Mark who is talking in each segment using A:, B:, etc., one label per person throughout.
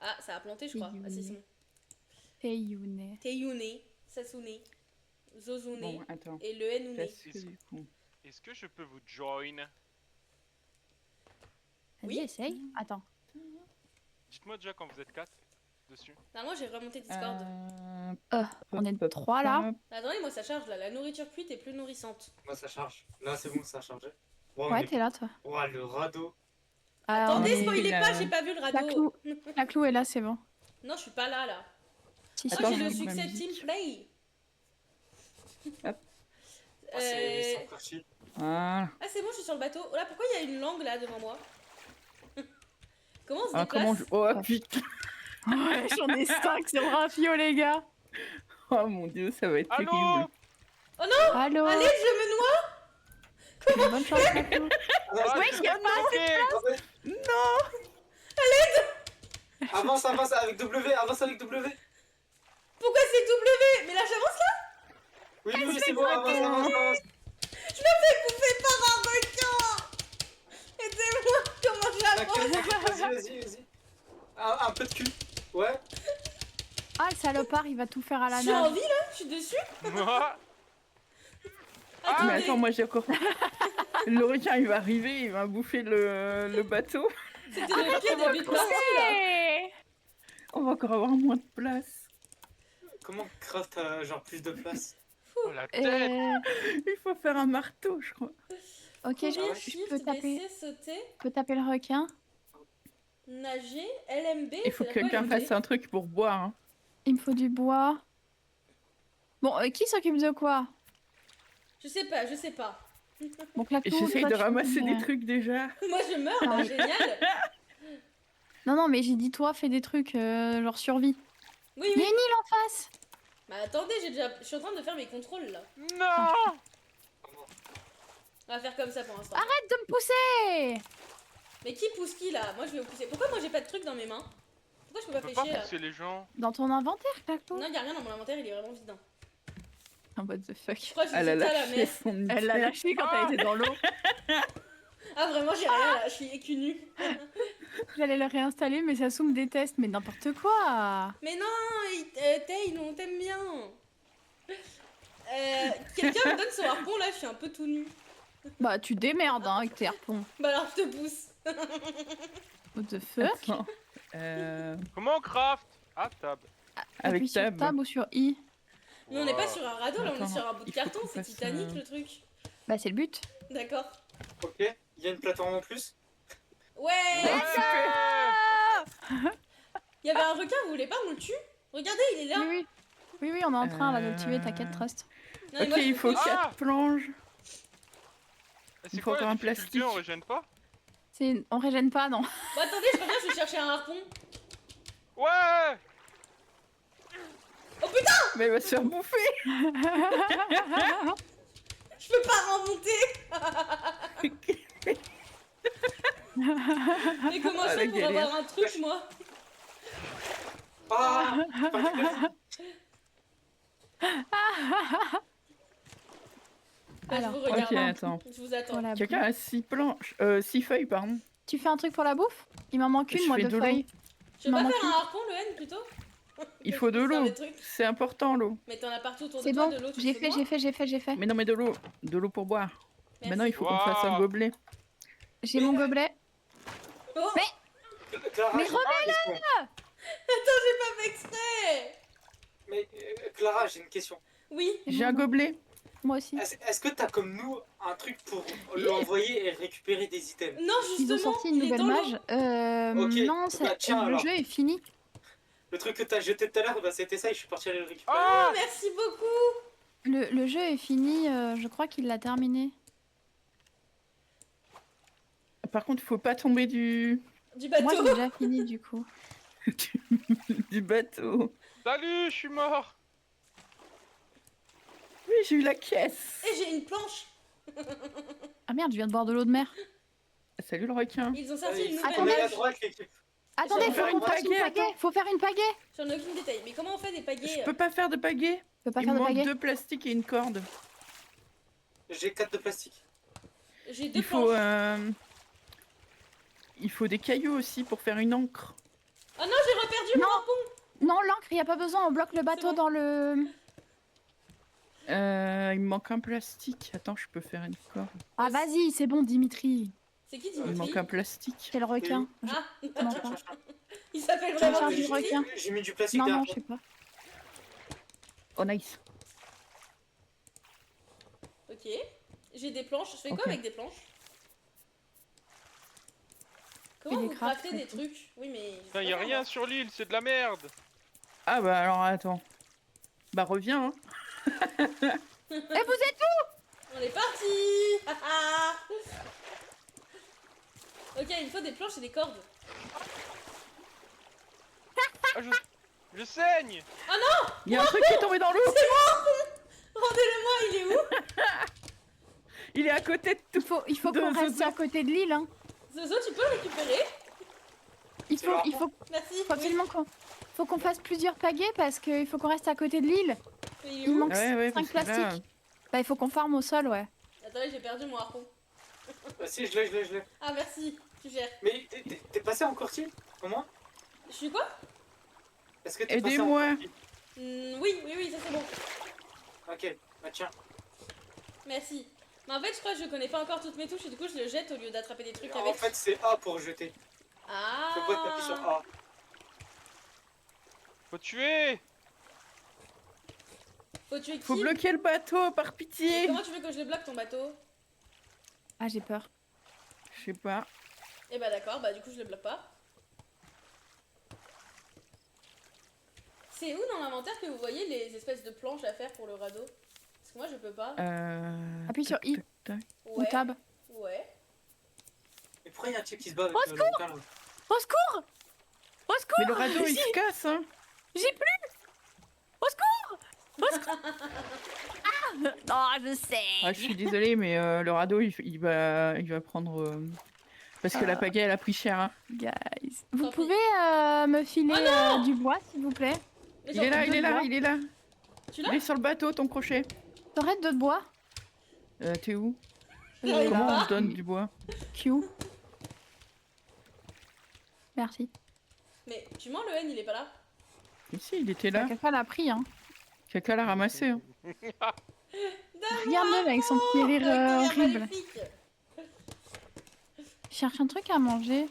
A: Ah, ça a planté, je crois. Ah, si, c'est bon.
B: Teyune.
A: Teyune, Sasune, Zozune
C: Bon, attends.
A: et le Henune.
C: Parce que du coup...
D: Est-ce que je peux vous join?
B: Vas-y,
A: Oui.
B: essaye. Attends.
D: Dites-moi déjà quand vous êtes 4 dessus.
A: Normalement, j'ai remonté Discord.
B: On est 3 là.
A: Attendez, moi ça charge là. La nourriture cuite est plus nourrissante.
E: Moi ça charge. Là c'est bon, ça a chargé. Wow,
B: Ouais, t'es là, toi.
E: Ouah, le radeau.
B: Ah,
A: Attendez,
B: on est-
A: spoilez
C: là.
A: pas, j'ai pas vu le
B: La
A: radeau.
B: clou. La clou est là, c'est bon.
A: Non, je suis pas là là.
B: Si, si.
A: Moi
C: Attends,
A: j'ai le
C: je mets ma
A: succès
C: musique.
A: Team Play.
C: Hop.
E: Oh, c'est sans courtier.
C: Voilà.
A: Ah, c'est bon, je suis sur le bateau. Oh là, pourquoi il y a une langue là devant moi? Comment on se
C: Ah,
A: déplace?
C: comment je... Oh putain.
B: Ouais, j'en ai 5 sur Rafio, les gars.
C: Oh mon dieu, ça va être
D: Allô?
C: terrible.
A: Oh non!
B: Allô.
A: Allez, je me noie!
B: Bonne chance, la clou.
E: Ah,
B: Ouais, il y a pas
E: Avance, avance avec W, avance avec W.
A: Pourquoi c'est W? Mais là j'avance là?
E: Oui, oui, c'est bon, avance, avance, avance.
A: Je me fais bouffer par un requin! Aidez-moi! Comment j'avance?
E: Vas-y, vas-y, vas-y. Un peu de cul. Ouais.
B: Ah, le salopard, il va tout faire à
A: Je
B: la
A: suis en
B: nage.
A: vie là? Je suis dessus?
D: Moi
C: Mais
A: Attendez.
C: attends, moi j'ai encore... Le requin, il va arriver, il va bouffer le bateau.
A: C'était le pire début de partie là!
B: Hey.
C: On va encore avoir moins de place.
E: Comment craft genre plus de place?
D: Oh la tête!
C: Il faut faire un marteau, je crois.
B: Ok,
A: Courir,
B: je peux
A: shift,
B: taper,
A: baisser, sauter,
B: le requin.
A: nager, LMB.
C: Il faut
A: c'est
C: que
A: quoi,
C: quelqu'un
A: LMB?
C: fasse un truc pour boire. Hein.
B: Il me faut du bois. Bon, qui s'occupe de quoi?
A: Je sais pas, je sais pas.
B: Donc la
C: Et
B: clou,
C: j'essaye
B: toi,
C: de
B: tu
C: ramasser
B: fais,
C: des trucs déjà.
A: Moi je meurs, bah génial!
B: Non, non, mais j'ai dit toi, fais des trucs genre survie.
A: Oui,
B: Il y a
A: oui.
B: une île en face.
A: Bah attendez, je suis en train de faire mes contrôles là.
D: Non!
A: On va faire comme ça pour l'instant.
B: Arrête de me pousser.
A: Mais qui pousse qui là? Moi je vais vous pousser. Pourquoi moi j'ai pas de truc dans mes mains? Pourquoi je peux
D: On
A: pas
D: peut pas
A: pêcher là?
D: pousser les gens.
B: Dans ton inventaire, Clacto.
A: Non, y'a rien dans mon inventaire, il est vraiment vide. Hein.
B: Oh, what the fuck.
A: Je crois que j'ai
C: Elle a
A: jeté à la
C: lâché
A: mer.
C: son
B: Elle l'a lâché quand elle était dans l'eau.
A: Ah vraiment, j'ai rien là, je suis écu nu.
B: J'allais le réinstaller, mais Sasou me déteste. Mais n'importe quoi.
A: Mais non, Tay, on t'aime bien. Quelqu'un me donne son harpon là, je suis un peu tout nu.
B: Bah, tu démerdes hein, avec tes harpons.
A: Bah alors je te pousse.
B: What the fuck.
C: Attends.
D: Comment on craft? Ah, tab.
C: Avec
B: Appuie sur
C: tab.
B: tab ou sur I.
A: Mais on n'est pas
D: Wow.
A: sur un radeau là, on est
C: Attends,
A: sur un bout de
C: il faut
A: carton,
C: qu'on
A: c'est
C: fasse,
A: Titanic le truc.
B: Bah, c'est le but.
A: D'accord.
E: Ok, il y a une plateforme en plus.
A: Ouais!
D: Ouais.
A: Il y avait un requin, vous voulez pas, on le tue? Regardez, il est là.
B: Oui, oui. Oui, oui, on est en train là de le tuer, t'inquiète, Trust.
A: Non, mais
C: Ok,
A: moi, je
C: il
A: me
C: faut
A: pousse.
C: 4 planches.
D: C'est
C: Il faut
D: quoi
C: encore
D: la
C: un
D: difficulté?
C: plastique.
D: On régène pas?
B: On régène pas, non.
A: Bon, attendez, je reviens, je vais chercher un harpon.
D: Ouais!
A: Oh putain!
C: Mais elle va se faire bouffer.
A: Je peux pas remonter! Mais comment
C: Ah,
A: je
C: la
A: fais pour
C: galère.
A: avoir un truc, moi?
E: Ah, pas de-
A: Bah,
B: Alors,
A: je vous regarde.
C: ok, attends.
A: Je vous attends.
B: Voilà.
C: Quelqu'un a 6 planches. 6 feuilles, pardon.
B: Tu fais un truc pour la bouffe? Il m'en manque une,
C: Je
B: moi,
C: fais
B: de
C: de l'eau.
B: feuilles.
A: Je peux pas
B: Maman,
A: faire un harpon, le N, plutôt?
C: Il faut de
A: Faire
C: l'eau.
A: des trucs.
C: C'est important, l'eau.
A: Mais t'en as partout autour de
B: C'est
A: toi,
B: bon,
A: de l'eau. tu
B: j'ai
A: fais
B: fait,
A: moi
B: j'ai fait.
C: Mais non, mais de l'eau. De l'eau pour boire.
A: Merci.
C: Maintenant, il faut qu'on
D: Wow.
C: fasse un gobelet.
B: J'ai mon gobelet.
A: Oh,
B: Mais-
E: Clara,
B: Mais
E: j'ai une question.
A: attends, j'ai pas fait exprès!
E: Mais Clara, j'ai une question.
A: Oui.
C: J'ai un gobelet.
B: Moi aussi.
E: Est-ce que t'as comme nous un truc pour l'envoyer et récupérer des items?
A: Non,
B: Ils ont
A: justement,
B: sorti une
A: il est
B: nouvelle
A: dans l'eau.
B: mage.
E: Ok,
B: Non,
E: bah, tiens,
B: le
E: alors.
B: jeu est fini.
E: Le truc que t'as jeté tout à l'heure, bah, c'était ça et je suis parti aller le récupérer.
D: Ah!
A: Merci beaucoup!
B: Le jeu est fini, je crois qu'il l'a terminé.
C: Par contre, faut pas tomber du,
A: Du
B: Moi,
A: bateau.
B: j'ai déjà fini du coup.
C: du bateau.
D: Salut, je suis mort!
C: Oui, j'ai eu la caisse.
A: Et j'ai une planche.
B: Ah merde, je viens de boire de l'eau de mer.
C: Salut le requin.
A: Ils ont sorti une
E: Il faut
A: nouvelle
B: Attendez.
E: tomber à
A: planche.
E: droite, l'équipe.
B: Attendez,
A: Faut
B: faut
A: faire
B: qu'on
C: une
B: fasse une
C: pagaie,
B: pagaie. Faut faire une pagaie.
A: J'en ai aucun détail. Mais comment on fait des
C: Je
A: pagaies?
C: peux pas faire de pagaie.
B: Je peux pas
C: Il
B: faire
C: me
B: de
C: manque
B: pagaie.
C: 2 plastiques et une corde.
E: J'ai 4 de plastique.
A: J'ai 2
C: Il faut,
A: planches.
C: il faut des cailloux aussi pour faire une encre.
A: Oh non, j'ai repéré mon
B: Non.
A: harpon.
B: Non, l'encre, il n'y a pas besoin, on bloque le bateau
A: bon.
B: dans le...
C: Il me manque un plastique. Attends, je peux faire une corde.
B: Ah vas-y, c'est bon Dimitri.
A: C'est qui
C: Il me manque
A: Dimitri?
C: un plastique.
B: C'est le requin.
A: Ah,
B: Non, pas.
A: il s'appelle
B: Tiens,
A: vraiment
B: tiens, du
A: Dimitri.
B: requin.
E: J'ai mis du plastique
B: Non,
E: derrière
B: non, je
E: toi.
B: sais pas.
C: Oh nice.
A: Ok. J'ai des planches. Je fais quoi
C: Ok.
A: avec des planches? Comment
B: des
A: vous
B: crafts,
A: craftez des
B: surtout.
A: trucs? Oui, mais...
D: Putain, y a rien sur l'île, c'est de la merde.
C: Ah bah alors attends. Bah reviens hein.
B: Eh, vous êtes
A: On est parti. Ok, il me faut des planches et des cordes.
D: Ah, je saigne.
C: Il y a un truc qui est tombé dans l'eau.
A: Rendez-le-moi, il est où?
C: Il est à côté de tout.
B: Il faut
C: De
B: qu'on reste
C: Zozo.
B: à côté de l'île, hein.
A: Zozo, tu peux le récupérer?
B: Il faut
A: Merci.
B: absolument qu'on fasse plusieurs pagaies parce qu'il faut qu'on reste à côté de l'île.
A: Oui. Il est
B: Il
A: où?
B: manque
C: Ouais,
B: 5
C: parce que là,
B: plastiques. Bah, il faut qu'on farme au sol, ouais.
A: Attendez, j'ai perdu mon harpon.
E: Ah, si, je l'ai.
A: Ah, merci. Tu gères.
E: Mais t'es passé en courtier? Comment?
A: Je suis quoi?
E: Est-ce que t'es passé en
C: aidez-moi.
E: courtier?
A: Oui, ça c'est bon.
E: Ok, bah tiens.
A: Merci. Mais en fait, je crois que je connais pas encore toutes mes touches et du coup, je le jette au lieu d'attraper des trucs
E: En
A: avec.
E: fait, c'est A pour jeter.
A: Ah.
E: Faut pas taper sur A.
D: Faut tuer.
A: Faut tuer qui?
C: Faut bloquer le bateau par
A: Et
C: pitié.
A: comment tu veux que je le bloque ton bateau?
B: Ah, j'ai peur.
C: Je sais pas.
A: Eh bah d'accord, bah du coup je le bloque pas. C'est où dans l'inventaire que vous voyez les espèces de planches à faire pour le radeau? Parce que moi je peux pas.
B: Appuie sur I. Ou
A: Ouais.
B: tab.
A: Ouais.
E: Mais pourquoi il y a un type qui se bat avec
B: Au
E: le bouquin là?
B: Au secours! Au secours!
C: Mais le radeau il se casse hein.
B: J'ai plus! Au secours! Au secours! Ah! Oh, je sais!
C: Ah, je suis désolée mais le radeau il va prendre parce que la pagaie elle a pris cher hein.
B: Guys. Vous
A: Tant pis.
B: pouvez me filer
A: Oh non
B: du bois, s'il vous plaît?
A: Mais
C: Il est là,
A: j'en-
C: il est là, il est là.
A: Tu
C: Il
A: l'as?
C: est sur le bateau ton crochet.
B: T'aurais de bois?
C: T'es où?
A: J'arrive
C: Comment
A: pas.
C: on se donne du bois?
B: Q. Merci.
A: Mais tu mens, le N il est pas là?
C: Ici il était là.
B: Quelqu'un l'a pris, hein.
C: Quelqu'un l'a ramassé hein.
B: Regarde-le avec son petit rire horrible.
A: Magnifique.
B: Je cherche un truc à manger.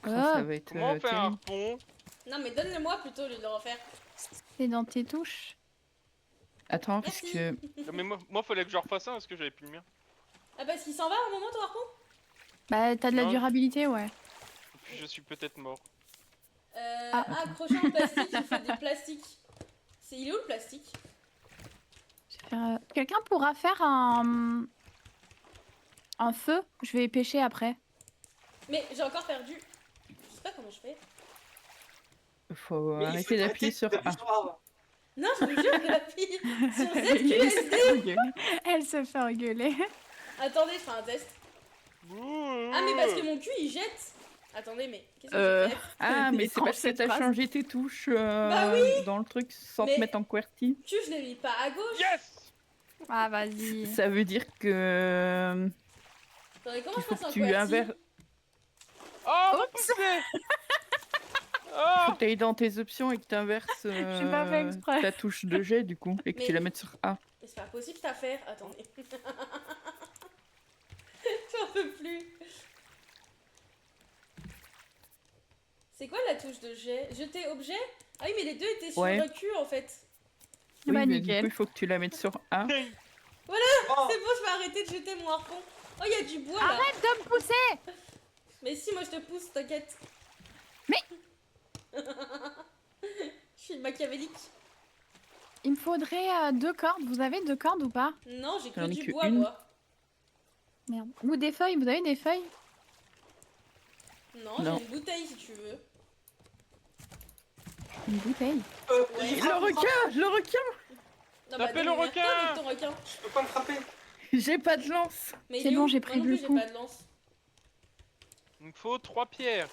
C: Oh, ça
B: Oh,
C: va être
D: Comment on fait un
C: terrible.
D: harpon?
A: Non mais donne-le-moi plutôt au lieu de le refaire.
B: c'est dans tes touches.
C: Attends parce
A: Merci.
C: que
D: Non, mais moi fallait que je refasse un parce que j'avais plus le mien.
A: Ah parce qu'il s'en va un moment ton harpon?
B: Bah, t'as de la
D: Non.
B: durabilité, ouais.
D: Et puis je suis peut-être mort.
B: Ah.
A: Accroché en plastique, il faut des plastiques. Il est où le plastique?
B: Quelqu'un pourra faire un feu? Je vais pêcher après.
A: Mais j'ai encore perdu. Je sais pas comment je fais.
C: faut
E: Mais il
C: arrêter
E: faut
C: d'appuyer sur
E: d'appuyer
C: A.
E: sur A.
A: Non, je vous jure que j'appuie sur
B: Elle se
A: ZQSD.
B: fait engueuler. Elle se fait engueuler.
A: Attendez, je fais un test. Ah mais parce que mon cul il jette. Attendez, mais qu'est-ce que j'ai fait?
C: Ah mais c'est
B: Étrange,
C: parce que
B: cette
C: t'as
B: phrase.
C: changé tes touches
A: Bah oui.
C: dans le truc sans
A: Mais-
C: te mettre en QWERTY.
A: Cul, je l'ai mis pas à gauche.
D: Yes.
B: Ah, vas-y.
C: Ça veut dire que
A: Attendez, comment
C: il
A: je
C: faut
A: passe
C: que
A: un
C: tu
A: QWERTY?
C: inverses.
D: Oh, mon
B: Oups.
D: poussé.
C: Faut
D: Oh.
C: que t'ailles dans tes options et que t'inverses
B: J'ai pas fait exprès.
C: ta touche de jet du coup et que
A: Mais-
C: tu la mettes sur A.
A: Mais c'est pas possible cette affaire. Attendez. J'en peux plus. C'est quoi la touche de jet? Jeter objet? Ah oui, mais les deux étaient sur
C: Ouais.
A: le cul en fait.
C: Oui,
B: Bah,
C: mais du
B: nickel.
C: coup il faut que tu la mettes sur A.
E: Oh,
A: C'est bon, je vais arrêter de jeter mon harpon. Oh, il y a du bois là.
B: Arrête de me pousser!
A: Mais si, moi je te pousse, t'inquiète.
B: Mais-
A: Je suis machiavélique.
B: Il me faudrait 2 cordes. Vous avez 2 cordes ou pas?
A: Non, j'ai que
C: J'en ai
A: du
C: que
A: bois
C: une.
A: moi.
B: Merde. Ou des feuilles. Vous avez des feuilles?
A: Non,
C: Non.
A: j'ai une bouteille si tu veux.
B: Une bouteille.
A: Ouais.
E: il
C: Le
E: frappe,
C: requin, le requin.
A: Non,
D: Tapez le
A: démerde-toi
D: requin.
A: avec ton requin.
E: Je peux pas me frapper.
C: J'ai pas de lance.
A: Mais
B: C'est
A: il est
B: bon,
A: où?
B: j'ai
A: Moi
B: pris
A: non
B: le
A: plus,
B: coup.
A: j'ai pas de lance.
D: Il me faut 3 pierres.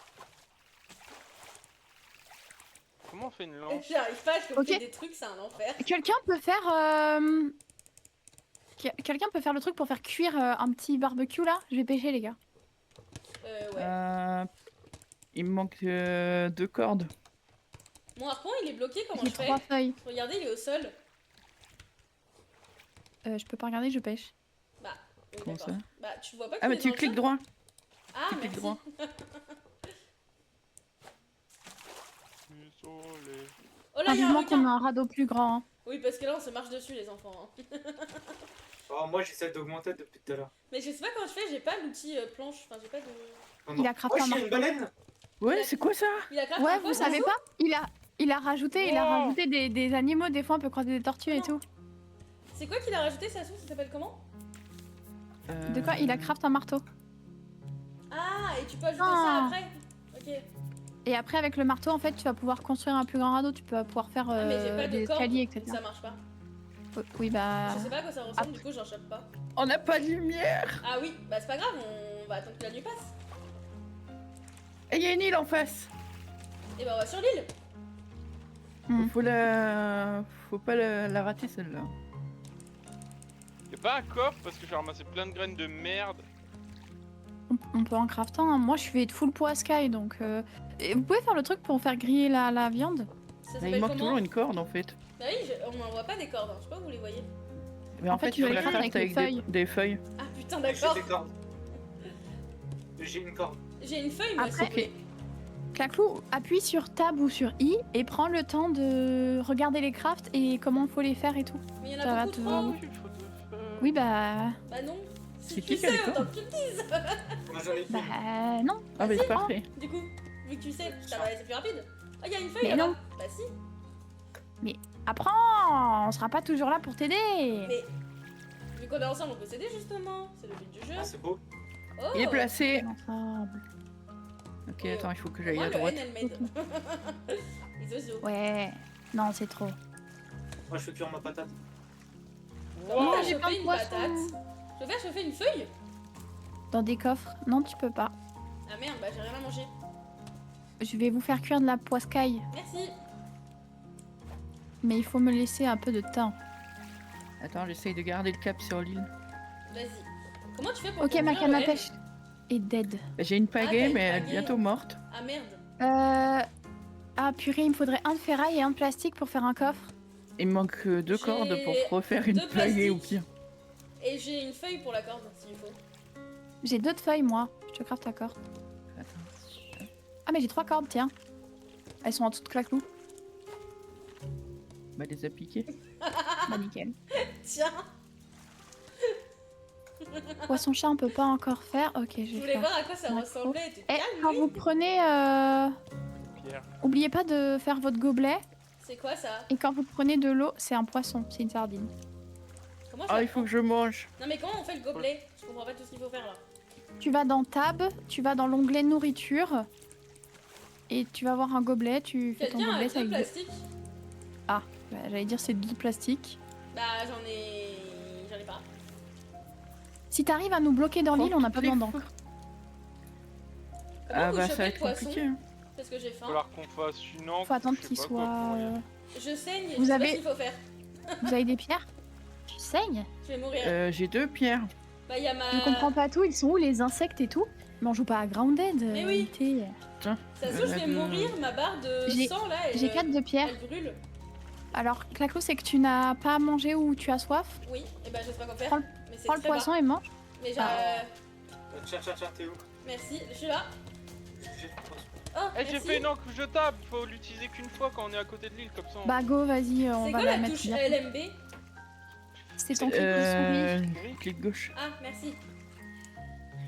D: Comment on fait une lance?
A: J'arrive pas, je
B: Ok.
A: fais des trucs, c'est un enfer.
B: Quelqu'un peut faire... Quelqu'un peut faire le truc pour faire cuire un petit barbecue là? Je vais pêcher les gars.
A: Ouais.
C: Il me manque 2 cordes.
A: Mon harpon, il est bloqué, comment
B: J'ai
A: je fais?
B: 3 feuilles.
A: Regardez, il est au sol.
B: Je peux pas regarder, je pêche.
A: Bah, oui,
C: Comment
A: d'accord.
C: ça?
A: Bah, tu vois pas
C: Ah,
A: qu'il
C: mais
A: est
C: tu
A: dans le
C: cliques
A: sol?
C: droit.
A: Ah,
C: tu cliques
A: merci.
C: droit.
D: Désolé.
A: Oh là, il y a un
B: Vivement qu'on a
A: requin.
B: un radeau plus grand. Hein.
A: Oui, parce que là, on se marche dessus, les enfants. Hein.
E: Oh, moi j'essaie d'augmenter depuis tout à l'heure.
A: Mais je sais pas comment je fais, j'ai pas l'outil planche. Enfin, j'ai pas de...
E: Non,
B: Il
E: non.
B: a crafté
E: Oh,
B: un
E: j'ai une baleine.
C: Ouais, c'est quoi ça?
A: Il a craft
B: Ouais,
A: un
B: vous
A: poste
B: savez
A: dessous.
B: pas il a rajouté
D: Wow.
B: des animaux, des fois on peut croiser des tortues et
A: Non.
B: tout.
A: C'est quoi qu'il a rajouté, ça s'appelle comment?
B: De quoi? Il a crafté un marteau.
A: Ah, et tu peux ajouter
B: Ah.
A: ça après? Ok.
B: Et après avec le marteau en fait tu vas pouvoir construire un plus grand radeau, tu peux pouvoir faire
A: Ah, mais j'ai pas
B: des
A: de corde,
B: escaliers,
A: donc
B: etc.
A: ça marche pas.
B: Oui bah...
A: Je sais pas à quoi ça ressemble, du coup, j'en chope pas.
C: On n'a pas de lumière.
A: Ah oui, bah c'est pas grave, on va attendre que la nuit passe.
C: Et il y a une île en face.
A: Et bah on va sur l'île.
C: Faut pas la rater celle-là.
D: Y'a pas un coffre parce que j'ai ramassé plein de graines de merde.
B: On peut en crafter un. Moi je fais full poiscaille donc... Et vous pouvez faire le truc pour faire griller la viande?
A: Ça
C: Mais
A: s'appelle
C: il manque
A: comment?
C: toujours une corde en fait.
A: Bah oui, on n'en voit pas des cordes, hein. Je sais pas où vous les voyez.
C: Mais en
B: fait,
C: fait,
B: tu
C: il faut
B: vas
C: la
B: les faire
C: faire
B: avec
C: avec
B: les
C: des,
B: feuilles.
C: des feuilles.
A: Ah putain,
E: J'ai
A: d'accord.
E: des cordes. J'ai une corde.
A: J'ai une feuille, moi,
B: Après-
A: s'il vous plaît.
B: Claclou, appuie sur Tab ou sur I et prends le temps de regarder les crafts et comment il faut les faire et tout.
A: Mais il y en
B: Ça
A: a
B: va
A: beaucoup
B: te-
A: trop.
D: Ah oui, il faut de faire.
B: Oui bah...
A: Bah non.
C: C'est
A: Si
C: qui
A: tu
C: qui a les
A: sais, autant
C: cordes
A: que tu le dises.
E: Moi j'en ai
B: Bah
E: une.
B: non.
C: Ah, mais
A: Vas-y,
C: c'est parfait.
A: Du coup, vu que tu sais, ça va, c'est plus rapide. Ah, il y a une feuille
B: Mais
A: là-bas.
B: non.
A: Bah si.
B: Apprends, on sera pas toujours là pour t'aider.
A: Mais vu qu'on est ensemble, on peut s'aider justement. C'est le but du jeu.
E: Ah, c'est beau.
A: Oh.
C: Il est placé.
B: Ensemble.
C: Ok, attends, il faut que j'aille
A: Moi,
C: à
A: le
C: droite.
A: N, elle m'aide. Les oiseaux.
B: Ouais. Non, c'est trop.
E: Moi je fais cuire ma patate.
A: Comment
D: Wow.
A: t'as
B: j'ai plein
A: chopé
B: de
A: une
B: poissons.
A: patate? Je peux faire chauffer une feuille?
B: Dans des coffres. Non, tu peux pas.
A: Ah merde, bah j'ai rien à manger.
B: Je vais vous faire cuire de la poiscaille.
A: Merci.
B: Mais il faut me laisser un peu de temps.
C: Attends, j'essaye de garder le cap sur l'île.
A: Vas-y. Comment tu fais pour
B: Ok, ma
A: conduire
B: canne à
A: le N?
B: pêche est dead.
C: J'ai une
A: t'as
C: pagaie,
A: une
C: mais elle est
A: pagaie.
C: bientôt morte.
A: Ah merde.
B: Ah purée, il me faudrait un de ferraille et un de plastique pour faire un coffre.
C: Il me manque deux
A: J'ai
C: cordes pour refaire une
A: deux
C: pagaie ou
A: plastiques.
C: pire.
A: Et j'ai une feuille pour la corde s'il faut.
B: J'ai 2 de feuilles, moi. Je te crafte ta corde.
C: Attends.
B: Ah, mais j'ai 3 cordes, tiens. Elles sont en dessous de Claclou.
C: Bah, les a piquées.
B: Bah, nickel.
A: Tiens,
B: Poisson-chat, on peut pas encore faire. Ok, je
A: je
B: vais
A: voulais
B: faire.
A: voir à quoi ça
B: Macro.
A: ressemblait. T'es
B: Eh,
A: calme,
B: quand
A: lui.
B: vous prenez...
D: Pierre.
B: Oubliez pas de faire votre gobelet.
A: C'est quoi ça?
B: Et quand vous prenez de l'eau, c'est un poisson, c'est une sardine.
A: Comment je
C: Ah,
A: la
C: il faut
A: prends?
C: que je mange.
A: Non mais comment on fait le gobelet? Je comprends pas tout ce qu'il faut faire là.
B: Tu vas dans Tab, tu vas dans l'onglet nourriture. Et tu vas avoir un gobelet, tu fais ton
A: Quelqu'un a
B: gobelet, c'est
A: deux
B: avec deux...
A: plastiques?
B: Bah, j'allais dire c'est 2 plastiques.
A: Bah j'en ai pas.
B: Si t'arrives à nous bloquer dans l'île, on n'a pas besoin d'encre.
A: Comment
C: Ah,
A: vous
C: bah,
A: chopez
C: ça va
A: le
C: être
A: poisson?
C: compliqué. Hein.
A: Parce que j'ai
D: Il va
A: faim.
D: falloir qu'on fasse une encre.
B: Faut attendre
D: je sais
B: qu'il
D: pas
B: soit...
D: quoi pour y-
A: Je saigne et
B: Vous
A: je sais
B: avez-
A: pas ce qu'il faut faire.
B: Vous avez des pierres? Tu saignes?
A: Je vais mourir.
C: J'ai 2 pierres.
A: Bah y'a ma...
B: Je comprends pas tout, ils sont où les insectes et tout? Mais on joue pas à Grounded.
A: Mais oui.
B: t'es-
A: Ça se trouve, je vais mourir, ma barre de
B: J'ai-
A: sang là,
B: J'ai 4 de pierres.
A: elle brûle.
B: Alors, Claclo, c'est que tu n'as pas à manger ou tu as soif.
A: Oui, et bah je sais pas quoi faire.
B: Prends
A: Mais c'est
B: Prends le
A: très
B: poisson
A: bas.
B: et mange.
A: Mais j'ai...
E: Tiens, t'es où?
A: Merci, je suis là.
E: J'ai le poisson.
A: Oh,
D: Eh, j'ai
A: merci.
D: fait une encre jetable. Faut l'utiliser qu'une fois quand on est à côté de l'île, comme ça.
B: Bah go, vas-y, on
A: C'est
B: va
A: quoi
B: la
A: la
B: mettre
A: touche
B: bien.
A: LMB?
B: C'est ton clic de souris.
C: Clic gauche.
A: Ah, merci.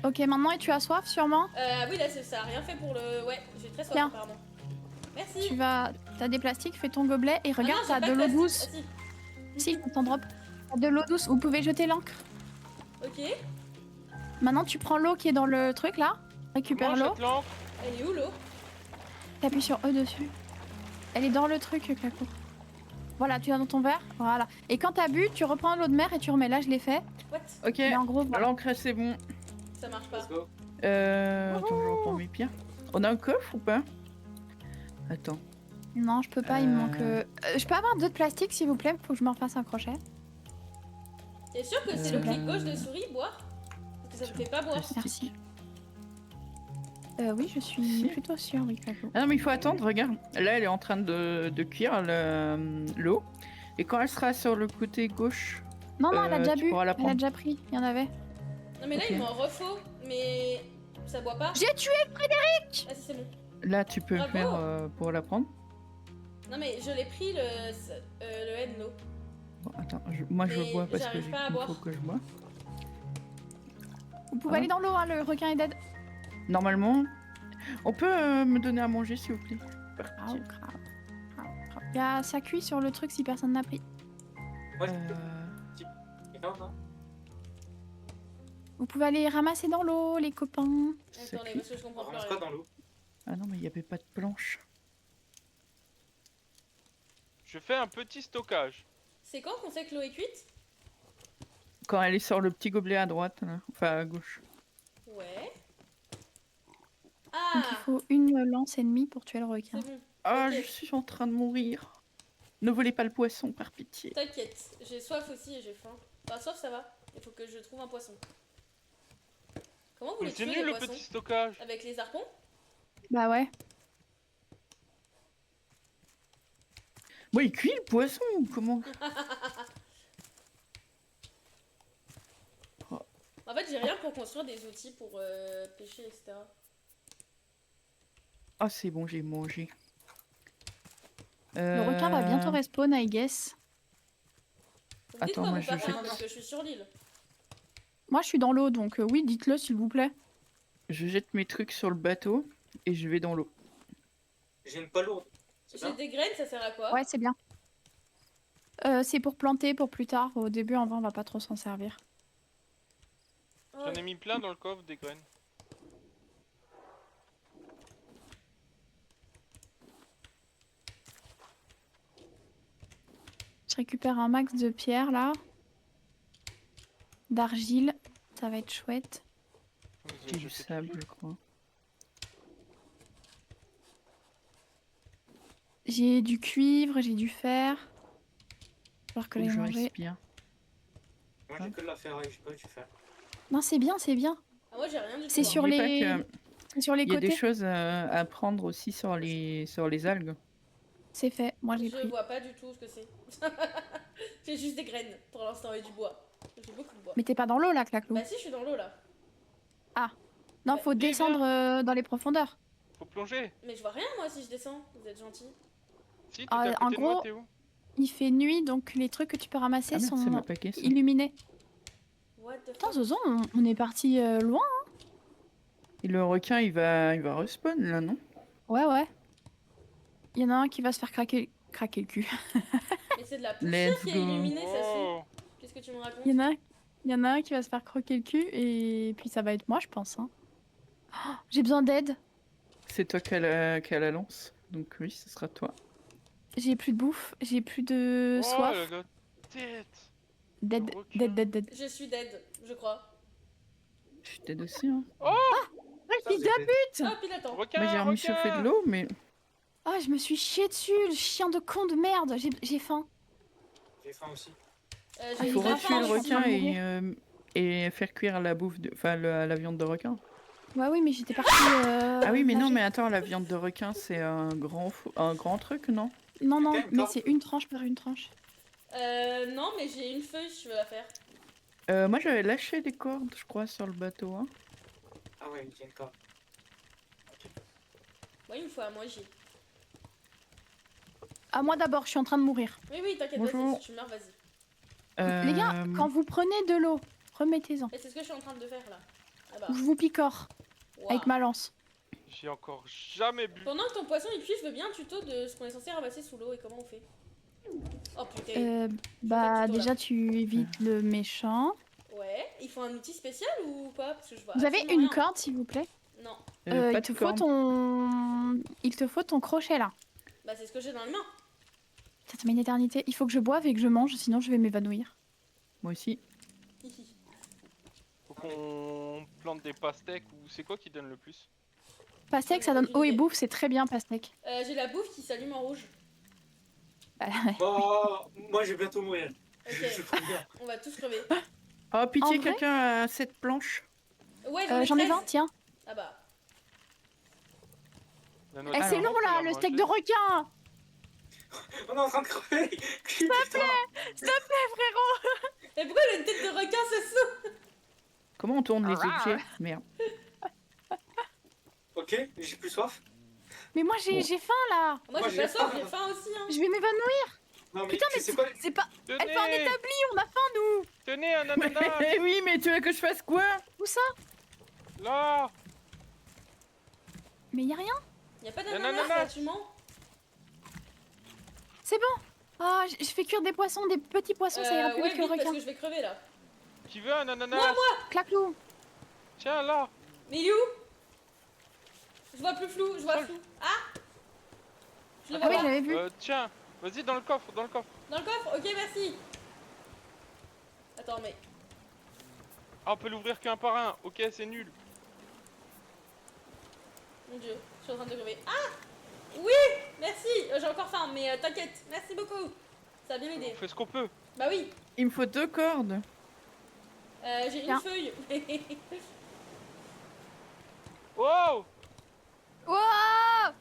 B: Ok, maintenant, et tu as soif sûrement?
A: Oui, là, ça a rien fait pour le... Ouais, j'ai très soif,
B: Tiens.
A: apparemment. Merci.
B: Tu vas... T'as des plastiques, fais ton gobelet et
A: Ah non,
B: regarde,
A: j'ai
B: t'as
A: pas
B: de l'eau
A: plastique.
B: douce.
A: Ah, si.
B: Si, je t'en drop. T'as de l'eau douce, vous pouvez jeter l'encre.
A: Ok.
B: Maintenant, tu prends l'eau qui est dans le truc là. Récupère
D: Comment
B: l'eau.
D: jette l'encre?
A: Elle est où l'eau?
B: T'appuies sur E dessus. Elle est dans le truc, Claco. Voilà, tu as dans ton verre. Voilà. Et quand t'as bu, tu reprends l'eau de mer et tu remets. Là, je l'ai fait.
A: What?
C: Ok,
B: Mais en gros, voilà.
C: l'encre c'est bon.
A: Ça marche pas.
E: Let's go.
C: Attends, je reprends mes pierres. On a un coffre ou pas? Attends.
B: Non, je peux pas, il me
C: Euh.
B: manque... je peux avoir 2 de plastique, s'il vous plaît? Faut que je me refasse un crochet.
A: T'es sûr que c'est le clic gauche de souris, boire? Parce que ça me fait pas boire.
C: Plastique.
B: Merci. Oui, je suis
C: Si.
B: plutôt sûre, oui, Claco.
C: Ah non, mais il faut attendre, regarde. Là, elle est en train de cuire l'eau. Et quand elle sera sur le côté gauche,
B: Non, non, elle a déjà
C: tu
B: bu.
C: pourras la
B: Elle a
C: prendre.
B: déjà pris. Il y en avait.
A: Non, mais là,
C: Ok.
A: il m'en refaut. Mais ça boit pas.
B: J'ai tué Frédéric.
A: Ah, si, c'est bon.
C: Là, tu peux
A: Bravo.
C: faire pour la prendre.
A: Non, mais je l'ai pris le N, l'eau.
C: Bon, attends, moi je
A: Mais
C: bois parce que
A: j'arrive pas à
C: il
A: boire.
C: faut que je bois.
B: Vous pouvez
C: Ah.
B: aller dans l'eau, hein, le requin est dead.
C: Normalement, on peut me donner à manger s'il vous plaît. Par
B: Crao,
C: pitié.
B: crao, crao, crao. Il y a ça cuit sur le truc si personne n'a pris.
E: Moi,
C: Euh,
E: non, non.
B: Vous pouvez aller ramasser dans l'eau, les copains.
C: c'est
A: Attendez,
C: cuit.
A: parce que je
E: On
A: comprends plus
E: ramasse
A: rien.
E: quoi dans l'eau?
C: Ah non, mais il n'y avait pas de planche.
D: Je fais un petit stockage.
A: C'est quand qu'on sait que l'eau est cuite?
C: Quand elle est sur le petit gobelet à droite, là. Enfin à gauche.
A: Ouais.
B: Donc il
A: Ah,
B: faut une lance et demie pour tuer le requin.
A: c'est bon.
C: Ah,
A: Ok.
C: je suis en train de mourir. Ne volez pas le poisson, par pitié.
A: T'inquiète, j'ai soif aussi et j'ai faim. Enfin, soif, ça va. Il faut que je trouve un poisson. Comment vous les
D: C'est
A: tuez,
D: nul
A: les
D: le
A: poissons?
D: petit stockage.
A: Avec les harpons?
B: Bah ouais.
C: Bon, il cuit le poisson ou comment?
A: En fait, j'ai rien pour construire des outils pour pêcher, etc.
C: Ah, c'est bon, j'ai mangé.
B: Le requin va bientôt respawn, I guess.
A: Vous me dites
C: Attends,
A: quoi,
C: moi,
A: vous
C: je
A: partez,
C: fais-
A: hein, parce que je suis sur l'île.
B: Moi je suis dans l'eau, donc oui, dites-le s'il vous plaît.
C: Je jette mes trucs sur le bateau et je vais dans l'eau.
E: J'ai une palourde. C'est
A: J'ai
E: ça?
A: des graines, ça sert à quoi?
B: Ouais, c'est bien. C'est pour planter pour plus tard. Au début, en vrai, on va pas trop s'en servir.
A: Oh,
D: J'en ai mis plein dans le coffre des graines.
B: Je récupère un max de pierres là. D'argile. Ça va être chouette.
C: J'ai du sable, je crois.
B: J'ai du cuivre, j'ai du fer. Alors que
C: Faut que
B: les
C: je
B: manger.
C: respire.
E: Moi, j'ai que de la ferraille, j'ai pas du fer.
B: Non, c'est bien, c'est bien.
A: Ah, moi, j'ai rien du tout.
B: C'est
A: hein.
B: sur
C: N'oublie pas
B: les,
C: que
B: sur les
C: il y a des
B: côtés.
C: choses à prendre aussi sur les algues.
B: C'est fait. Moi, j'ai
A: Je
B: pris.
A: vois pas du tout ce que c'est. J'ai juste des graines pour l'instant et du bois. J'ai beaucoup de bois.
B: Mais t'es pas dans l'eau là, Claclou.
A: Bah si, je suis dans l'eau là.
B: Non, faut
D: Viens,
B: descendre dans les profondeurs.
D: Faut plonger.
A: Mais je vois rien moi si je descends. Vous êtes gentil.
D: Si, tu
B: Ah,
D: à
B: en
D: côté de moi,
B: gros-
D: t'es où?
B: Il fait nuit, donc les trucs que tu peux ramasser
C: Ah merde, c'est
B: sont
C: ma paquet, ça.
B: illuminés.
A: What the
B: Putain,
A: fuck?
B: Zozo, on est parti loin.
C: Et le requin, il va respawn là, non?
B: Ouais, ouais. Il y en a un qui va se faire craquer le cul.
A: Mais c'est de la poussière
C: Let's
A: qui est
C: go.
A: illuminée, ça se fait.
D: Oh.
A: Qu'est-ce que tu me racontes?
B: Il y en a un qui va se faire croquer le cul et puis ça va être moi, je pense. Hein. Oh, j'ai besoin d'aide.
C: C'est toi qui a la lance. Donc oui, ce sera toi.
B: J'ai plus de bouffe, j'ai plus de
D: Oh,
B: soif.
D: la tête.
B: Dead,
D: le requin.
B: dead, dead, dead.
A: Je suis dead, je crois.
C: Je t'aide aussi, hein.
B: Ah, fils de pute.
A: Ah, puis attends.
D: Requin,
C: Moi, j'ai remis
D: requin.
C: chauffer de l'eau, mais
B: Ah, je me suis chié dessus, le chien de con de merde. J'ai faim.
E: J'ai faim aussi.
A: J'ai
C: il faut
B: grave
C: retuer
B: faim,
C: le
B: je suis en
C: requin
B: train de mourir.
C: et faire cuire la bouffe, enfin la viande de requin.
B: Ouais, oui, mais j'étais partie.
C: Ah oui, mais non,
B: nager.
C: mais attends, la viande de requin, c'est un grand truc, non?
B: Non, non,
E: Quelqu'un
B: mais
E: encore
B: c'est une tranche par une tranche.
A: Non, mais j'ai une feuille, je veux la faire.
C: Moi, j'avais lâché des cordes, je crois, sur le bateau. Hein.
E: Ah ouais, il y a une corde.
A: Moi, il me faut à manger.
B: Ah, moi d'abord, je suis en train de mourir.
A: Oui, oui, t'inquiète,
C: Bonjour.
A: vas-y, si tu meurs, vas-y.
B: Les gars, quand vous prenez de l'eau, remettez-en.
A: Et c'est ce que je suis en train de faire là. Ah bah.
B: Ou je vous picore
A: Waouh.
B: avec ma lance.
D: J'ai encore jamais bu.
A: Pendant que ton poisson il cuit, je veux bien un tuto de ce qu'on est censé ramasser sous l'eau et comment on fait. Oh putain.
B: Bah,
A: tuto, là.
B: déjà, tu évites le méchant.
A: Ouais, il faut un outil spécial ou pas? Parce que je vois.
B: Vous avez
A: absolument
B: une
A: rien.
B: corde, s'il vous plaît?
A: Non.
C: Pas
B: Il
C: de
B: te faut
C: corne.
B: il te faut ton crochet là.
A: Bah, c'est ce que j'ai dans les mains.
B: Ça te met une éternité. Il faut que je boive et que je mange, sinon je vais m'évanouir.
C: Moi aussi.
D: Faut qu'on plante des pastèques ou c'est quoi qui donne le plus?
B: Pastèque, ça donne eau et bouffe, c'est très bien, pastèque.
A: J'ai la bouffe qui s'allume en rouge.
B: Bah, ouais.
E: Oh, moi, je vais bientôt mourir. Je
A: Ok,
E: prends bien.
A: on va tous crever.
C: Oh, pitié,
B: En vrai
C: quelqu'un a cette planche?
A: Ouais,
B: J'en ai
A: 13.
B: 20, tiens.
A: Ah bah.
D: La
B: Eh,
D: noix de
B: c'est
D: cajou,
B: long
D: tu
B: là,
D: l'as
B: le steak
D: mangé
B: de requin.
E: On est en train de crever. S'il te plaît.
A: Et pourquoi il a une tête de requin, ce saut?
C: Comment on tourne les objets? Merde.
E: Ok, j'ai plus soif.
B: Mais moi j'ai faim là.
A: Moi,
E: Moi,
A: j'ai pas
E: j'ai
A: soif,
E: faim.
A: j'ai faim aussi, hein.
B: Je vais m'évanouir.
E: Non, mais
B: Putain,
E: tu
B: mais
E: sais quoi?
B: c'est pas. Elle fait un
D: Tenez
B: établi, on a faim nous.
D: Tenez, un ananas.
C: Eh oui, mais tu veux que je fasse quoi?
B: Où ça?
D: Là.
B: Mais y a rien.
A: Y a pas
D: Y a un
A: d'ananas,
D: ananas.
A: là, tu mens?
B: C'est bon. Ah, je fais cuire des poissons, des petits poissons, ça ira plus
A: Ouais,
B: vite que le
A: vite, parce
B: requin.
A: que je vais crever, là.
D: Qui veut un ananas?
B: Claclou.
D: Tiens, là.
A: Mais il est où? Je vois plus flou, je vois flou. Ah! Je le
B: Ah
A: vois
B: oui,
A: pas.
B: j'avais vu.
D: Tiens, vas-y dans le coffre, dans le coffre.
A: Dans le coffre? Ok, merci. Attends, mais...
D: Ah, on peut l'ouvrir qu'un par un. Ok, c'est nul.
A: Mon dieu, je suis en train de crever. Ah! Oui! Merci! J'ai encore faim, mais t'inquiète. Merci beaucoup. Ça a bien aidé.
D: On fait ce qu'on peut.
A: Bah oui.
C: Il me faut 2 cordes.
A: J'ai une
B: Tiens.
A: feuille.
D: Wow.
B: Ouah.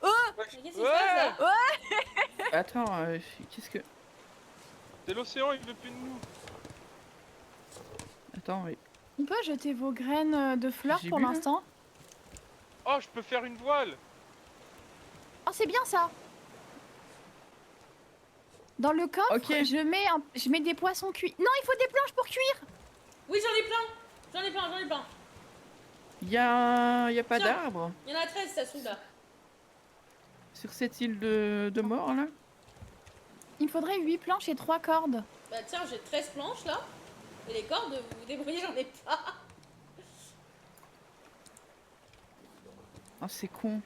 A: Mais qu'est-ce qui se passe là?
C: Attends, qu'est-ce que...
D: C'est l'océan, il veut plus de nous.
C: Attends, mais...
B: On peut jeter vos graines de fleurs
C: J'ai
B: pour
C: bu, là.
B: l'instant.
D: Oh, je peux faire une voile.
B: Oh, c'est bien ça. Dans le coffre,
C: Ok.
B: je mets des poissons cuits. Non, il faut des planches pour cuire.
A: Oui, j'en ai plein. J'en ai plein, j'en ai plein.
C: Y a pas
A: Tiens.
C: d'arbre
A: Il y en a 13, ça se trouve là.
C: sur cette île de mort, là?
B: Il me faudrait 8 planches et 3 cordes.
A: Bah tiens, j'ai 13 planches là. Et les cordes, vous vous débrouillez, j'en ai pas.
C: Oh, c'est con.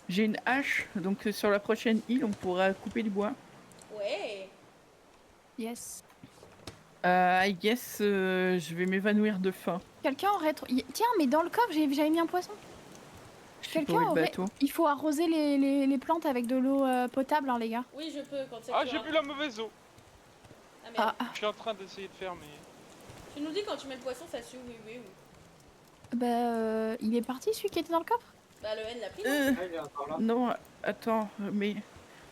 C: J'ai une hache, donc sur la prochaine île, on pourra couper du bois.
A: Ouais.
B: Yes.
C: I guess je vais m'évanouir de faim.
B: Quelqu'un aurait... Tiens, mais dans le coffre, j'avais mis un poisson.
C: Je sais pas
B: Quelqu'un
C: où est le
B: aurait...
C: bateau.
B: Il faut arroser les plantes avec de l'eau potable, hein, les gars.
A: Oui, je peux quand c'est
D: Ah,
A: cuit,
D: j'ai
A: hein.
D: bu la mauvaise eau.
A: Ah merde.
B: Ah,
D: Je suis en train d'essayer de faire, mais...
A: Tu nous dis quand tu mets le poisson, ça suit, oui, oui, oui.
B: bah... il est parti, celui qui était dans le coffre.
A: Bah le N l'a pris, non?
E: Ah, il est encore là.
C: Non, attends, mais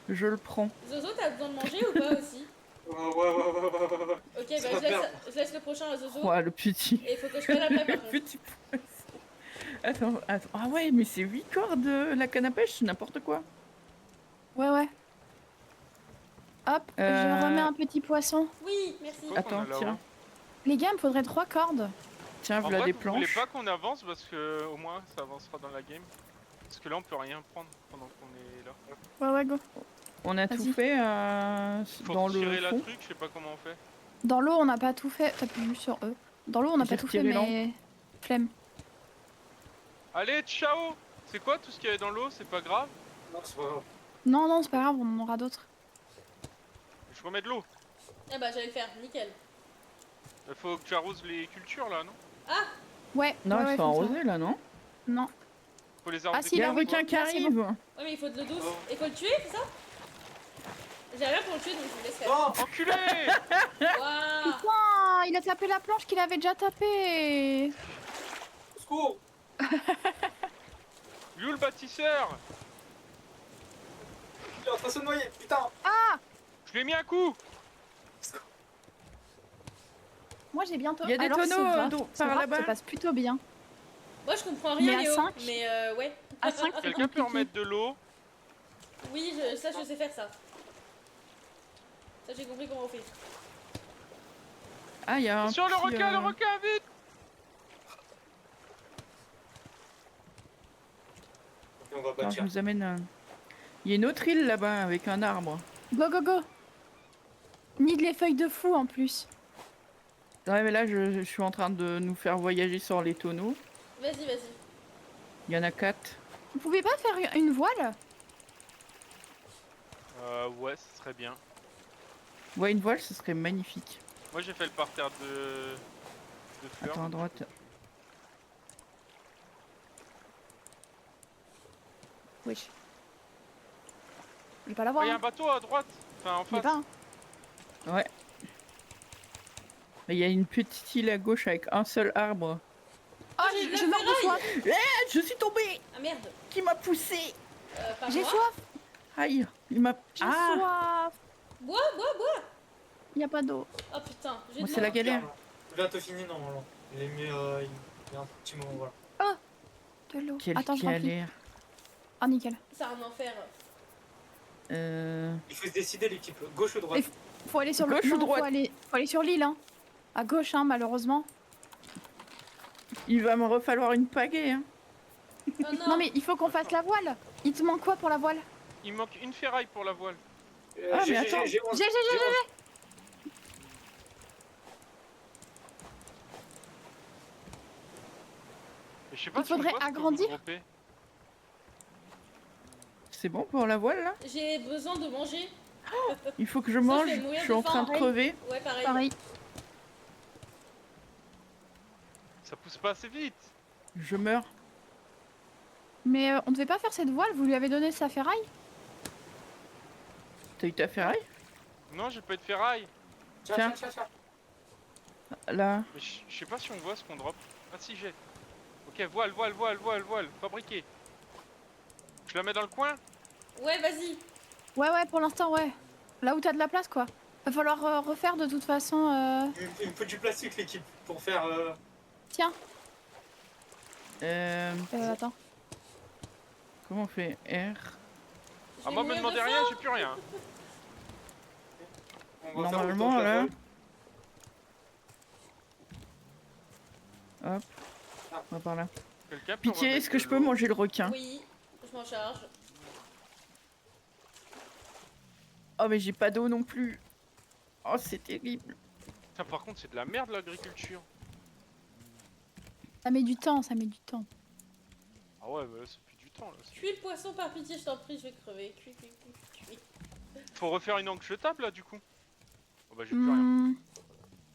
C: je le prends.
A: Zozo, t'as besoin de manger ou pas aussi?
E: Ouais.
A: Ok, bah je laisse le prochain à Zozo.
C: Oh, le petit.
A: Et il faut que je prenne après par
C: Le
A: contre.
C: petit poisson. Attends. Ah ouais, mais c'est 8 cordes, la canne à pêche, c'est n'importe quoi.
B: Ouais. Hop, je remets un petit poisson.
A: Oui, merci.
D: Quoi qu'on
C: Attends,
D: a là-haut?
C: tiens.
B: Les gars, il me faudrait 3 cordes.
C: Tiens,
D: En
C: voilà
D: vrai,
C: des
D: vous voulez
C: planches.
D: pas qu'on avance parce que au moins ça avancera dans la game. Parce que là on peut rien prendre pendant qu'on est là.
B: Ouais, go.
C: On a
B: Vas-y.
C: tout fait
D: Faut
C: dans le
D: tirer la
C: fond.
D: truc, je sais pas comment on fait.
B: Dans l'eau, on n'a pas tout fait. T'appuies sur eux. Dans l'eau, on n'a
C: J'ai
B: pas tout fait,
C: retiré
B: mais... Flemme.
D: Allez, ciao. C'est quoi tout ce qu'il y avait dans l'eau? C'est pas grave.
E: Non, c'est pas grave.
B: Non, c'est pas grave, on en aura d'autres.
D: Je remets de l'eau.
A: Ah bah j'allais le faire, nickel.
D: Il faut que j'arrose les cultures là, non?
A: Ah!
B: Ouais.
C: Non,
B: ouais,
C: ils sont
B: faut ça.
C: arrosés là, non?
B: Non.
D: Faut les arroser.
B: si,
C: Il y a
B: là,
C: un
B: oui.
C: requin qui
B: Là, c'est
C: arrive.
A: Ouais, mais il faut de l'eau douce. Et faut le tuer, c'est ça? J'ai rien pour le tuer donc je vous laisse faire.
E: Non.
D: Enculé.
A: Waouh!
B: Putain, il a tapé la planche qu'il avait déjà tapée.
E: Au secours.
D: Il est où le bâtisseur?
E: Il est en train de se noyer, putain.
D: Je lui ai mis un coup.
B: Moi, j'ai bientôt...
C: Il y a des
B: Alors,
C: tonneaux,
B: ce draft-
C: donc,
B: ce
C: par
B: draft
C: là-bas.
B: se passe plutôt bien.
A: Moi je comprends
B: Mais
A: rien
B: à
A: Léo,
B: 5?
A: mais ouais.
B: À 5, c'est
D: Quelqu'un peut
B: compliqué.
D: remettre de l'eau?
A: Oui, ça je sais faire ça. Ça j'ai compris comment on fait.
C: Ah, il y a un
D: Sur le
C: petit,
D: requin, le requin, vite.
E: Et on va
C: Attends, je
E: bâtir.
C: vous amène un... Il y a une autre île là-bas avec un arbre.
B: Go. Need les feuilles de fou en plus.
C: Ouais, mais là, je suis en train de nous faire voyager sur les tonneaux.
A: Vas-y.
C: Il y en a 4.
B: Vous pouvez pas faire une voile?
D: Ouais, ce serait bien.
C: Ouais, une voile, ce serait magnifique.
D: Moi j'ai fait le parterre de fleurs.
C: Attends, à droite.
B: Wesh. Je vais pas
D: Oh,
B: l'avoir.
D: il y a un
B: hein.
D: bateau à droite. Enfin en
B: Il est
D: face.
B: pas, hein.
C: Ouais. Il y a une petite île à gauche avec un seul arbre.
B: Oh,
A: j'ai de la
B: je meurs de soif.
C: Ah, je suis tombée.
A: Ah merde.
C: Qui m'a poussé?
A: Pas
B: J'ai
A: moi.
B: soif.
C: Aïe, il m'a...
B: J'ai
C: Ah,
B: soif.
A: Bois, bois, bois.
B: Y a pas d'eau.
A: Oh putain, j'ai
C: Moi,
A: de
C: c'est la
A: l'eau.
C: galère.
E: Bientôt fini normalement. Il est mis, il y a un petit moment, voilà.
B: De l'eau.
C: Quelle
B: Attends, je remplis.
C: galère.
B: Ah, nickel.
A: C'est un enfer.
E: Il faut se décider l'équipe, gauche ou droite.
B: Et faut aller sur le...
C: Gauche ou
B: non,
C: droite?
B: faut aller sur l'île, hein. À gauche, hein, malheureusement.
C: Il va me refalloir une pagaie, hein.
A: Oh non.
B: Non, mais il faut qu'on fasse la voile. Il te manque quoi pour la voile?
D: Il manque une ferraille pour la voile.
C: Ah, mais attends.
E: J'ai 11.
B: J'ai.
D: Et je sais pas
B: Il
D: si on
B: faudrait
D: voit ce que vous
B: agrandir.
D: droppez.
C: C'est bon pour la voile, là?
A: J'ai besoin de manger.
C: Il faut que je
A: Ça,
C: mange.
A: je vais mourir
C: Je suis
A: de
C: en train
A: faim.
C: de crever.
A: Ouais, pareil.
B: Pareil.
D: Ça pousse pas assez vite.
C: Je meurs.
B: Mais on devait pas faire cette voile, vous lui avez donné sa ferraille?
C: T'as eu ta ferraille?
D: Non, j'ai pas eu de ferraille.
E: Tiens.
C: Là.
D: Mais je sais pas si on voit ce qu'on drop. Ah si, j'ai. Ok, voile, fabriqué. Je la mets dans le coin.
A: Ouais, vas-y.
B: Ouais, pour l'instant, ouais. Là où t'as de la place, quoi. Va falloir refaire de toute façon.
E: Il me faut du plastique l'équipe pour faire.
B: Tiens,
C: Comment
B: attends.
C: on fait R?
D: Ah, moi, me
A: mourir de
D: demandez
A: faim.
D: rien, j'ai plus rien.
E: On va faire
C: Normalement,
E: autant que la
C: là.
E: voile.
C: Hop. On va par là.
D: Quelqu'un peut
C: Pitié,
D: remettre
C: est-ce que
D: de
C: je peux
D: l'eau
C: manger le requin?
A: Oui, je m'en charge.
C: Oh, mais j'ai pas d'eau non plus. Oh, c'est terrible.
D: Putain, par contre, c'est de la merde l'agriculture.
B: Ça met du temps, ça met du temps.
D: Ah ouais, bah là, ça fait du temps là.
A: Cuis le poisson par pitié, je t'en prie, je vais crever. Cuis.
D: Faut refaire une encre jetable là du coup. Oh bah j'ai plus rien.
B: Hmm,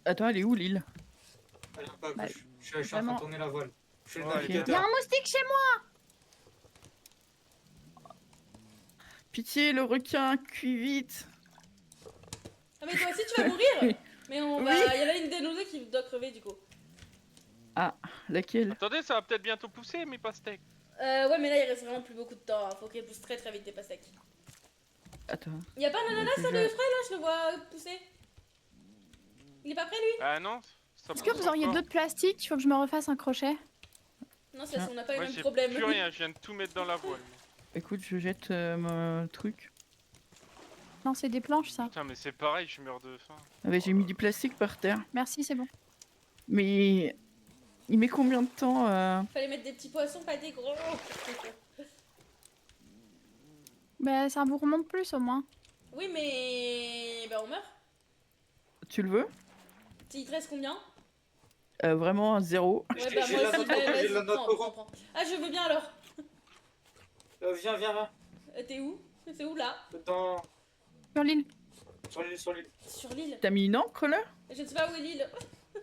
C: Attends, elle est où l'île?
E: Allez, pas à
B: Bah,
E: gauche. Je suis en train
B: vraiment.
E: de tourner la voile. Je suis le
D: Ouais,
B: y a
E: navigateur.
B: un moustique chez moi.
C: Pitié, le requin, cuis vite.
A: Ah, mais toi aussi tu vas mourir. Mais on va.
C: Oui.
A: Il y en a une des nous deux qui doit crever du coup.
C: Laquelle?
D: Attendez, ça va peut-être bientôt pousser mes pastèques.
A: Ouais, mais là il reste vraiment plus beaucoup de temps. Faut qu'elle pousse très vite des pastèques.
C: Attends.
A: Y a pas un ananas
C: Ok,
A: sur
C: je-
A: le frais là, je le vois pousser. Il est pas prêt lui?
D: Ah non, ça
B: Est-ce que
D: pousse
B: vous auriez
D: encore.
B: d'autres plastiques? Il faut que je me refasse un crochet.
A: Non, c'est parce qu'on n'a pas eu
D: Moi
A: le même
D: j'ai
A: problème.
D: plus rien, je viens de tout mettre dans la voile.
C: Écoute, je jette mon truc.
B: Non, c'est des planches, ça.
D: Putain mais c'est pareil, je meurs de faim.
C: Ah ouais, j'ai mis du plastique par terre.
B: Merci, c'est bon.
C: Mais il met combien de temps
A: Fallait mettre des petits poissons, pas des gros.
B: Bah, ça vous remonte plus, au moins.
A: Oui, mais. Bah, on meurt.
C: Tu le veux?
A: Il te reste combien?
C: Vraiment 0.
A: Ouais,
E: J'ai
A: bah,
E: j'ai
A: moi
E: la
A: aussi,
E: note
A: bah,
E: Coco, j'ai
A: vas-y,
E: la note
A: prends,
E: Coco.
A: prends. Ah, je veux bien alors.
E: Viens.
A: T'es où? C'est où là?
E: Dans...
B: Sur l'île.
E: Sur l'île.
A: Sur l'île.
C: T'as mis une encre là?
A: Je ne sais pas où est l'île.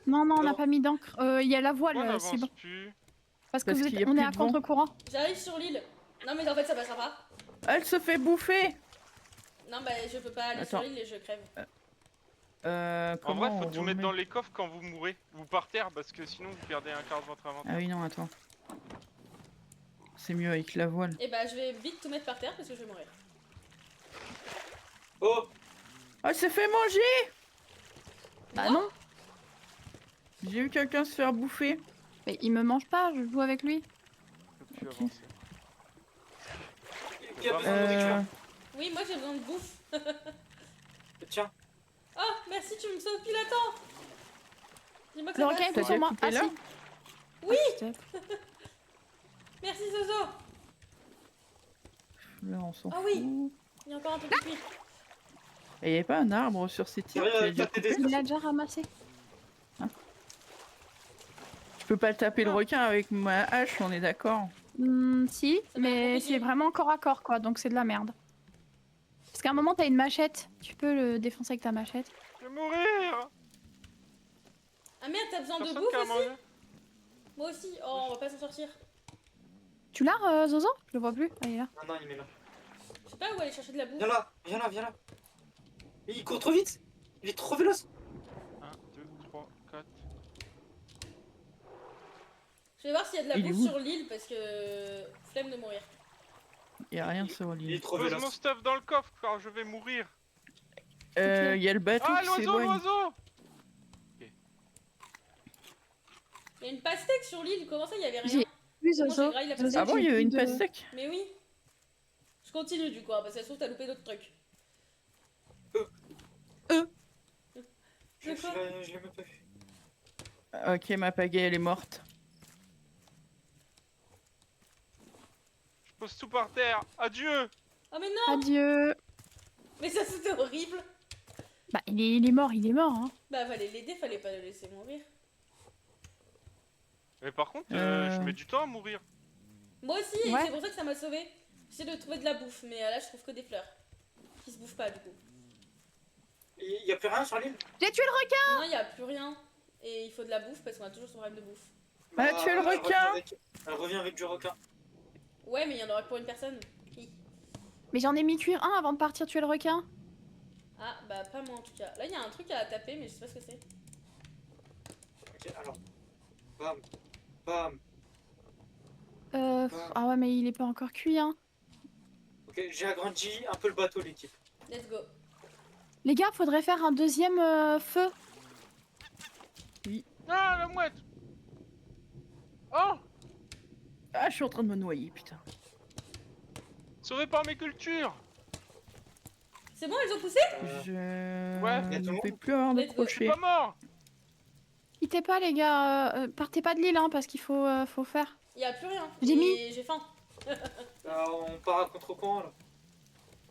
B: Non, on n'a
E: Non.
B: pas mis d'encre. Il y a la voile,
D: Pourquoi on
B: c'est
D: n'avance
B: bon.
D: plus?
B: Parce que
C: Parce
B: vous
C: qu'il
B: êtes...
C: y a
B: on
C: plus
B: est à
C: de vent.
B: contre-courant.
A: J'arrive sur l'île. Non, mais en fait, ça passera pas.
C: Elle se fait bouffer!
A: Non, bah, je peux pas aller
C: Attends.
A: sur l'île et je crève.
D: En
C: Comment
D: vrai, faut
C: on
D: tout mettre
C: remet?
D: dans les coffres quand vous mourrez. Ou par terre parce que sinon vous perdez un quart de votre inventaire.
C: Ah oui, non, attends. C'est mieux avec la voile.
A: Et bah, je vais vite tout mettre par terre parce que je vais mourir.
E: Oh!
C: Oh, elle s'est fait manger!
B: Bah
A: Moi
B: non.
C: J'ai vu quelqu'un se faire bouffer.
B: Mais il me mange pas, je joue avec lui.
D: Je peux plus
C: Ok.
D: avancer.
E: Qui a besoin de nourriture?
A: Oui, moi j'ai besoin de bouffe.
E: Tiens.
A: Oh, merci, tu me sauves pile à temps. Dis-moi que
B: Le
A: ça
B: requin est
A: passe.
C: T'as
B: plus sur
C: déjà
B: moi.
C: coupé
B: Ah
C: là?
B: si.
A: Oui.
B: Ah, peut-être.
A: Merci, Zozo.
C: Là, on s'en
A: Ah
C: fout.
A: oui. Il y a encore un peu de cuir.
C: Et y avait pas un arbre sur ces tirs qui a déjà
E: t'as
C: coupé?
E: des-
B: Il l'a déjà ramassé.
C: Je peux pas taper le
A: Ah.
C: requin avec ma hache, on est d'accord?
B: Si,
A: Ça va
B: mais
A: compliqué.
B: c'est vraiment corps à corps, quoi, donc c'est de la merde. Parce qu'à un moment, t'as une machette. Tu peux le défoncer avec ta machette.
D: Je vais mourir.
A: Ah merde, t'as besoin de
D: Personne
A: bouffe
D: qui a
A: aussi?
D: mangé.
A: Moi aussi. Oh, on va pas s'en sortir.
B: Tu l'as, Zozo? Je le vois plus. Ah, il est là.
E: Non, il est là.
A: Je sais pas où aller chercher de la bouffe.
E: Viens là. Mais il court trop vite. Il est trop véloce.
D: 1, 2, 3, 4.
A: Je vais voir s'il y a de la
C: Il est
A: bouffe
C: où
A: sur l'île parce que flemme de mourir.
C: Y a rien sur
E: Il est
C: l'île.
E: trop
D: Pose mon
E: véloce.
D: stuff dans le coffre car je vais mourir.
C: Y a le bateau
D: Ah
C: qui
D: l'oiseau,
C: s'éloigne.
D: l'oiseau.
A: Il y a une pastèque sur l'île, comment ça il y avait
B: J'ai
A: rien?
B: plus
A: Moi, j'ai
B: Zozo.
A: graillé la
B: Zozo,
C: Ah bon, il y
B: j'ai
C: a
B: plus
C: une
B: de-
C: pastèque?
A: Mais oui. Je continue du coup, hein, parce que ça se trouve t'as loupé d'autres trucs.
E: Je
A: De quoi?
E: l'ai même pas vu.
C: Ok, ma pagaie, elle est morte.
D: Je pose tout par terre. Adieu.
A: Oh mais non!
B: Adieu.
A: Mais ça c'était horrible!
B: Bah, il est mort, hein.
A: Bah fallait l'aider, fallait pas le laisser mourir.
D: Mais par contre,
C: Euh.
D: je mets du temps à mourir.
A: Moi aussi, et
B: Ouais.
A: c'est pour ça que ça m'a sauvé. J'essaie de trouver de la bouffe, mais là je trouve que des fleurs. Qui se bouffent pas du coup.
E: Il y a plus rien sur l'île?
B: J'ai tué le requin.
A: Non, il y a plus rien. Et il faut de la bouffe parce qu'on a toujours ce problème de bouffe.
C: Ah, tu es le
E: elle revient
C: requin.
E: Elle revient avec du requin.
A: Ouais, mais il y en aura que pour une personne. Qui?
B: Mais j'en ai mis cuire un avant de partir tuer le requin.
A: Ah, bah pas moi en tout cas. Là, il y a un truc à taper, mais je sais pas ce que c'est.
E: Ok, alors. Bam. Bam.
B: Ah ouais, mais il est pas encore cuit, hein.
E: Ok, j'ai agrandi un peu le bateau, l'équipe.
A: Let's go.
B: Les gars, faudrait faire un deuxième feu.
D: Ah la mouette. Oh,
C: Ah, je suis en train de me noyer, putain.
D: sauvé par mes cultures.
A: C'est bon, ils ont poussé?
C: Je
D: Ouais.
E: Y a tout le
C: ne vais
E: monde
C: plus avoir de
A: Let's go.
D: Je suis
C: crochet.
D: pas mort.
B: Quittez pas, les gars. Partez pas de l'île, hein, parce qu'il faut faire.
A: Il y a plus rien.
B: J'ai
A: Et j'ai faim.
E: On part à contre-courant,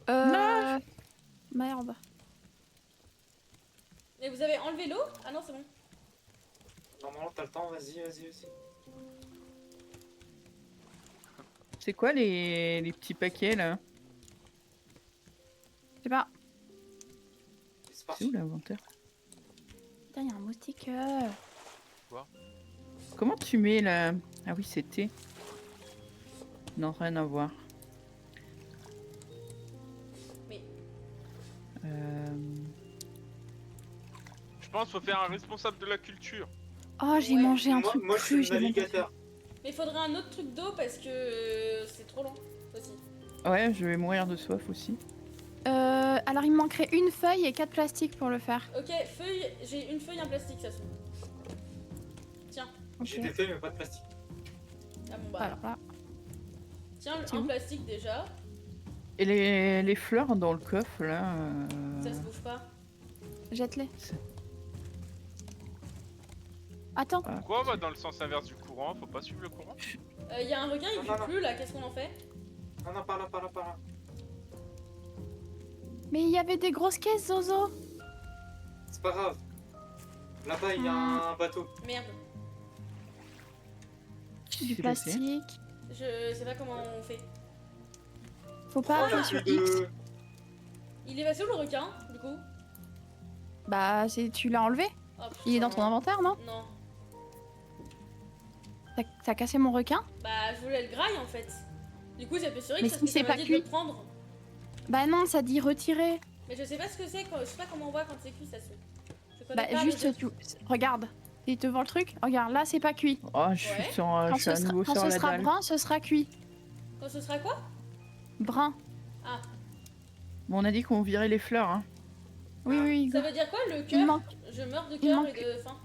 E: là.
B: Merde.
A: Et vous avez enlevé l'eau? Ah non, c'est bon.
E: Normalement, t'as le temps, vas-y, vas-y, vas-y.
C: C'est quoi les petits paquets, là?
B: Je sais pas.
E: C'est
C: C'est
E: parti.
C: où l'inventaire?
B: Putain, y a un moustique.
C: Comment tu mets la... Ah oui, c'était... Non, rien à voir.
A: Mais-
D: Je pense qu'il faut faire un responsable de la culture.
B: Oh, j'ai
A: Ouais.
B: mangé un
E: Moi,
B: truc
E: moi je suis
B: cru.
E: le
B: je l'ai même pas
E: navigateur.
A: Mais il faudrait un autre truc d'eau parce que c'est trop long aussi.
C: Ouais, je vais mourir de soif aussi.
B: fait. Alors, il me manquerait une feuille et 4 plastiques pour le faire.
A: Ok, feuille, j'ai une feuille en plastique, ça se trouve. Tiens,
B: Ok.
E: J'ai des feuilles, mais pas de plastique.
A: ah bon bah.
B: Alors là.
A: Tiens,
B: C'est
A: un
B: où
A: plastique déjà,
C: Et les fleurs dans le coffre, là...
A: ça se bouffe pas.
B: Jette-les.
C: C'est-
B: Attends.
C: Ah.
D: Pourquoi on va dans le sens inverse du courant? Faut pas suivre le courant.
A: Il y a un requin, il
E: Non,
A: vit
E: non, non.
A: plus là, qu'est-ce qu'on en fait?
E: Non, non, par là, par là, par là.
B: Mais il y avait des grosses caisses, Zozo.
E: C'est pas grave. Là-bas, il y a un bateau.
A: Merde,
B: Du
C: c'est
B: plastique.
A: je sais pas comment on fait.
B: Faut
E: Oh,
B: pas
E: il y a
B: appuyer sur
E: plus
B: X.
E: de...
A: Il est passé où le requin, du coup?
B: Bah, tu l'as enlevé.
A: Oh,
B: Il est dans ton
A: putain.
B: inventaire, non?
A: Non.
B: T'as cassé mon requin?
A: Bah, je voulais le graille en fait. Du coup, j'ai sur X
B: Mais
A: parce
B: si
A: que
B: c'est
A: ça m'a
B: pas
A: dit
B: cuit.
A: de le prendre.
B: Bah non, ça dit retirer.
A: Mais je sais pas ce que c'est, je sais pas comment on voit quand c'est cuit, ça se. Je connais
B: Bah
A: pas
B: juste,
A: les-
B: regarde. Et te vends le truc. Regarde, là, c'est pas cuit.
C: Oh, je
A: Ouais.
C: suis, sur,
B: Quand
C: je suis à
B: ce sera,
C: nouveau
B: quand
C: sur
B: ce
C: la
B: sera
C: dalle.
B: brun, ce sera cuit.
A: Quand ce sera quoi?
B: Brun.
A: Ah,
C: Bon, on a dit qu'on virait les fleurs, hein.
B: Oui, oui.
A: ça veut dire quoi le
B: Il
A: cœur?
B: manque
A: Je meurs de
B: il
A: cœur
B: manque-
A: et de faim.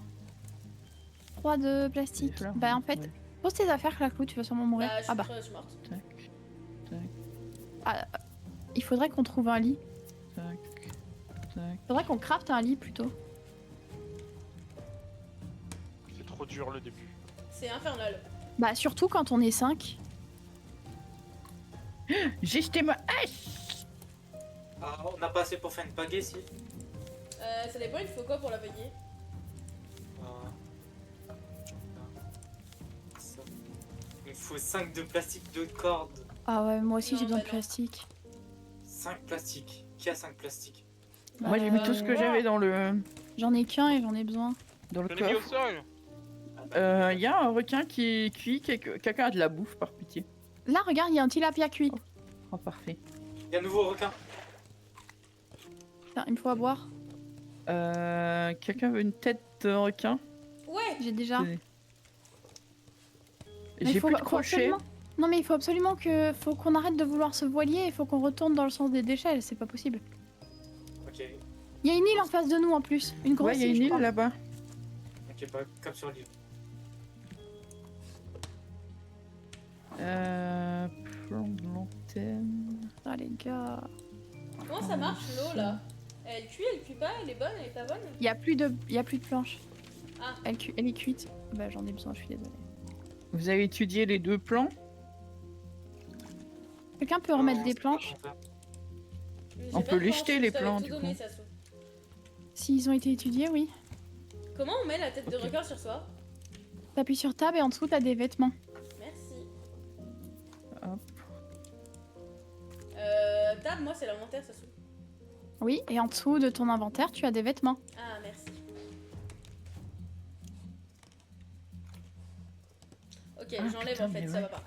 B: 3 de
C: Les
B: plastique.
C: fleurs,
B: Bah en fait,
C: ouais.
B: pose tes affaires, Claclou, tu vas sûrement mourir.
A: Bah, je suis,
B: Ah bah,
A: je suis morte.
B: il faudrait qu'on trouve un lit.
C: Tac, tac.
B: Faudrait qu'on crafte un lit plutôt.
D: C'est trop dur le début.
A: C'est infernal.
B: Bah surtout quand on est 5.
C: J'ai jeté ma hache.
E: Ah, on n'a pas assez pour faire une pagaie, si.
A: Ça dépend, il faut quoi pour la payer?
E: Ça. Il me faut 5 de plastique, 2 de cordes.
B: Ah ouais, moi aussi
A: Non,
B: j'ai besoin
A: bah
B: de
A: non.
B: plastique.
E: 5 plastiques. Qui a 5 plastiques?
C: Moi, j'ai mis tout ce que j'avais dans le
B: J'en ai qu'un et j'en ai besoin.
D: Je l'ai mis au
C: coffre.
D: sol.
C: Il y a un requin qui est cuit. Quelqu'un a de la bouffe, par pitié.
B: Là, regarde, il y a un tilapia cuit.
C: Oh, parfait.
E: Il y a un nouveau requin.
B: Tiens, il me faut à boire.
C: Quelqu'un veut une tête de requin?
A: Ouais!
B: J'ai déjà. Mais
C: J'ai
B: faut-
C: plus de
B: faut
C: crochet.
B: absolument- Non mais il faut absolument faut qu'on arrête de vouloir se voiler, il faut qu'on retourne dans le sens des déchets, c'est pas possible.
E: Ok.
B: Il y a une île en face de nous en plus, une grosse
C: Ouais, il y a une
B: je
C: île
B: crois.
C: là-bas.
E: Ok, bah, cap sur l'île.
C: Plan de l'antenne.
B: Ah les gars.
A: Comment ça marche l'eau là? Elle cuit pas, elle est bonne, elle est pas bonne?
B: Il y a plus de planches.
A: Ah.
B: Elle est cuite. Bah j'en ai besoin, je suis désolée.
C: Vous avez étudié les deux plans?
B: Quelqu'un peut remettre des planches
A: J'ai
C: On
A: pas
C: peut
A: de
C: les
A: planche,
C: jeter,
A: je
C: les
A: t'avais
C: plans,
A: tout
C: du
A: donné,
C: coup.
A: Sassou.
B: s'ils ont été étudiés, oui.
A: Comment on met la tête de
C: Ok.
A: record sur soi?
B: T'appuies sur tab et en dessous t'as des vêtements.
A: Merci.
C: Hop.
A: Tab, moi c'est l'inventaire, Sassou.
B: Oui, et en dessous de ton inventaire tu as des vêtements.
A: Ah, merci. Ok,
C: Ah,
A: j'enlève
C: putain,
A: en fait,
C: mais
A: ça
C: ouais.
A: va pas.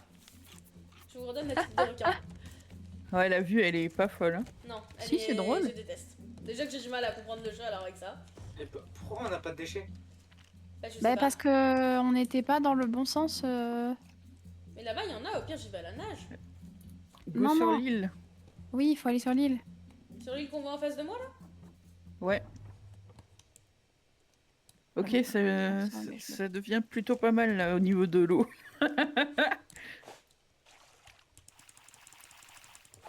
A: Je vous redonne la tête de requin.
C: Ouais, la vue, elle est pas folle. Hein.
A: Non, elle
B: Si, c'est drôle.
A: Je déteste. Déjà que j'ai du mal à comprendre le jeu, alors avec ça.
E: Et pourquoi on n'a pas de déchets?
A: Bah, je sais
B: Bah
A: pas.
B: parce que on n'était pas dans le bon sens.
A: Mais là-bas, il y en a, au pire, j'y vais à la nage.
C: Go
B: Non,
C: sur
B: non.
C: l'île.
B: Oui, il faut aller sur l'île.
A: Sur l'île qu'on voit en face de moi, là?
C: Ouais. Ok,
B: Allez,
C: ça,
B: ça va, mais je
C: ça devient plutôt pas mal là au niveau de l'eau.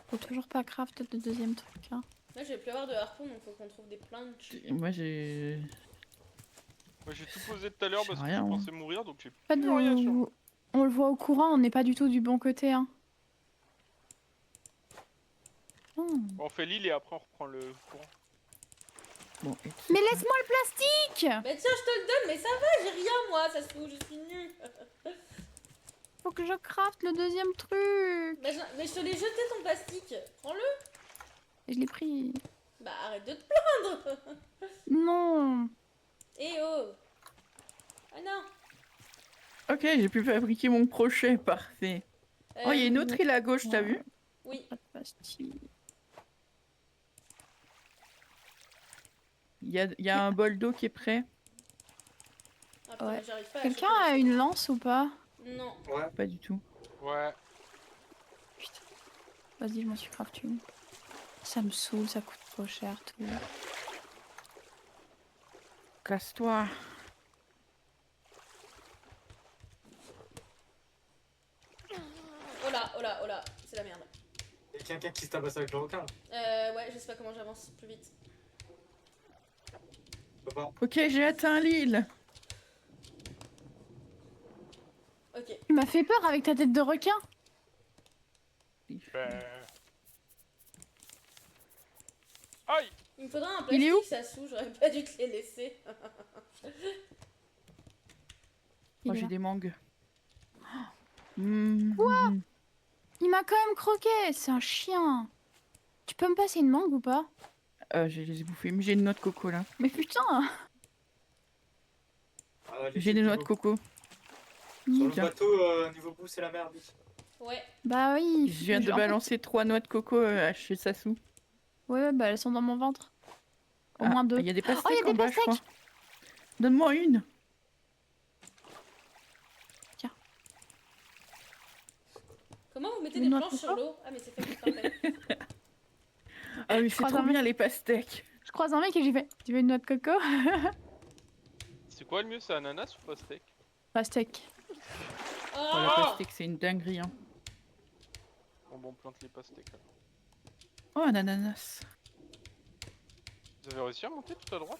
B: Faut toujours pas craft de deuxième truc. Hein.
A: Là, je vais plus avoir de harpon, donc faut qu'on trouve des planches.
C: Moi j'ai.
D: Moi j'ai tout posé tout à l'heure
C: Je sais
D: parce que
C: rien,
D: je
C: moi.
D: pensais mourir donc j'ai
B: En fait,
D: plus rien sur moi.
B: on le voit au courant, on n'est pas du tout du bon côté. Hein.
D: On fait l'île et après on reprend le courant.
C: Bon, et
B: Mais laisse-moi le plastique.
A: Mais tiens, je te le donne, mais ça va, j'ai rien, moi, ça se trouve, je suis nulle.
B: Faut que je craft le deuxième truc.
A: Mais je te l'ai jeté ton plastique. Prends-le.
B: Et je l'ai pris.
A: Bah, arrête de te plaindre.
B: Non.
A: Eh oh. Ah non.
C: Ok, j'ai pu fabriquer mon crochet, parfait. Oh, il y a une autre île à gauche, t'as
B: ouais.
C: vu?
A: Oui.
B: Pas de pastille.
C: Il y a un bol d'eau qui est prêt.
A: Ah, putain,
B: Ouais.
A: mais j'arrive pas à
B: Quelqu'un
A: choper
B: a
A: le-
B: une lance ou pas?
A: Non.
E: Ouais.
C: Pas du tout.
D: Ouais.
B: Putain. Vas-y, je m'en suis craft une. Ça me saoule, ça coûte trop cher tout.
C: Casse-toi.
A: Oh là, c'est la merde.
E: Il y a quelqu'un qui se tabasse avec le requin. Là.
A: Ouais, je sais pas comment j'avance plus vite.
E: Je peux pas.
C: Ok, j'ai atteint l'île.
A: Ok.
B: Tu m'as fait peur avec ta tête de requin.
D: Ben... Aïe.
A: Il me faudra un
B: Il est
A: plastique,
B: où
A: ça sous, j'aurais pas dû te les laisser.
B: Il
C: Oh,
B: est
C: j'ai
B: là.
C: des mangues.
B: Quoi? Il m'a quand même croqué, c'est un chien. Tu peux me passer une mangue ou pas?
C: Je les ai bouffés, mais j'ai une noix de coco là.
B: Mais putain.
E: Ah, les
C: J'ai des noix de
E: niveaux-
C: coco.
E: Sur le
C: Tiens.
E: bateau, niveau bout, c'est la merde.
A: Ouais.
B: Bah oui.
C: Je viens de
B: en fait-
C: balancer 3 noix de coco chez Sassou.
B: Ouais, bah elles sont dans mon ventre. Au
C: Ah,
B: moins 2.
C: Il y a des pastèques
B: il y a
C: en
B: des
C: bas, je crois.
B: pastèques.
C: Donne-moi une.
A: Comment vous mettez
B: Une
A: des
B: noix de
A: planches sur
B: coco
A: l'eau? Ah, mais c'est fait pour parfait.
C: Ah oui,
B: Je
C: c'est
B: crois
C: trop
B: jamais.
C: bien les pastèques.
B: Je croise un mec et j'ai fait. Tu veux une noix de coco?
D: C'est quoi le mieux, c'est ananas ou pastèque?
B: Pastèque.
C: Oh,
A: Oh,
C: la pastèque, c'est une dinguerie. Hein.
D: Bon, on plante les pastèques là.
C: Oh, un ananas.
D: Vous avez réussi à monter tout à droite?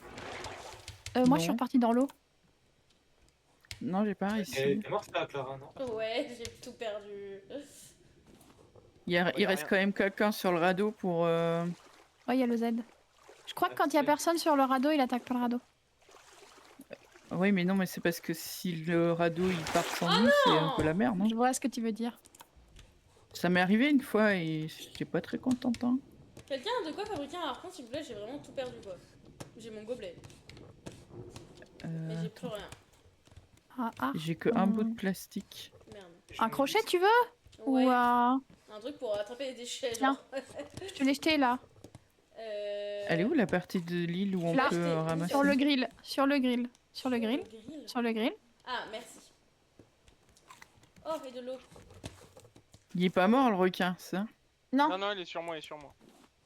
B: Moi je suis
C: Non.
B: repartie dans l'eau.
C: Non, j'ai pas
E: Et
C: réussi.
E: t'es morte là, Clara, non?
A: Ouais, j'ai tout perdu.
C: Il
D: y a
C: reste
D: rien.
C: quand même quelqu'un sur le radeau pour...
B: Ouais, il y a le Z. Je crois que quand il y a personne sur le radeau, il attaque pas le radeau.
C: Oui, mais non, mais c'est parce que si le radeau il part sans nous, c'est un peu la merde, non?
B: Je vois ce que tu veux dire.
C: Ça m'est arrivé une fois et j'étais pas très contente. Hein.
A: Quelqu'un a de quoi fabriquer un harpon, s'il vous plaît? J'ai vraiment tout perdu, quoi. J'ai mon gobelet, mais j'ai plus rien.
B: Ah.
C: J'ai que un bout de plastique.
A: Merde.
B: Un crochet, tu veux?
A: Ouais,
B: Ou
A: un truc pour attraper les déchets,
B: Tiens.
A: genre.
B: je te l'ai jeté là.
C: Elle est où la partie de l'île où on
B: Là.
C: peut
A: Acheter.
C: ramasser?
B: Sur le grill. Sur le grill. Sur le grill.
A: Grill.
B: Sur le grill.
A: Ah, merci. Oh, et de l'eau.
C: Il est pas mort le requin, ça?
B: Non,
D: Non, non, il est sur moi, il est sur moi.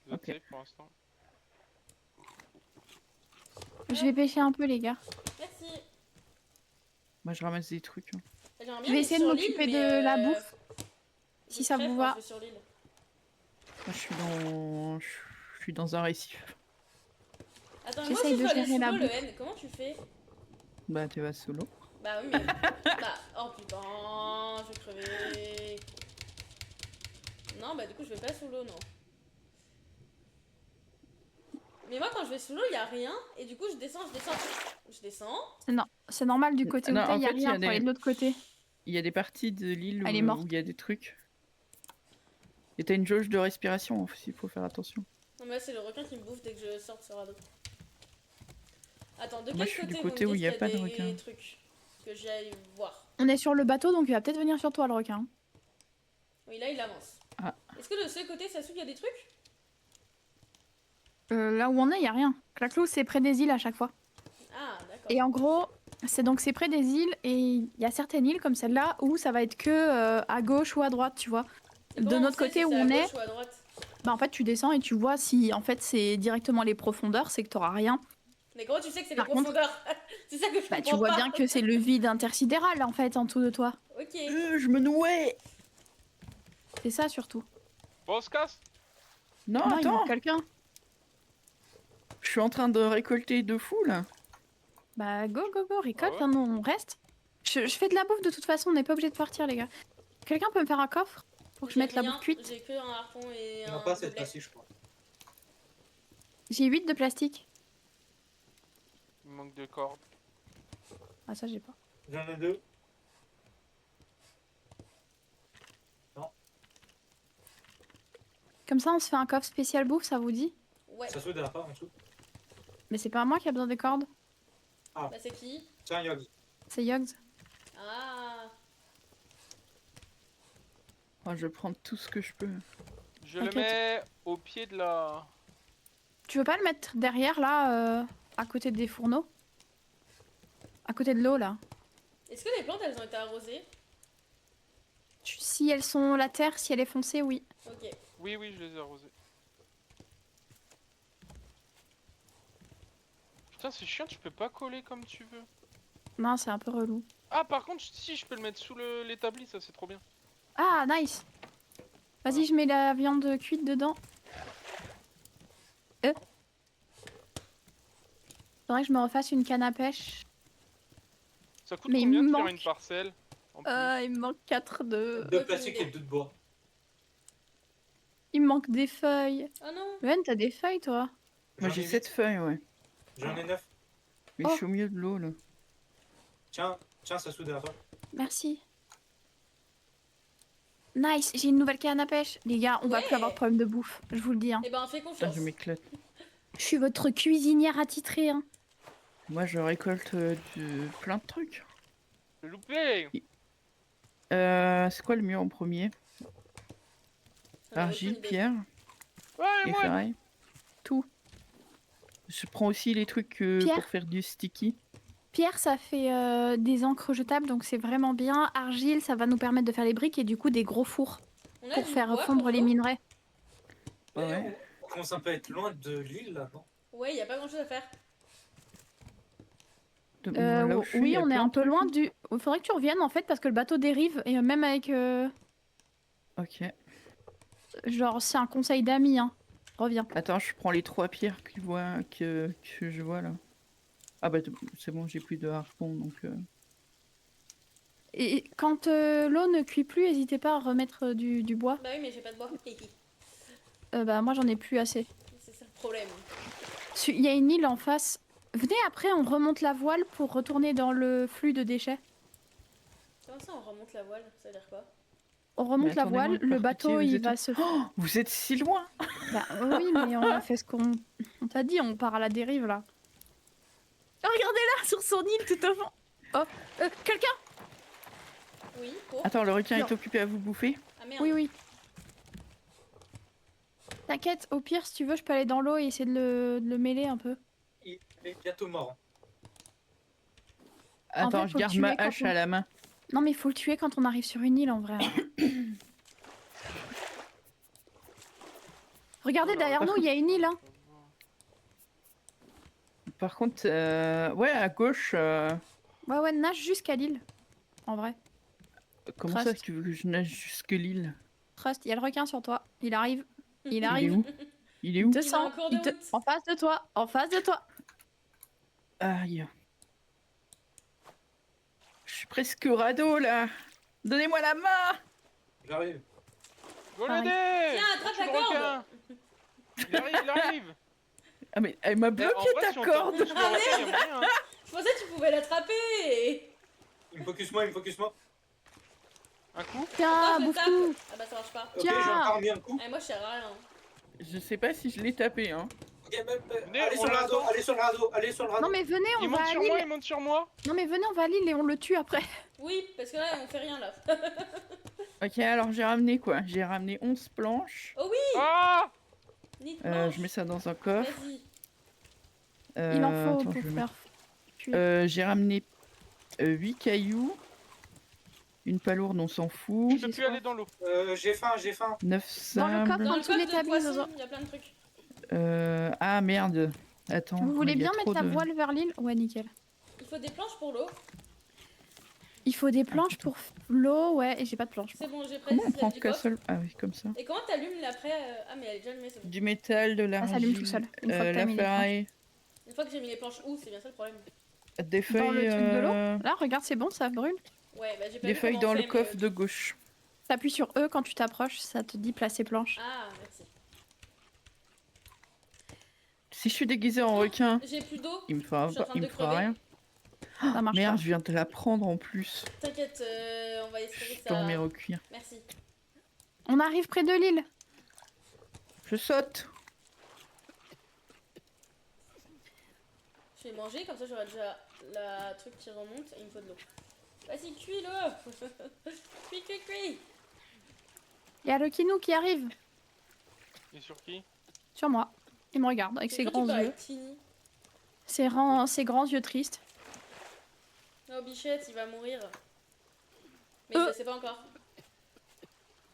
D: Vous êtes
C: Ok.
D: safe pour l'instant.
B: je vais pêcher un peu, les gars.
A: Merci.
C: Moi je ramasse des trucs. Hein.
A: J'aimerais
B: Je
A: bien
B: vais
A: aller
B: essayer de
A: sur
B: m'occuper
A: l'île,
B: de
A: mais,
B: la bouffe,
A: j'ai
B: si ça
A: crève
B: vous
A: quand
B: va.
A: je vais sur l'île.
C: Moi je suis dans un récif.
A: Attends, mais moi
B: J'essaye
A: aussi, je
B: de
A: dois aller
B: gérer
A: sous
B: la
A: l'eau, le
B: bouffe.
A: N. Comment tu fais?
C: Bah tu vas solo.
A: Bah oui, mais. Bah, oh putain, je vais crever. Non, bah du coup, je vais pas sous l'eau, non. Mais moi, quand je vais sous l'eau, il y a rien. Et du coup, je descends. Je descends.
B: Non, c'est normal du côté où
C: Non,
B: t'es,
C: en
B: y a
C: fait, il y
B: rien,
C: a
B: faut aller
C: des-
B: de l'autre côté.
C: Il y a des parties de l'île
B: Elle est
C: où
B: morte.
C: il y a des trucs. Et t'as une jauge de respiration aussi, il faut faire attention.
A: Non, mais là, c'est le requin qui me bouffe dès que je sors ce radeau. Attends, de
C: Moi,
A: quel
C: je suis du
A: côté
C: côté
A: vous
C: où
A: me
C: il
A: dites
C: y a
A: qu'il
C: pas de
A: des
C: requin.
A: trucs que j'aille voir?
B: On est sur le bateau, donc il va peut-être venir sur toi, le requin.
A: Oui, là, il avance.
C: Ah.
A: Est-ce que de ce côté, ça se trouve, il y a des trucs?
B: Là où on est, y a rien. Claclou, c'est près des îles à chaque fois.
A: Ah, d'accord.
B: Et en gros, c'est près des îles et il y a certaines îles comme celle-là où ça va être que à gauche ou à droite, tu vois.
A: Et
B: De
A: comment on
B: notre
A: sait
B: côté
A: si
B: où
A: c'est à
B: on
A: gauche
B: est,
A: ou à droite?
B: bah en fait tu descends et tu vois si en fait c'est directement les profondeurs, c'est que t'auras rien.
A: Mais comment tu sais que c'est les
B: Par contre-
A: profondeurs? C'est ça que je
B: Bah
A: comprends
B: tu vois
A: pas.
B: bien que c'est le vide intersidéral en fait en dessous de toi.
A: Ok.
C: Je me nouais.
B: C'est ça surtout.
D: Bon, on se casse.
C: Non,
B: Non, il
C: attends.
B: manque quelqu'un.
C: Je suis en train de récolter de fou là.
B: Bah go récolte,
D: Ah ouais
B: hein, non, on reste. Je fais de la bouffe de toute façon, on n'est pas obligé de partir les gars. Quelqu'un peut me faire un coffre pour que je
A: J'ai
B: mette la
A: rien,
B: bouffe cuite?
A: J'ai que un harpon et
E: On
A: un
E: n'a pas assez de
A: gobelet.
E: plastique, je crois.
B: J'ai 8 de plastique.
D: Il me manque de cordes.
B: Ah ça j'ai pas.
E: J'en ai 2.
B: Comme ça on se fait un coffre spécial bouffe, ça vous dit?
A: Ouais.
E: Ça se derrière pas en dessous.
B: Mais c'est pas moi qui a besoin des cordes,
A: Bah c'est qui?
E: Tiens, Yogs.
B: c'est Yogs.
A: Ah.
C: Oh, je prends tout ce que je peux.
D: Je le
B: T'inquiète.
D: mets au pied de la...
B: Tu veux pas le mettre derrière là, à côté des fourneaux? À côté de l'eau là.
A: Est-ce que les plantes, elles ont été arrosées?
B: Si elles sont la terre, si elle est foncée, oui.
A: Ok.
D: Oui, oui, je les ai arrosés. Putain, c'est chiant, tu peux pas coller comme tu veux.
B: Non, c'est un peu relou.
D: Ah, par contre, si, je peux le mettre sous l'établi, ça c'est trop bien.
B: Ah, nice. Vas-y, je mets la viande cuite dedans. Faudrait que je me refasse une canne à pêche.
D: Ça coûte
B: Mais il
D: combien
B: me
D: de faire
B: manque-
D: une parcelle en plus
B: Il me manque 4 de...
E: 2
A: aucune
E: plastiques
A: idée.
E: et 2 de bois.
B: Il me manque des feuilles.
A: Oh non.
B: Ben, t'as des feuilles, toi?
C: Moi j'ai 7 feuilles, ouais.
E: J'en ai 9.
C: Mais
B: Oh.
C: je suis au milieu de l'eau là.
E: Tiens, ça se derrière toi.
B: Merci. Nice, j'ai une nouvelle canne à pêche. Les gars, on va
A: Ouais.
B: plus avoir de problème de bouffe. Je vous le dis. Hein.
A: Eh ben, fais
C: Putain,
A: confiance.
C: je m'éclate.
B: Je suis votre cuisinière attitrée. Hein.
C: Moi je récolte plein de trucs.
D: J'ai loupé.
C: C'est quoi le mieux en premier?
A: J'en ai
C: Argile,
A: aucune idée.
C: pierre
D: Ouais,
C: et
D: moi.
C: ferraille.
B: Tout.
C: Je prends aussi les trucs
B: Pierre.
C: pour faire du sticky.
B: Pierre, ça fait des encres jetables, donc c'est vraiment bien. Argile, ça va nous permettre de faire les briques et du coup des gros fours
A: On a
B: pour
A: du
B: faire
A: bois
B: fondre
A: pour
B: les
A: l'eau?
B: minerais.
C: Ouais, ouais.
E: On commence un peu à être loin de l'île là, non?
A: Ouais, y a pas grand chose à faire.
C: Là où je suis,
B: Oui,
C: il y a
B: on est
C: plein
B: un
C: de
B: peu
C: trucs.
B: loin du. Il faudrait que tu reviennes en fait parce que le bateau dérive et même avec.
C: Ok.
B: Genre, c'est un conseil d'amis, hein. Reviens.
C: Attends, je prends les 3 pierres que je vois là. Ah bah c'est bon, j'ai plus de harpon donc.
B: Et quand l'eau ne cuit plus, n'hésitez pas à remettre du bois.
A: Bah oui, mais j'ai pas de bois.
B: Bah, moi j'en ai plus assez.
A: C'est ça le problème.
B: Il y a une île en face. Venez après, on remonte la voile pour retourner dans le flux de déchets.
A: Comment ça, on remonte la voile? Ça veut dire quoi?
B: On remonte
C: Mais
B: la
C: attendez-moi,
B: voile,
C: par
B: le
C: pitié,
B: bateau
C: vous
B: il
C: êtes
B: va
C: où
B: se.
C: Oh, vous êtes si loin.
B: Bah oui, mais on a fait ce qu'on. On t'a dit, on part à la dérive là. Oh, regardez là, sur son île tout au fond. Oh, quelqu'un?
A: Oui, pour.
C: Attends, le requin
B: Non.
C: est occupé à vous bouffer.
A: Ah merde.
B: Oui, oui. T'inquiète, au pire, si tu veux, je peux aller dans l'eau et essayer de le mêler un peu.
E: Il est bientôt mort.
B: En
C: Attends,
B: fait,
C: je
B: faut
C: garde
B: tuer
C: ma
B: quand
C: hache
B: on-
C: à la main.
B: Non, mais il faut le tuer quand on arrive sur une île en vrai. Regardez,
D: Alors,
B: derrière nous, il y a une île. Hein.
C: Par contre, ouais, à gauche,
B: Ouais, nage jusqu'à l'île. En vrai.
C: comment ça,
B: Trust.
C: tu veux que je nage jusque l'île?
B: Trust, il y a le requin sur toi. Il arrive. Il
C: Il est
B: arrive.
C: où? Il est où?
B: Te
A: Il est
B: sent.
A: en cours de route.
B: En face de toi. En face de toi.
C: Aïe. Je suis presque au radeau là. Donnez-moi la main.
E: J'arrive.
D: Go
B: Pareil.
D: l'aider.
A: Tiens, attrape
D: Tue
A: la
D: le
A: corde.
D: requin. Il arrive, il arrive.
C: Ah mais elle m'a
D: Eh, en
C: bloqué
D: vrai,
C: ta
D: si on
C: corde.
D: t'empêche le requin, y a moyen, hein.
A: Je pensais que tu pouvais l'attraper.
E: Il me focus moi, il me focus moi.
D: Un coup.
B: Tiens,
A: Attends, je le tape.
B: bouffe-tout.
A: Ah bah ça marche pas.
E: Ok,
B: Tiens.
E: j'ai encore mis un coup.
A: Eh, moi je sers à rien.
C: Je sais pas si je l'ai tapé hein.
E: Ok,
D: Venez,
E: allez
D: on
E: sur le radeau,
D: l'attend.
E: allez sur le radeau, allez sur le radeau.
B: Non, mais venez, on
D: Il
B: va
D: monte
B: à
D: sur moi, il
B: l'île.
D: monte sur moi.
B: Non, mais venez, on va à l'île et on le tue après.
A: Oui, parce que là on fait rien là.
C: Ok, alors j'ai ramené quoi? J'ai ramené 11 planches.
A: Oh oui,
D: Ah.
A: nid de planche.
C: Je mets ça dans un coffre.
A: Vas-y.
B: Il en faut
C: Attends,
B: pour
C: je vais
B: faire tuer.
C: j'ai ramené 8 cailloux. Une palourde, on s'en fout.
D: Je peux plus aller dans l'eau.
E: J'ai faim, j'ai faim.
C: 9
B: Dans le
C: sable.
B: coffre.
A: Dans
B: En
A: le
B: dessous de
A: coffre de
B: l'établi,
A: poisson,
B: Zozo.
A: il y a plein de trucs.
C: Ah merde. Attends.
B: Vous voulez
C: il y a
B: bien
C: trop
B: mettre la
C: de-
B: voile vers l'île? Ouais, nickel.
A: Il faut des planches pour l'eau.
B: Il faut des planches pour l'eau, ouais, et j'ai pas de planches.
A: C'est bon, j'ai
C: Comment
A: précisé
C: on prend
A: du
C: qu'un
A: coffre.
C: seul? Ah oui, comme ça.
A: Et comment t'allumes l'après Ah mais elle est déjà allumée, c'est bon.
C: Du métal, de l'argile,
B: s'allume tout seul, une fois que t'as
C: la
B: mis les
C: ferraille,
A: Une fois que j'ai mis les planches où, c'est bien ça le problème.
C: des feuilles,
B: Dans le truc de l'eau. Là, regarde, c'est bon, ça brûle.
A: Ouais, bah j'ai pas
C: des
A: vu
C: feuilles
A: comment
C: dans
A: on
C: le
A: fait,
C: coffre
A: mais-
C: de gauche.
B: T'appuies sur E quand tu t'approches, ça te dit placer planche.
A: Ah, merci.
C: Si je suis déguisée en requin,
A: J'ai plus d'eau.
C: il me fera,
A: Je suis en train
C: il
A: de
C: me fera
A: crever.
C: rien.
B: Ça marche
C: Merde,
B: pas.
C: je viens de la prendre en plus.
A: T'inquiète, on va espérer que
C: Je t'en remets
A: ça...
C: au cuir.
A: Merci.
B: On arrive près de l'île.
C: Je saute.
A: Je vais manger, comme ça j'aurai déjà la truc qui remonte et il me faut de l'eau. Vas-y, cuis-le. Cuis.
B: Il y a le Kinou qui arrive
D: Et sur qui?
B: sur moi. Il me regarde avec ses
A: Pourquoi tu
B: grands
A: parles
B: yeux.
A: avec Tini
B: Ses grands yeux tristes.
A: Oh bichette, il va mourir. Mais je le sais pas encore.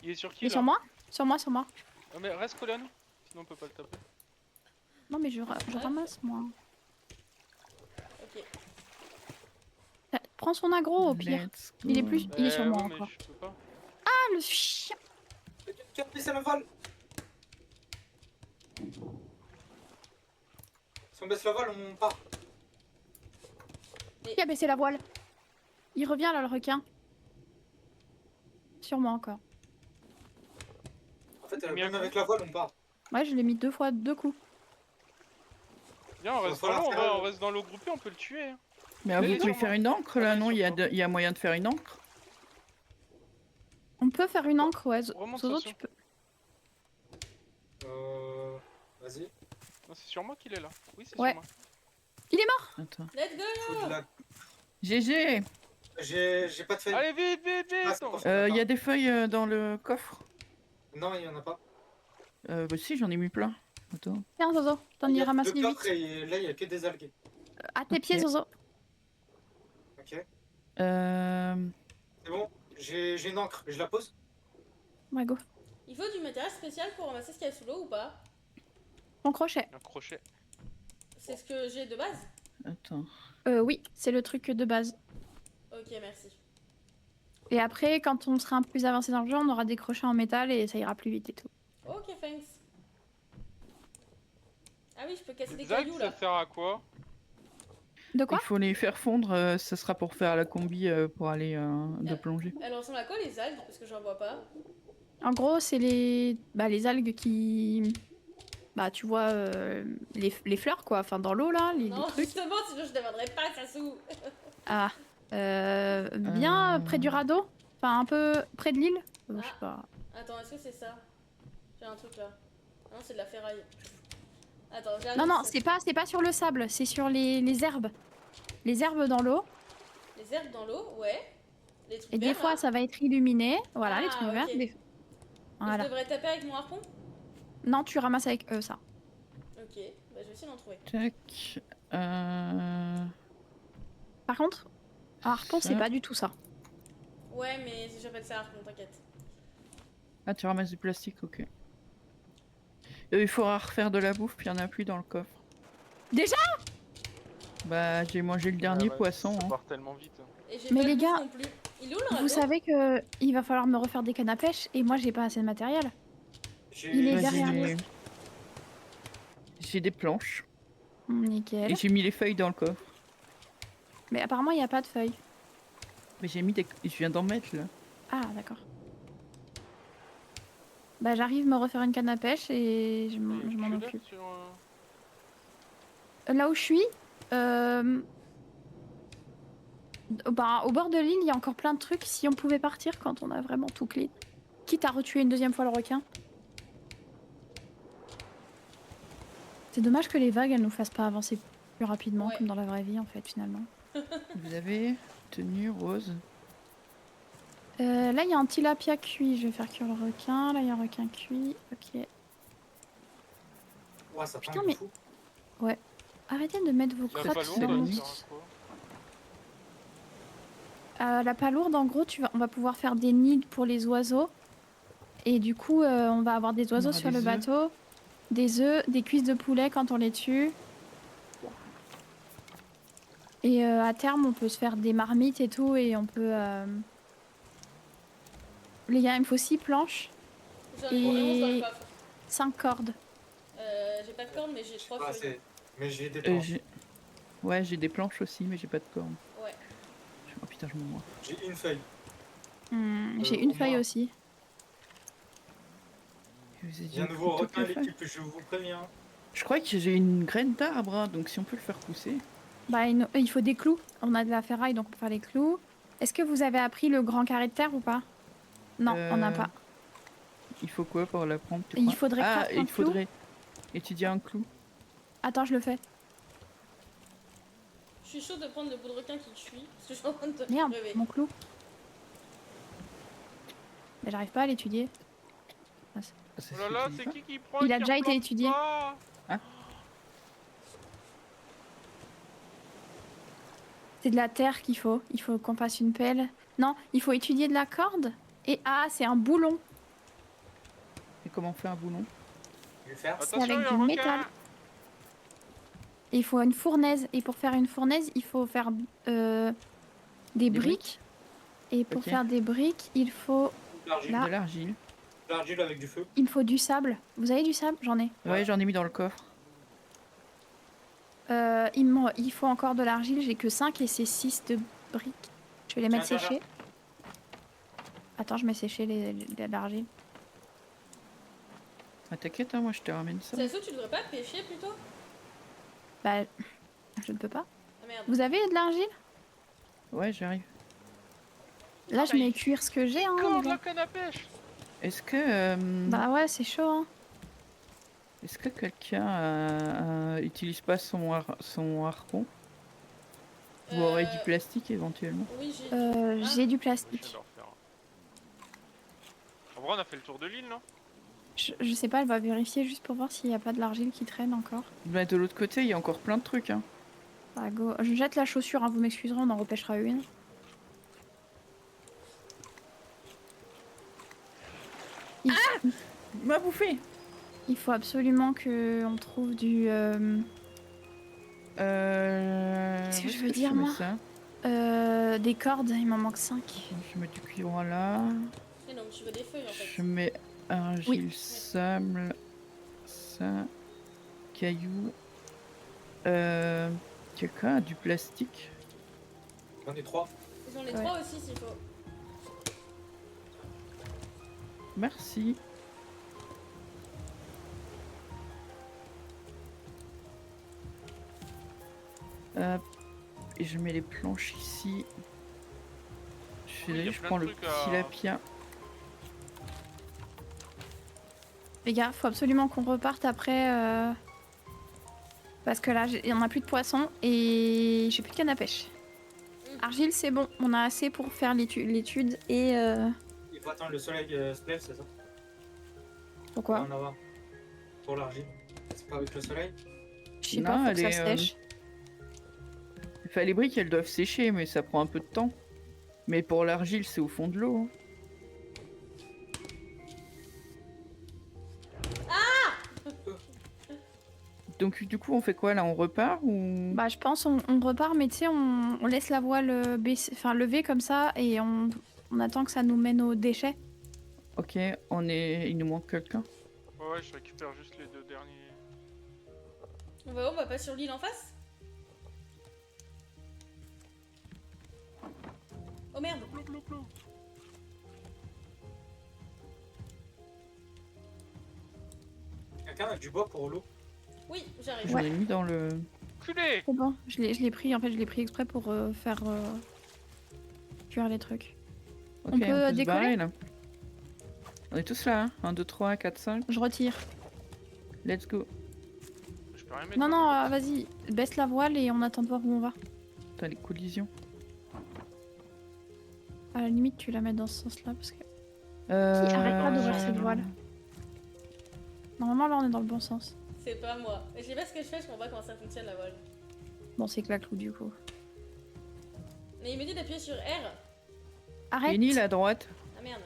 D: Il est sur qui
B: Il est
D: là?
B: sur moi? Sur moi, sur moi.
D: Oh, mais reste colonne. Sinon on peut pas le taper.
B: Non, mais je ramasse, moi.
A: Ok.
B: Prends son aggro, au pire.
C: Let's
B: Il est
C: go.
B: plus... Il est sur moi
D: ouais, mais
B: encore.
D: je peux pas.
B: Ah, le chien!
E: Tu as pris ça le vol. Si on baisse le vol, on part.
B: Qui a baissé la voile? Il revient là, le requin. Sur moi encore.
E: En fait,
D: Bien
E: même
D: coup.
E: avec la voile, on part.
B: Ouais, je l'ai mis 2 fois, 2 coups.
D: Viens, on reste
E: Va
D: dans
E: falloir
D: l'eau,
E: faire-
D: on reste dans l'eau groupée, on peut le tuer. Hein.
C: Mais
D: Elle
C: vous
D: est
C: pouvez
D: sur
C: faire
D: moi.
C: une encre
D: Elle
C: là,
D: est
C: non?
D: sur
C: Il y, a
D: toi.
C: il y a moyen de faire une encre?
B: On peut faire une encre, ouais.
D: Remonte,
B: Zozo,
D: Soso.
B: tu peux...
E: Vas-y.
D: Non, c'est sur moi qu'il est là. Oui, c'est
B: Ouais.
D: sur moi.
B: Il est mort!
C: Attends.
A: Let's go.
E: Faut de la...
C: GG!
E: J'ai pas de feuilles.
D: Allez, vite, vite,
E: Ah,
D: vite!
E: c'est bon.
C: Il y a des feuilles dans le coffre?
E: Non, il y en a pas.
C: Bah si, j'en ai mis plein. Attends.
B: Tiens, Zozo, t'en
E: Il y
B: y
E: a
B: ramasses
E: deux
B: vite.
E: coffres et là, il y a que des algues.
B: À tes
C: Ok.
B: pieds, Zozo.
E: Ok.
C: Euh...
E: C'est bon. J'ai une encre. Je la pose.
B: Ouais, go.
A: Il faut du matériel spécial pour ramasser ce qu'il y a sous l'eau ou pas?
B: Mon crochet.
D: Un crochet.
A: C'est ce que j'ai de base.
C: Attends.
B: Oui, c'est le truc de base.
A: Ok, merci.
B: Et après, quand on sera un peu plus avancé dans le jeu, on aura des crochets en métal et ça ira plus vite et tout.
A: Ok, thanks. Ah oui, je peux casser des
D: Les algues,
A: cailloux
D: ça
A: là.
D: sert à quoi?
B: De quoi?
C: Il faut les faire fondre, ça sera pour faire la combi pour aller de plongée.
A: Elles ressemblent à quoi les algues? Parce que j'en vois pas.
B: En gros, c'est les algues qui... Bah, tu vois, les fleurs, quoi. Enfin, dans l'eau, là, les
A: Non,
B: trucs.
A: justement, sinon je ne demanderais pas ça sous.
B: Ah. Bien près du radeau. Enfin, un peu près de l'île. Je sais
A: Ah.
B: pas.
A: Attends, est-ce que c'est ça? J'ai un truc là. Ah non, c'est de la ferraille. Attends, j'ai un
B: Non, non,
A: autre.
B: c'est pas sur le sable. C'est sur les herbes. Les herbes dans l'eau.
A: Les herbes dans l'eau, ouais. Les trucs
B: Et des
A: verts,
B: fois,
A: là.
B: ça va être illuminé. Voilà, les
A: Ah,
B: trucs
A: ok.
B: verts.
A: Et
B: Voilà.
A: je devrais taper avec mon harpon?
B: Non, tu ramasses avec ça.
A: Ok, bah je vais essayer d'en trouver.
C: Tac.
B: Par contre, un harpon,
C: Ça.
B: c'est pas du tout ça.
A: Ouais, mais j'appelle ça Arcon, t'inquiète.
C: Ah, tu ramasses du plastique, ok. Il faudra refaire de la bouffe, puis il n'y en a plus dans le coffre.
B: Déjà?
C: Bah, j'ai mangé le dernier poisson.
D: Ça
C: Hein.
D: part tellement vite.
A: Et j'ai
B: Mais
A: pas
B: les
A: de bouffe
B: gars,
A: non plus. Il est où le
B: Vous
A: radeau?
B: savez que il va falloir me refaire des cannes à pêche et moi j'ai pas assez de matériel. Il est
E: J'ai-
B: derrière nous.
C: J'ai des planches.
B: Nickel.
C: Et j'ai mis les feuilles dans le coffre.
B: Mais apparemment il n'y a pas de feuilles.
C: Mais j'ai mis des... Je viens d'en mettre, là.
B: Ah d'accord. Bah j'arrive me refaire une canne à pêche et je m'en occupe. Là où je suis, bah, au bord de l'île, il y a encore plein de trucs. Si on pouvait partir quand on a vraiment tout clean. Quitte à retuer une deuxième fois le requin. C'est dommage que les vagues, elles nous fassent pas avancer plus rapidement,
A: Ouais.
B: comme dans la vraie vie, en fait, finalement.
C: Vous avez tenue rose.
B: Là, il y a un tilapia cuit. Je vais faire cuire le requin. Là, il y a un requin cuit. Ok.
E: Ouais, ça
B: Putain,
E: prend
B: mais-
E: fou.
B: Arrêtez de mettre vos
D: La
C: Crotte,
B: crottes
D: palourde,
C: c'est
B: dans
C: bon.
B: mon...
D: ça sert à quoi?
B: La palourde, en gros, on va pouvoir faire des nids pour les oiseaux. Et du coup, on va avoir des oiseaux
C: aura
B: sur
C: des
B: le
C: œufs.
B: bateau. Des œufs, des cuisses de poulet quand on les tue. Et à terme, on peut se faire des marmites et tout. Et on peut... Les gars, il me faut 6 planches,
A: J'en ai 11 dans le
B: Et-
A: coffre.
B: 5 cordes.
A: J'ai pas de corde, mais j'ai 3
E: Pas
A: feuilles.
E: assez. Mais j'ai des planches.
C: Ouais, j'ai des planches aussi, mais j'ai pas de corne.
A: Ouais.
C: Oh putain, je me vois.
E: J'ai une feuille.
B: J'ai
E: au
B: une feuille
E: moins.
B: aussi.
E: Il y a un nouveau requin à l'équipe, je vous préviens.
C: Je crois que j'ai une graine d'arbre, hein, donc si on peut le faire pousser.
B: Bah, il faut des clous. On a de la ferraille, donc on peut faire les clous. Est-ce que vous avez appris le grand carré de terre ou pas? Non, on n'a pas.
C: Il faut quoi pour l'apprendre tu
B: Il
C: crois
B: faudrait
C: Ah,
B: crafter un
C: il faudrait étudier un clou.
B: Attends, je le fais.
A: Je suis chaud de prendre le bout de requin qui cuit. Parce que je suis en train de
B: Merde,
A: crever.
B: mon clou. Mais j'arrive pas à l'étudier.
C: Ah,
D: Oh là là, c'est qui prend
B: Il
D: et
B: a
D: qui
B: déjà été
D: replante
B: étudié.
D: pas?
B: C'est de la terre qu'il faut. Il faut qu'on fasse une pelle. Non, il faut étudier de la corde. Et ah, c'est un boulon.
C: Et comment on fait un boulon?
E: Je vais le faire.
B: C'est
D: Attention,
B: avec
D: il y a
B: du
D: un
B: métal.
D: requin.
B: Et il faut une fournaise. Et pour faire une fournaise, il faut faire des briques. Et pour
C: Ok.
B: faire des briques, il faut...
E: De l'argile.
B: Là.
C: De l'argile.
E: De l'argile avec du feu.
B: Il me faut du sable. Vous avez du sable? J'en ai.
C: Ouais, j'en ai mis dans le coffre.
B: Il faut encore de l'argile. J'ai que 5 et c'est 6 de briques. Je vais les mettre
E: Tiens, tiens,
B: sécher. Attends, je mets sécher l'argile.
C: Ah, t'inquiète, hein, moi je te ramène ça.
A: C'est ça, tu devrais pas pêcher plutôt?
B: Bah, je ne peux pas.
A: Ah merde.
B: Vous avez de l'argile?
C: Ouais, j'arrive.
B: Là, je
D: bah,
B: mets
D: il-
B: cuire ce que j'ai. Hein,
D: Encore
B: les
D: de
B: gars.
D: la canne à pêche.
C: Est-ce que
B: Bah ouais, c'est chaud. Hein.
C: est-ce que quelqu'un utilise pas son harpon? Vous aurez du plastique éventuellement?
A: Oui, j'ai.
B: J'ai du
D: Je
B: plastique.
D: vais leur faire. En vrai, on a fait le tour de l'île, non?
B: Je sais pas, elle va vérifier juste pour voir s'il n'y a pas de l'argile qui traîne encore.
C: Bah, de l'autre côté, il y a encore plein de trucs. Hein.
B: Bah, go. Je jette la chaussure, hein, vous m'excuserez, on en repêchera une. Il,
C: Il m'a bouffé!
B: il faut absolument qu'on trouve du... Qu'est-ce que
C: où
B: je
C: est-ce
B: veux
C: je
B: dire,
C: mets
B: moi
C: ça
B: des cordes, il m'en manque 5.
C: Je mets du cuivre là.
A: Et donc, tu veux des feuilles en fait.
C: Je mets argile,
B: Oui.
C: sable, ça, cailloux. Quelqu'un a du plastique?
E: J'en ai 3.
A: J'en ai
B: Ouais.
A: 3 aussi s'il faut.
C: Merci. Hop. Et je mets les planches ici.
D: Oui, y a
C: Je
D: plein
C: prends
D: de
C: le
D: trucs à-
C: tilapia.
B: Les gars, faut absolument qu'on reparte après... Parce que là, on a plus de poissons et j'ai plus de canne à pêche. Argile, c'est bon, on a assez pour faire l'étude et...
E: Il faut attendre le soleil se lève, c'est ça?
B: Pourquoi?
E: On en avoir. Pour l'argile. C'est pas avec le soleil?
B: Je sais
C: Non,
B: pas, faut que
C: elle
B: ça
C: est,
B: sèche.
C: Enfin, les briques, elles doivent sécher, mais ça prend un peu de temps. Mais pour l'argile, c'est au fond de l'eau. Hein. Donc du coup, on fait quoi là? On repart ou...
B: Bah, je pense on repart, mais tu sais, on laisse la voile baisser, enfin lever comme ça et on attend que ça nous mène aux déchets.
C: Ok, il nous manque quelqu'un.
D: Ouais, je récupère juste les 2 derniers.
A: On va où? On va pas sur l'île en face? Oh merde!
D: Plou, plou, plou.
E: Quelqu'un a du bois pour l'eau?
A: Oui, j'arrive.
C: J'en ai mis dans le...
D: Culé!
B: C'est bon, je l'ai pris, en fait, je l'ai pris exprès pour faire cuire les trucs.
C: Ok,
B: On peut
C: se
B: décoller
C: barrer, là. On est tous là, hein. 1, 2, 3, 4, 5.
B: Je retire.
C: Let's go.
D: Je peux rien mettre.
B: Non,
D: dans
B: non,
D: le box.
B: vas-y, baisse la voile et on attend de voir où on va.
C: T'as les collisions.
B: À la limite, tu la mets dans ce sens-là parce que arrête pas d'ouvrir cette
C: Euh,
B: voile. Normalement, là, on est dans le bon sens.
A: C'est pas moi. Je sais pas ce que je fais, je comprends pas comment ça fonctionne la voile.
B: Bon, c'est Claclou du coup.
A: Mais il me dit d'appuyer sur R.
C: Il y a
B: Arrête.
C: une île à droite.
A: Ah merde.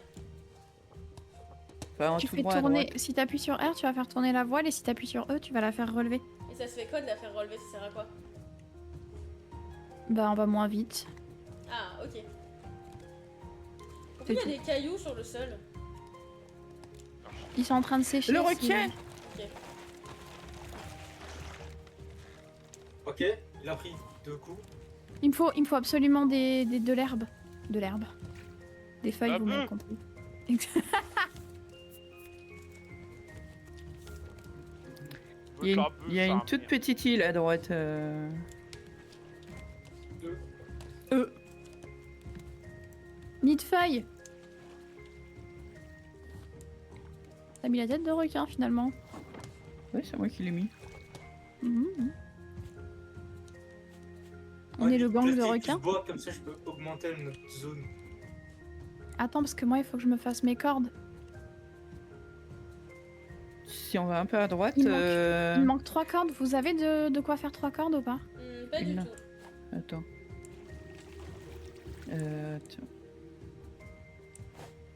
C: Enfin,
B: Tu
C: tout
B: fais
C: droit à
B: tourner.
C: droite.
B: Si t'appuies sur R, tu vas faire tourner la voile et si t'appuies sur E, tu vas la faire relever.
A: Et ça se fait quoi de la faire relever? Ça sert à quoi?
B: Bah, on va moins vite.
A: Ah, ok. Pourquoi
B: C'est
A: il y a
B: tout.
A: des cailloux sur le sol?
B: Ils sont en train de sécher.
C: Le
B: si-
C: requin!
A: Ok.
E: Ok, il a pris 2 coups.
B: Il me faut absolument de l'herbe. De l'herbe. Des feuilles,
D: Ah
B: vous m'avez
D: bon
B: compris.
C: Il y a une toute petite île à droite.
B: Nid de feuilles. T'as mis la tête de requin finalement.
C: Ouais, c'est moi qui l'ai mis.
B: Mhm. On
E: Ouais,
B: est le gang de
E: peut-être qu'il y a
B: requins.
E: du bois, comme ça je peux augmenter notre zone.
B: Attends, parce que moi, il faut que je me fasse mes cordes.
C: Si on va un peu à droite...
B: Il me manque 3 cordes. Vous avez de quoi faire 3 cordes ou pas?
A: Pas du
C: Là.
A: tout.
C: Attends. Tiens.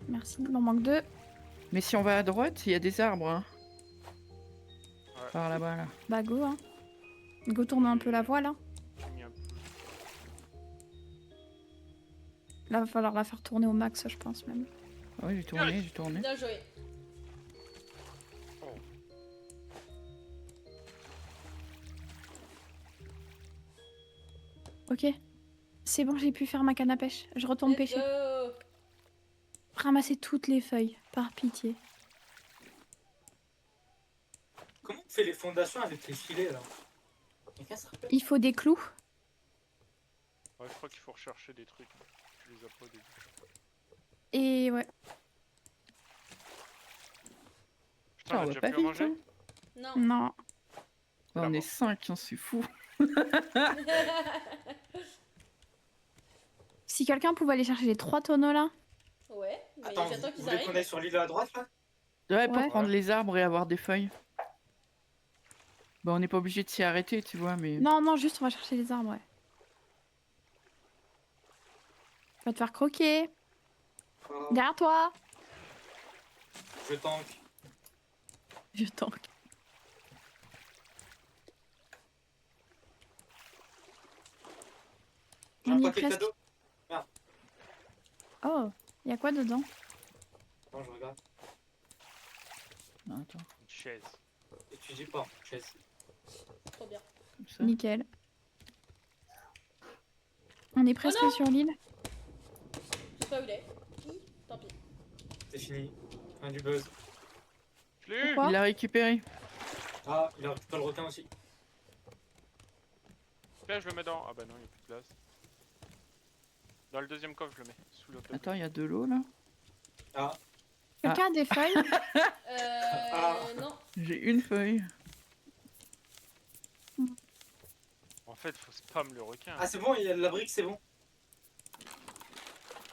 B: Merci, il m'en manque 2.
C: Mais si on va à droite, il y a des arbres. Hein.
D: Ouais.
C: Par là-bas, là.
B: Bah go, hein. Go tourne un peu la voile, hein.
D: J'ai mis un peu.
B: Là, va falloir la faire tourner au max, je pense même.
C: Ouais, j'ai tourné, j'ai tourné.
A: Bien joué.
B: Ok. C'est bon, j'ai pu faire ma canne à pêche. Je retourne
A: Let's
B: pêcher.
A: go.
B: Ramasser toutes les feuilles, par pitié.
E: Comment on fait les fondations avec les filets là? Quelqu'un se rappelle?
B: Il faut des clous.
D: Ouais, je crois qu'il faut rechercher des trucs. Je les ai pas au début.
B: Et ouais.
D: Putain,
C: Ah,
D: on a
C: on
D: déjà
C: va pas
D: pu en
C: vite.
D: manger.
A: Non.
C: Hein.
B: Non.
C: Ouais, on est 5, hein, c'est fou.
B: Si quelqu'un pouvait aller chercher les 3 tonneaux là.
A: Ouais, mais
E: Attends,
A: j'attends
E: vous
A: qu'ils
E: voulez qu'on
A: arrivent.
E: aille sur l'île à droite là?
C: Ouais, pour
B: Ouais.
C: prendre les arbres et avoir des feuilles. Bah, on n'est pas obligé de s'y arrêter, tu vois, mais...
B: Non, non, juste on va chercher les arbres, ouais. Tu vas te faire croquer.
E: Oh,
B: Derrière toi.
E: je tank.
B: Je tank.
E: J'ai
B: On
E: un
B: y est
E: paquet
B: presque.
E: cadeau.
B: Oh, y a quoi dedans?
E: Bon, je regarde.
C: Non, attends,
D: Une chaise.
E: Étudie pas, chaise.
A: Trop bien.
C: comme ça.
B: Nickel. On est presque
A: non
B: sur l'île.
A: Je sais pas où il est. Tant pis.
E: C'est fini. Fin du buzz.
D: Je l'ai eu.
B: Pourquoi?
C: Il l'a récupéré.
E: Ah, il a récupéré le requin aussi.
D: Là, je le mets dans. Ah bah non, il n'y a plus de place. Dans le deuxième coffre, je le mets. Sous l'autre.
C: Attends, il y a de l'eau, là.
E: Ah,
B: Quelqu'un a des feuilles?
A: Non.
C: J'ai une feuille.
D: En fait, faut spam le requin.
E: ah c'est bon, il y a de la brique, c'est bon.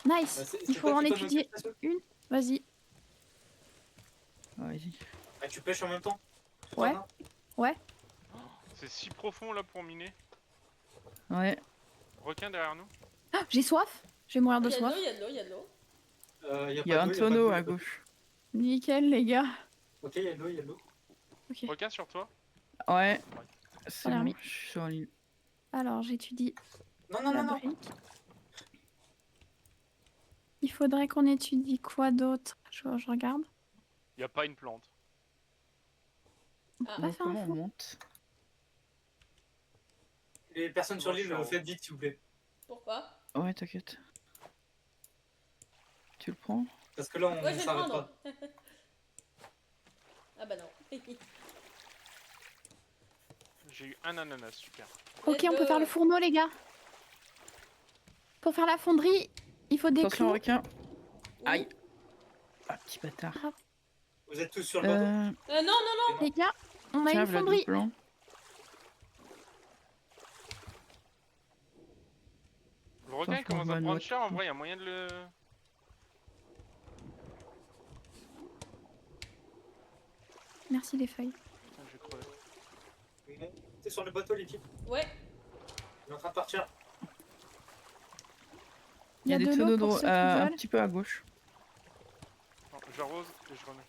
B: Nice.
E: Bah, c'est
B: Il faut
E: toi
B: en
E: qui peux
B: étudier
E: m'occuper,
B: une. Vas-y.
C: Ah, vas-y.
E: Ah, tu pêches en même temps?
B: Ouais.
D: C'est si profond là pour miner.
C: Ouais.
D: Requin derrière nous.
B: Ah, j'ai soif. Je vais mourir de
A: Il y a de
B: soif.
A: l'eau, il y a de l'eau, il y a de l'eau.
C: Il y a un tonneau à gauche.
B: Nickel, les gars.
E: Ok, il y a de l'eau, il y a de l'eau.
B: Ok.
D: Regarde sur toi.
C: Ouais, c'est
B: l'air
C: bon,
B: mis.
C: je suis sur l'île.
B: Alors, j'étudie
E: Non, non,
B: la
E: non, non.
B: brique. Il faudrait qu'on étudie quoi d'autre? Je regarde.
D: Y a pas une plante.
A: Ah,
B: On va
C: Donc
B: faire un
C: comment on
B: four.
C: monte?
E: Les personnes sur
D: Moi, je
E: l'île,
D: suis en haut.
E: faites vite, s'il vous plaît.
A: pourquoi?
C: Ouais, t'inquiète. Tu le prends?
E: Parce que là,
A: Ouais,
E: on
A: je vais le
E: s'arrête
A: prendre.
E: pas.
A: Ah bah non.
D: J'ai eu un ananas, super.
B: Ok, on peut faire le fourneau, les gars. Pour faire la fonderie, il faut des
C: Attention,
B: clous.
C: requin.
A: Où
C: Aïe. Ah, petit bâtard.
E: Vous êtes tous sur le bateau.
A: Non, non, non.
B: Les gars, on a
C: Tiens,
B: une
C: voilà du
B: fonderie.
C: blanc.
D: Le requin
C: Attends,
D: il commence
C: je
D: à
C: prends ma
D: prendre
C: note.
D: cher, en vrai, y a moyen de le...
B: Merci les feuilles.
D: Putain, je vais crever.
E: Bon, t'es sur le bateau, l'équipe.
A: Ouais.
E: On est en train de partir.
C: Il y a des
B: de l'eau
C: tonneaux
B: pour ceux qui
C: un
B: veulent.
C: petit peu à gauche.
D: Bon, j'arrose et je remets.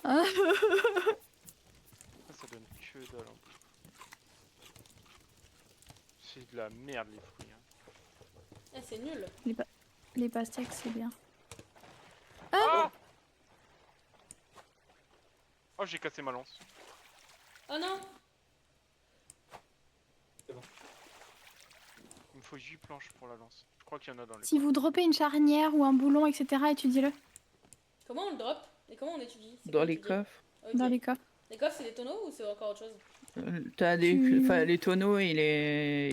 B: Ah.
D: Ça donne que dalle en plus. C'est de la merde les fruits. Hein.
A: Ah, c'est nul.
B: Les pastèques, c'est bien.
D: Ah oh, j'ai cassé ma lance.
A: Oh non.
D: Il me faut 8 planches pour la lance. Je crois qu'il y en a dans les...
B: Si vous droppez une charnière ou un boulon, etc., étudiez-le
A: Comment on le drop? Et comment on étudie? C'est
C: Dans
A: quoi
C: les
A: étudier?
C: coffres.
A: Ok.
B: dans les coffres.
A: Les coffres, c'est des tonneaux ou c'est encore autre chose?
C: T'as des...
B: Tu-
C: enfin, les tonneaux et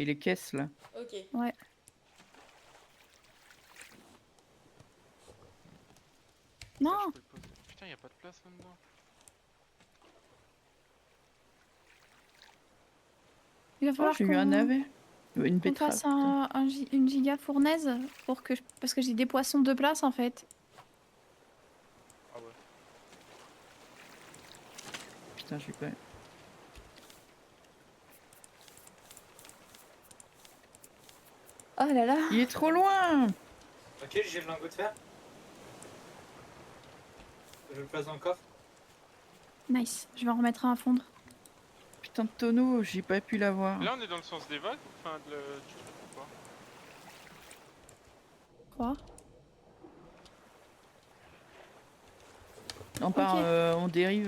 C: les caisses là.
A: Ok.
B: Non,
D: Je peux le poser. Putain, y a pas de place là-dedans.
B: il va
C: Oh,
B: falloir
C: j'ai eu un
B: qu'on
C: navet. Une
B: qu'on
C: betterave.
B: fasse
C: putain.
B: une giga fournaise pour que parce que j'ai des poissons de place en fait.
D: Ah ouais.
C: Putain, j'ai pas...
B: Oh là là.
C: Il est trop loin.
E: Ok, j'ai le lingot de fer. Je le place dans le coffre.
B: Nice. Je vais en remettre un à fondre.
C: Putain de tonneau, j'ai pas pu l'avoir.
D: Là, on est dans le sens des vagues, enfin, du truc ou pas?
B: Je crois.
C: On part,
B: Ok.
C: on dérive.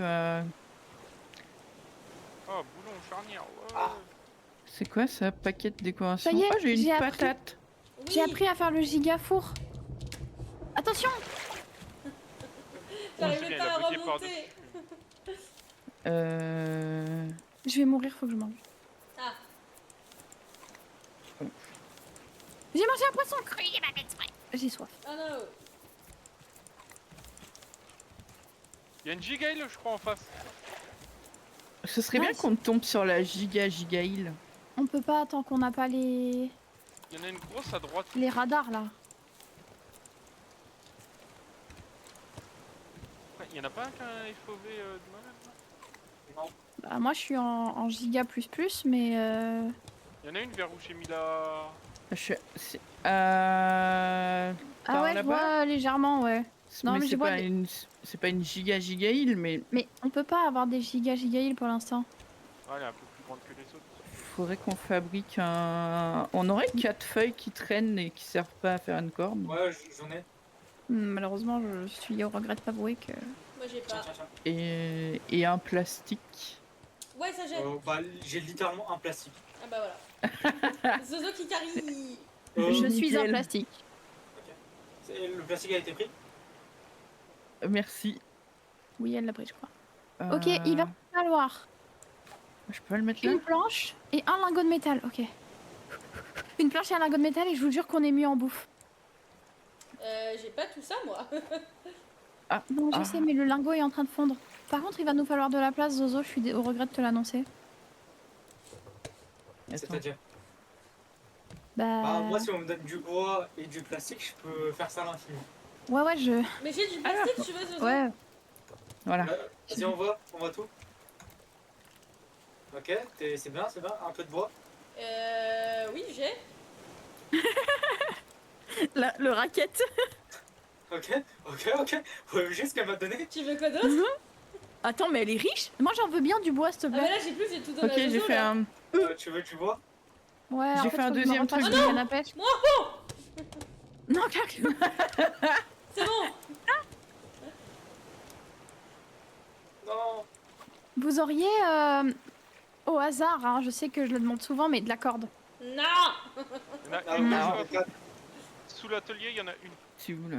D: Oh, boulon, charnière, ouais.
E: Ah.
C: C'est quoi ça? Paquet de décoration.
B: Ça y est,
C: Oh, j'ai
B: j'ai
C: une
B: appris.
C: patate.
A: Oui.
B: J'ai appris à faire le giga four. Attention.
A: J'arrivais
D: Julien,
A: pas
D: il a
A: à
D: bugué
A: remonter.
D: par-dessus.
B: Je vais mourir, faut que je mange.
A: Ah.
B: J'ai mangé un poisson cru, il m'a fait exprès. J'ai soif.
A: Oh non.
D: Y'a une giga île, je crois, en face.
C: Ce serait bien
B: Nice.
C: qu'on tombe sur la giga île.
B: On peut pas tant qu'on n'a pas les
D: Y'en a une grosse à droite.
B: radars là.
D: Y'en a pas un qui a un FOV du malade là?
E: Non.
B: Bah, moi je suis en giga mais
D: Y'en a une vers où j'ai mis la...
B: ah
C: Par
B: ouais, je
C: là-bas
B: vois légèrement, ouais. Non, mais je
C: c'est
B: vois
C: pas
B: des-
C: une, c'est pas une giga île, mais
B: Mais on peut pas avoir des giga îles pour l'instant.
D: Ah, elle est un peu plus grande que les autres.
C: faudrait qu'on fabrique un. On aurait 4 feuilles qui traînent et qui servent pas à faire une corde.
E: Ouais, j'en ai.
B: Malheureusement, je suis au regret de t'avouer que.
A: Moi j'ai
E: Tiens,
A: pas.
E: tiens, tiens.
C: Et un plastique.
A: Ouais, ça jette.
E: Bah, j'ai littéralement un plastique.
A: Ah bah voilà. Zozo qui carie.
B: Je suis un
C: nickel.
B: plastique.
E: Le plastique a été pris.
C: Merci.
B: Oui, elle l'a pris, je crois. Ok, il va
C: Euh,
B: falloir
C: Je peux le mettre là?
B: une planche et un lingot de métal. Ok. Une planche et un lingot de métal et je vous jure qu'on est mieux en bouffe.
A: J'ai pas tout ça moi.
B: Non, je
C: Ah.
B: sais, mais le lingot est en train de fondre. Par contre, il va nous falloir de la place, Zozo. Je suis au regret de te l'annoncer.
C: Attends.
E: C'est-à-dire.
B: Bah.
E: Bah, moi, si on me donne du bois et du plastique, je peux faire ça à l'infini.
B: Ouais, je.
A: Mais j'ai du plastique si tu veux Zozo.
B: Ouais.
C: Voilà.
E: Vas-y, on voit tout. Ok, c'est bien, un peu de bois.
A: Oui, j'ai.
B: Le racket.
E: Ok. Ouais, juste ce qu'elle m'a donné.
A: Tu veux quoi d'autre?
B: Attends, mais elle est riche. Moi, j'en veux bien du bois, s'il te
A: Ah,
B: plaît.
A: bah là, j'ai plus, j'ai tout donné
C: Ok,
A: à Jojo,
C: j'ai fait
A: là.
C: un.
E: Tu veux du bois?
B: Ouais,
C: J'ai
B: en fait,
C: fait un
B: faut que je me
C: deuxième
B: refasse
C: truc.
B: une canne à pêche.
A: Moi,
B: Non, Caclou.
A: c'est bon.
E: Non.
B: Vous auriez, au hasard, hein, je sais que je le demande souvent, mais de la corde.
A: Non.
D: Il y en a
E: Ah,
D: une
E: moi,
C: Non.
E: j'en ai 4.
D: sous l'atelier, il y en a une.
C: Si vous voulez.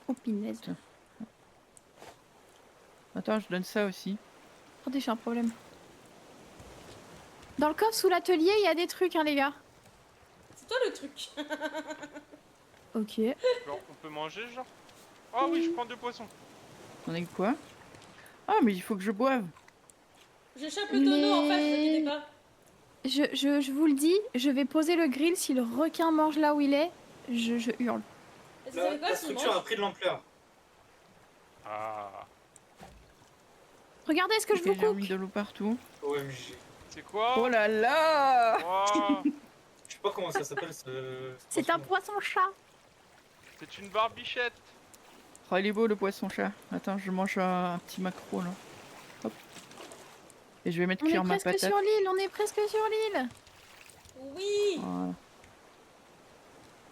B: Oh, pinaise.
C: Attends, je donne ça aussi.
B: Attendez, j'ai un problème. Dans le coffre sous l'atelier, il y a des trucs, hein, les gars.
A: C'est toi le truc.
B: Ok.
D: Genre, on peut manger, genre? Ah oui, je prends 2 poissons.
C: On est quoi? Ah, mais il faut que je boive.
A: J'échappe le tonneau en fait, vous
B: Mais-
A: inquiétez pas.
B: Je vous le dis, je vais poser le grill. Si le requin mange là où il est, je hurle.
A: Et vous savez quoi,
E: La
A: s'il
E: structure a
A: mange?
E: pris de l'ampleur.
D: Ah.
B: Regardez ce que je
C: Ok,
B: vous
C: j'ai mis
B: cook.
C: de l'eau partout.
E: OMG.
D: C'est quoi?
C: Oh là là!
D: Oh,
E: Je sais pas comment ça s'appelle ce.
B: C'est un poisson-chat.
D: c'est une barbichette.
C: Oh, il est beau le poisson-chat. Attends, je mange un petit maquereau là. Hop. Et je vais mettre
B: On est
C: cuire ma
B: presque
C: patate.
B: sur l'île, on est presque sur l'île.
A: Oui.
C: Voilà.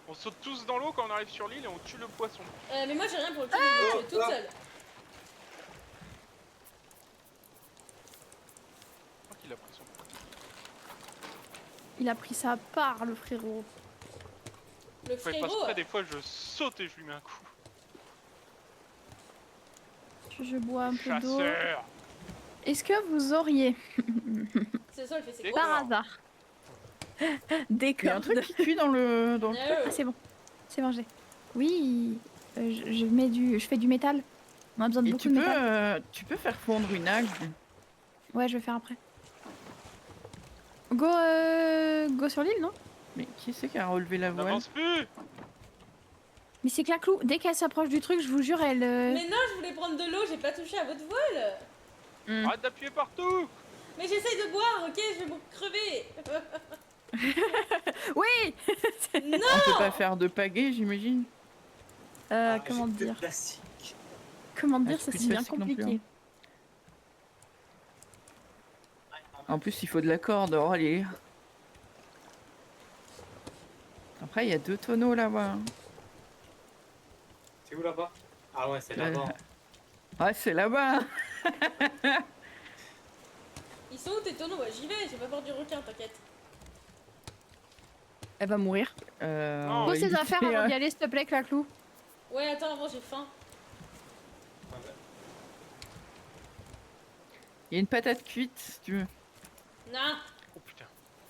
D: On saute tous dans l'eau quand on arrive sur l'île et on tue le poisson.
A: Mais moi j'ai rien pour le tuer, je vais toute
E: ah.
A: seule.
D: Je crois qu'il a pris son.
B: Il a pris sa part, le frérot.
A: Le
D: Faut pas
A: frérot.
D: exprès, des fois je saute et je lui mets un coup.
B: Je bois un peu d'eau.
D: Chasseur.
B: Est-ce que vous auriez,
A: C'est ça, elle fait ses
D: Des
A: courses.
B: par hasard, des
C: Il y a un
B: cordes?
C: truc qui cuit dans le.
A: No.
B: Ah, c'est bon, c'est mangé. Oui, je fais du métal. On a besoin de
C: Et
B: beaucoup de métal.
C: tu peux faire fondre une algue.
B: Ouais, je vais faire après. Go sur l'île, non?
C: Mais qui c'est qui a relevé la
D: On
C: voile?
D: n'avance plus.
B: Mais c'est Claclou, dès qu'elle s'approche du truc, je vous jure, elle...
A: Mais non, je voulais prendre de l'eau, j'ai pas touché à votre voile.
D: Arrête d'appuyer partout.
A: Mais j'essaye de boire, ok, je vais me crever.
B: Oui.
A: Non.
C: On peut pas faire de pagaie, j'imagine.
B: Comment
E: j'ai
B: dire?
E: de plastique.
B: Comment dire,
C: c'est
B: ça
C: plus
B: c'est bien
C: plastique non plus,
B: compliqué.
C: En plus, il faut de la corde. Oh, allez. Après, il y a 2 tonneaux là-bas.
E: C'est où là-bas? Ah ouais, c'est là-bas.
C: Ouais, c'est là-bas.
A: Ils sont où tes tonneaux? Ouais, j'y vais, j'ai pas peur du requin, t'inquiète.
B: Elle va mourir.
D: Non,
B: Pose
C: il
B: tes affaires
C: fait,
B: avant d'y aller, s'il te plaît, Claclou.
A: Ouais, attends, avant j'ai faim.
C: Il y a une patate cuite, si tu veux.
A: Non.
D: Oh putain.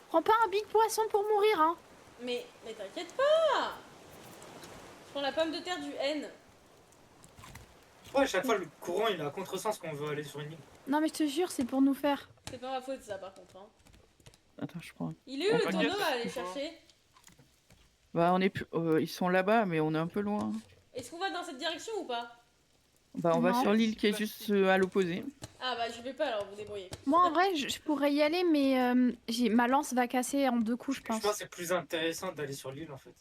B: Prends pas un big poisson pour mourir, hein.
A: Mais t'inquiète pas. Je prends la pomme de terre du N.
E: Ouais, à chaque fois, le courant il est à contresens quand on veut aller sur une île.
B: Non, mais je te jure, c'est pour nous faire.
A: C'est pas ma faute ça par contre. Hein.
C: Attends, je prends.
A: Il est où le
D: T'inquiète,
A: tonneau à aller
D: c'est pas-
A: chercher?
C: Bah, on est plus... ils sont là-bas, mais on est un peu loin.
A: Est-ce qu'on va dans cette direction ou pas?
C: Bah, on va
B: Non.
C: sur l'île qui est juste à l'opposé.
A: Ah bah je vais pas alors, vous débrouillez.
B: Moi, en vrai, je pourrais y aller, mais ma lance va casser en 2 coups, je
E: Je
B: pense.
E: pense que c'est plus intéressant d'aller sur l'île en fait.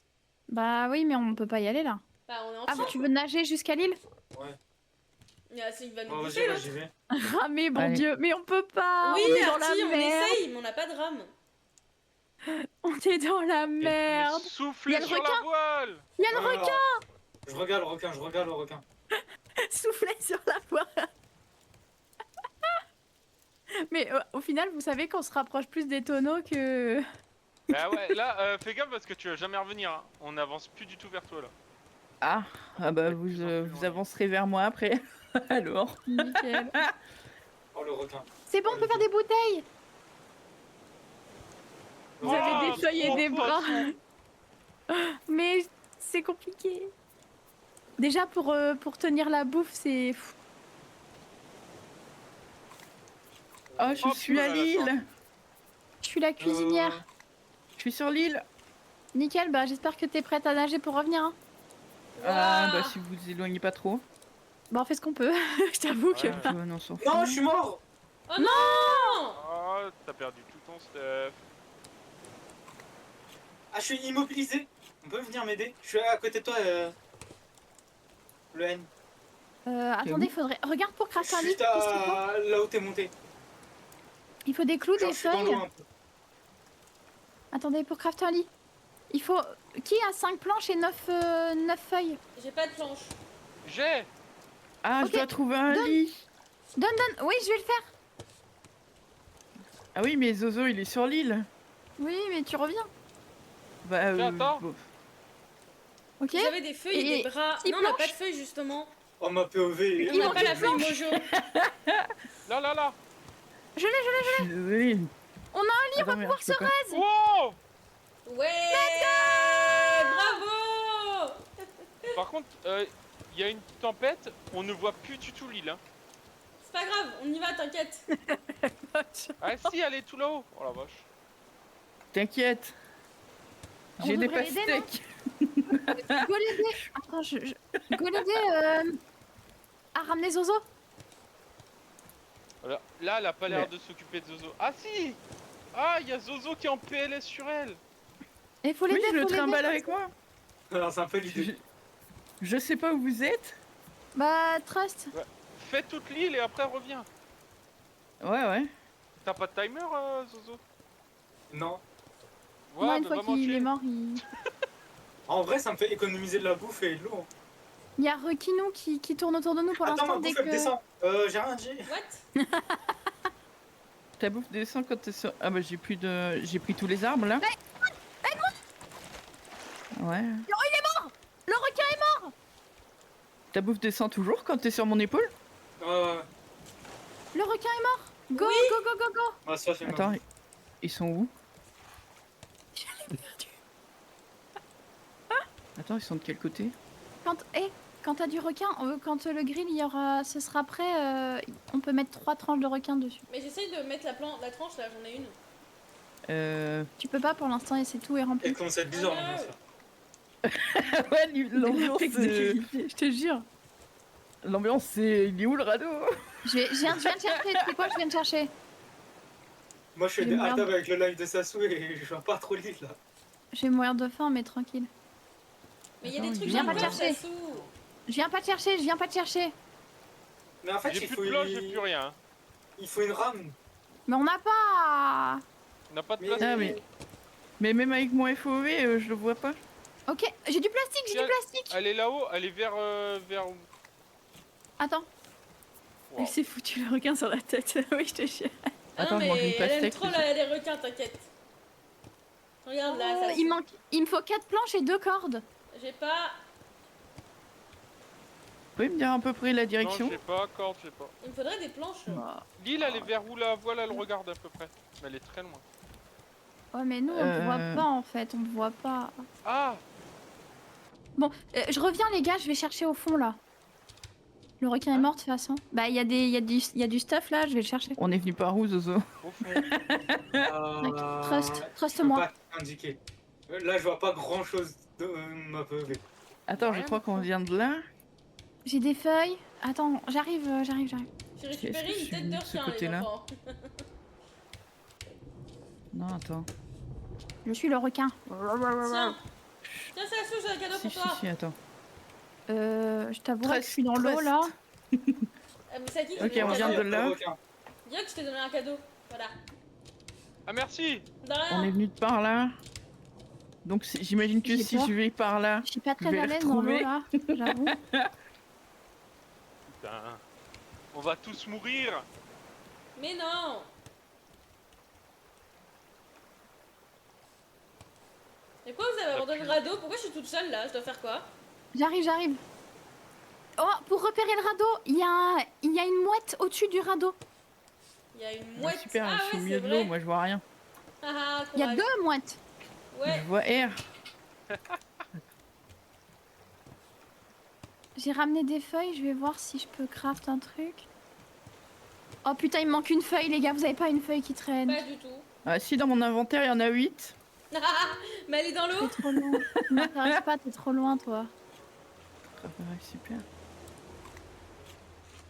B: Bah oui, mais on peut pas y aller, là.
A: Bah on est en
B: Ah,
A: train.
B: tu veux nager jusqu'à l'île?
E: Ouais.
A: C'est il va nous
E: Bon,
A: bouffer
E: vas-y,
A: là.
E: j'y vais.
B: Ah, mais bon
C: Allez.
B: Dieu, mais on peut pas.
A: Oui,
B: On est dans
A: Artie,
B: la
A: on
B: merde.
A: essaye, mais on n'a pas de rame.
B: On est dans la merde. Il y
D: Soufflez
B: a le
D: sur la
B: requin.
D: voile.
B: y a le
E: Alors,
B: requin.
E: Je regarde le requin, je regarde le requin.
B: Soufflez sur la voie. Mais au final, vous savez qu'on se rapproche plus des tonneaux que...
D: Bah ouais, là, fais gaffe parce que tu vas jamais revenir. Hein. On n'avance plus du tout vers toi là.
C: Ah bah, vous avancerez vers moi après. Alors.
B: Nickel.
E: Oh le requin.
B: C'est bon, on peut faire des bouteilles. Vous
E: Oh,
B: avez déployé
D: trop
B: des bras.
D: poisson.
B: Mais c'est compliqué. Déjà, pour tenir la bouffe, c'est...
C: Oh, je
D: Hop,
C: suis à
D: voilà la
C: l'île.
B: Je suis la cuisinière.
C: Je suis sur l'île.
B: Nickel, bah j'espère que t'es prête à nager pour revenir. Hein.
C: Ah,
A: Ouah.
C: bah, si vous vous éloignez pas trop.
B: Bah on fait ce qu'on peut. Je t'avoue que...
D: Ouais.
C: Non, on s'en fout.
E: Non, je suis mort.
A: Oh Oh non!
D: Oh, t'as perdu tout ton stuff.
E: Ah, je suis immobilisé. On peut venir m'aider? Je suis à côté de toi, le N.
B: Attendez, faudrait. Regarde pour crafter un lit.
E: Juste
B: Qu'est-ce qu'il faut?
E: là où t'es monté.
B: Il faut des clous,
E: Genre,
B: des
E: je suis dans l'eau
B: feuilles.
E: un peu.
B: Attendez, pour crafter un lit. Il faut. Qui a 5 planches et 9 feuilles?
A: J'ai pas de planche.
D: J'ai.
C: Ah,
B: Ok,
C: je dois trouver un
B: donne.
C: lit.
B: Donne. Oui, je vais le faire.
C: Ah oui, mais Zozo, il est sur l'île.
B: Oui, mais tu reviens.
C: Bah,
D: Tiens, attends.
C: bon.
B: Ok.
A: J'avais des feuilles et
B: Et
A: des bras.
B: six
A: Non, on n'a pas
B: planches.
A: de feuilles justement.
E: Oh, ma POV.
A: On n'a pas la feuille mojo.
D: Là, là, là.
C: Je suis désolée.
B: On a un lit, on va
C: Attends, merde,
B: pouvoir
C: je
B: se
C: peux pas.
B: raise.
D: Wow.
A: Ouais! Bravo!
D: Par contre, il y a une tempête, on ne voit plus du tout l'île. Hein.
A: C'est pas grave, on y va, t'inquiète.
D: Ah si, elle est tout là-haut. Oh la vache.
C: T'inquiète.
B: On
C: J'ai des
B: devrait l'aider, non
C: pastèques.
B: Go l'aider. Attends, Go l'aider à ramener Zozo.
D: Voilà. Là, elle a pas l'air
C: Mais-
D: de s'occuper de Zozo. Ah si. Ah, il y a Zozo qui est en PLS sur elle.
B: Il faut
C: Oui,
B: l'aider,
C: je le
B: faut
C: trimballe
B: l'aider.
C: avec moi.
E: Alors, c'est un peu l'idée.
C: Je sais pas où vous êtes.
B: Bah, trust.
D: Fais toute l'île et après reviens.
C: Ouais.
D: T'as pas de timer, Zozo?
E: Non.
B: Moi,
D: Ouais,
B: une
D: bah,
B: fois
D: va
B: qu'il
D: manger.
B: est mort, il...
E: En vrai, ça me fait économiser de la bouffe et de l'eau.
B: Il y a Rekinou qui tourne autour de nous pour
E: Attends,
B: l'instant
E: ma
B: dès
E: bouffe, elle
B: que...
E: descend. J'ai rien dit.
A: What?
C: Ta bouffe descend quand t'es sur... Ah bah j'ai plus de... J'ai pris tous les arbres là. Ouais.
B: Le requin est...
C: Ta bouffe descend toujours quand t'es sur mon épaule?
E: Ouais.
B: Le requin est mort. Go,
A: Oui.
B: go, go, go, go.
E: Ma soif est morte.
C: Attends, ils sont où? Attends, ils sont de quel côté?
B: Quand t'as du requin, quand le grill il y aura, ce sera prêt, on peut mettre 3 tranches de requin dessus.
A: Mais j'essaye de mettre la tranche là, j'en ai une.
B: Tu peux pas pour l'instant et c'est tout est rempli.
E: Elle commence à être bizarre,
A: Ah,
E: l'ambiance, là.
C: Ouais, l'ambiance
B: Je te jure.
C: L'ambiance c'est... Il est où le radeau?
B: Je viens de chercher, tu sais quoi, je viens de chercher.
E: Moi, je fais
B: Je
E: des
B: merde.
E: haltables avec le live de Sassou et je vois pas trop l'île, là.
B: Je vais mourir de faim, mais tranquille.
A: Mais il y a
C: Attends,
A: des trucs
C: il
B: vient
A: dans
B: pas
A: le
B: chercher.
A: Sassou.
B: Je viens pas te chercher.
E: Mais en fait,
D: J'ai
E: il
D: plus
E: faut,
D: de planche, j'ai plus rien. Hein.
E: il faut une rame.
B: Mais on n'a pas.
D: On n'a pas de
E: Mais-
D: place.
C: Ah mais même avec mon FOV, je le vois pas.
B: Ok, j'ai du plastique, j'ai
D: Tiens.
B: du plastique.
D: Elle est là-haut, elle est vers...
B: Attends.
D: Wow.
B: s'est foutu le requin sur la tête. Oui, je te jure.
A: Ah
C: Attends,
A: non,
C: je mange une
A: mais elle aime
C: pastèque.
A: trop les requins, t'inquiète. Regarde là, ça.
B: Il me faut 4 planches et 2 cordes.
A: J'ai pas.
C: Vous pouvez me dire à peu près la
D: Non,
C: direction?
D: je sais pas, corde, je sais pas.
A: Il me faudrait des planches.
D: L'île, elle est vers où la voile, elle regarde à peu près. Mais elle est très loin.
B: Ouais, mais nous, on te voit pas en fait, on te voit pas.
D: Ah.
B: Bon, je reviens les gars, je vais chercher au fond là. Le requin est mort de toute façon. Bah, il y a du stuff là, je vais le chercher.
C: On est venu par où, Zozo?
D: Au fond.
B: Trust-moi.
E: Je peux pas t'indiquer. Là, je vois pas grand chose de ma POV.
C: Attends, je crois qu'on vient de là.
B: J'ai des feuilles. Attends, j'arrive.
A: J'ai récupéré
C: Est-ce que
A: une
C: je
A: tête
C: suis
A: de
C: de ce
A: requin, les
C: côté-là?
A: enfants.
C: Non, attends.
B: Je suis le requin.
A: Tiens. Tiens, c'est la souche, j'ai un cadeau
C: Si,
A: pour toi.
C: si, attends.
B: Je t'avouerai que je suis dans
C: Trust.
B: l'eau là.
A: Ah, mais c'est à qui que
C: Ok,
A: j'ai
C: on
A: donné
C: vient
A: un
C: de
A: cadeau
C: là.
A: Dis que je t'ai donné un cadeau. Voilà.
D: Ah merci.
A: De
C: On est
A: rien.
C: venu de par là. Donc j'imagine que
B: J'ai
C: si
B: peur.
C: je vais par là,
B: Je suis pas
C: Je
B: très
C: vais
B: à
C: le
B: l'aise dans l'eau
C: retrouver.
B: là, j'avoue.
D: Putain. On va tous mourir.
A: Mais non. Et pourquoi vous avez abandonné le radeau? Pourquoi je suis toute seule là? Je dois faire quoi?
B: J'arrive. Oh, pour repérer le radeau, il y a une mouette au-dessus du radeau.
A: Il y a une
C: ah,
A: mouette.
C: super,
A: Ah
C: je suis au
A: ouais,
C: milieu
A: c'est
C: de l'eau,
A: vrai.
C: moi je vois rien.
A: Ah,
B: Il y a
A: courage.
B: 2 mouettes.
A: Ouais.
C: Je vois R.
B: J'ai ramené des feuilles, je vais voir si je peux craft un truc. Oh putain, il me manque une feuille, les gars, vous avez pas une feuille qui traîne.
A: Pas du tout.
C: Ah si, dans mon inventaire, il y en a 8.
A: Mais elle est dans l'eau.
B: T'es trop loin. Non, t'arrives pas, t'es trop loin, toi.
C: Ah, ouais, super.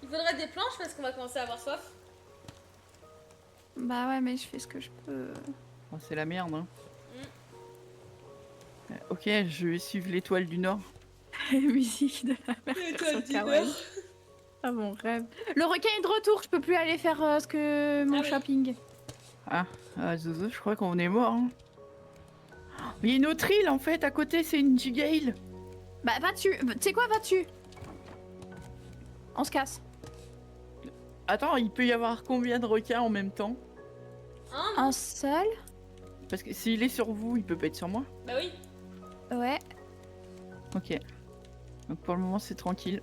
A: Il faudrait des planches parce qu'on va commencer à avoir soif.
B: Bah ouais, mais je fais ce que je peux.
C: Oh, c'est la merde, hein.
A: Mm.
C: Ok, je vais suivre l'étoile du Nord.
B: Musique de la mer.
A: L'étoile du
B: Kawaii.
A: Nord.
B: Ah mon rêve. Le requin est de retour, je peux plus aller faire ce que mon
A: Ah oui.
B: shopping.
C: Ah, Zozo, je crois qu'on est mort. Hein. Mais il y a une autre île en fait, à côté, c'est une giga île.
B: Bah va dessus, tu sais quoi, va dessus. On se casse.
C: Attends, il peut y avoir combien de requins en même temps?
A: Hein?
B: Un seul.
C: Parce que s'il est sur vous, il peut pas être sur moi.
A: Bah oui.
B: Ouais,
C: Ok. Donc pour le moment, c'est tranquille.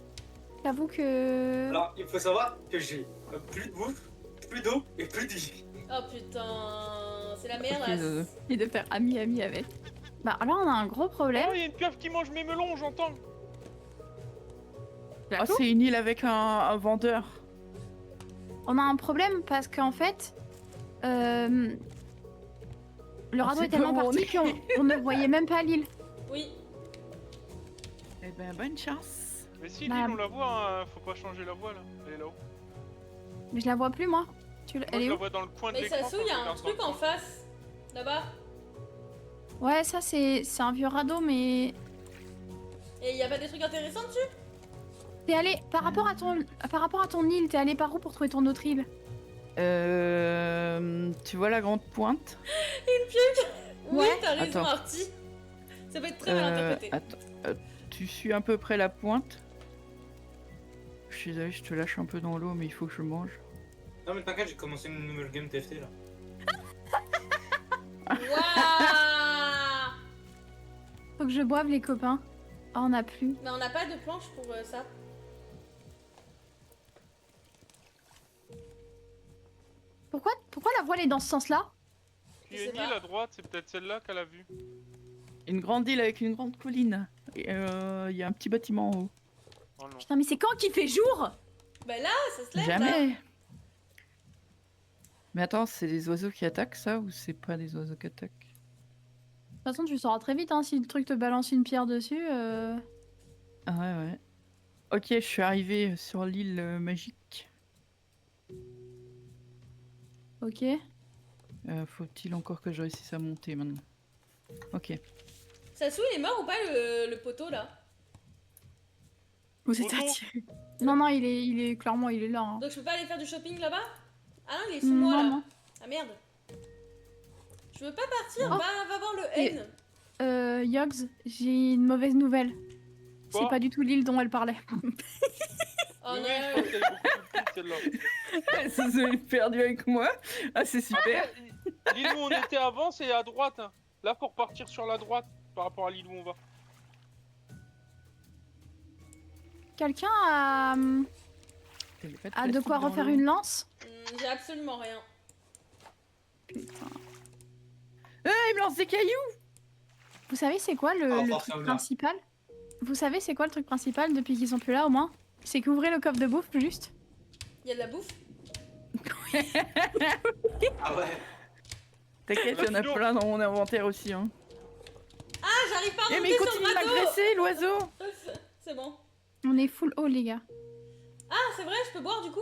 B: j'avoue que...
E: Alors, il faut savoir que j'ai plus de bouffe, plus d'eau et plus de vie.
A: Oh putain, c'est la merde.
C: Ok,
A: là.
C: Zozo.
B: Et de faire ami avec. Bah là, on a un gros problème.
D: Oh, il y a une pieuvre qui mange mes melons, j'entends.
C: Ah, c'est une île avec un vendeur.
B: On a un problème parce qu'en fait... le radeau
C: sait
B: est tellement
C: pas où on
B: parti
C: est.
B: qu'on ne voyait même pas l'île.
A: Oui.
C: Eh ben, bonne chance.
D: Mais si,
B: Bah,
D: l'île, on la voit, hein, faut pas changer la voie là. Elle est là-haut.
B: Mais je la vois plus, moi.
D: Moi,
B: Elle
D: je
B: est
D: la
B: où?
D: vois dans le coin de
A: Mais
D: l'écran.
A: ça se trouve, il y a
D: quand
A: un
D: je regarde
A: truc
D: dans le
A: en
D: coin.
A: face. Là-bas.
B: Ouais, ça, c'est un vieux radeau, mais...
A: Et il y a pas des trucs intéressants dessus?
B: T'es allé... Par rapport à ton île, t'es allé par où pour trouver ton autre île?
C: Tu vois la grande pointe?
A: Oui,
B: Ouais.
A: t'as raison,
C: Attends.
A: Artie. Ça peut être très mal interprété.
C: Attends, tu suis à peu près la pointe? Je suis désolé, je te lâche un peu dans l'eau, mais il faut que je mange.
E: Non, mais t'inquiète, j'ai commencé une nouvelle game TFT là.
A: Waouh!
B: Faut que je boive, les copains. Oh, on a plus.
A: Mais on n'a pas de planche pour ça.
B: Pourquoi la voile est dans ce sens-là?
D: Il y a
A: Je
D: une
A: sais
D: île
A: pas.
D: à droite, c'est peut-être celle-là qu'elle a vue.
C: Une grande île avec une grande colline. Et il y a un petit bâtiment en haut.
D: Oh non.
B: Putain, mais c'est quand qu'il fait jour?
A: Bah là, ça se lève là.
C: Jamais! Mais attends, c'est des oiseaux qui attaquent ça ou c'est pas des oiseaux qui attaquent?
B: De toute façon, tu sauras très vite, hein, si le truc te balance une pierre dessus.
C: Ah ouais. Ok, je suis arrivé sur l'île magique.
B: Ok.
C: Faut-il encore que je réussisse à monter maintenant? Ok.
A: Sassou, il est mort ou pas le poteau là?
B: Vous êtes
D: Bonjour.
B: attirés. Non, non, il est clairement, il est là. Hein.
A: Donc je peux pas aller faire du shopping là-bas? Ah non, il est sous moi là.
B: non.
A: Ah merde. Je veux pas partir,
B: Oh.
A: va voir le
B: Et-
A: N.
B: Yogs, j'ai une mauvaise nouvelle. C'est
D: Quoi
B: pas du tout l'île dont elle parlait.
A: Oh
D: Oui,
A: non.
D: je pense qu'elle est beaucoup plus petite celle-là.
C: Ça s'est perdu avec moi. Ah, c'est super.
D: Après, l'île où on était avant, c'est à droite. Hein. Là, faut repartir sur la droite par rapport à l'île où on va.
B: Quelqu'un a de quoi refaire une lance?
A: J'ai absolument rien.
B: Putain.
C: Ah, il me lance des cailloux.
B: Vous savez c'est quoi
E: Oh,
B: le truc
E: forcément.
B: principal? Vous savez c'est quoi le truc principal depuis qu'ils sont plus là au moins? C'est qu'ouvrez le coffre de bouffe juste.
A: Il y a de la bouffe?
E: Ah ouais.
C: T'inquiète, il y en a plein dans mon inventaire aussi. Hein.
A: Ah, j'arrive pas à
C: Eh,
A: monter
C: mais il
A: sur
C: continue
A: le
C: de
A: radeau.
C: m'agresser, l'oiseau.
A: C'est bon.
B: On est full haut les gars.
A: Ah, c'est vrai, je peux boire du coup?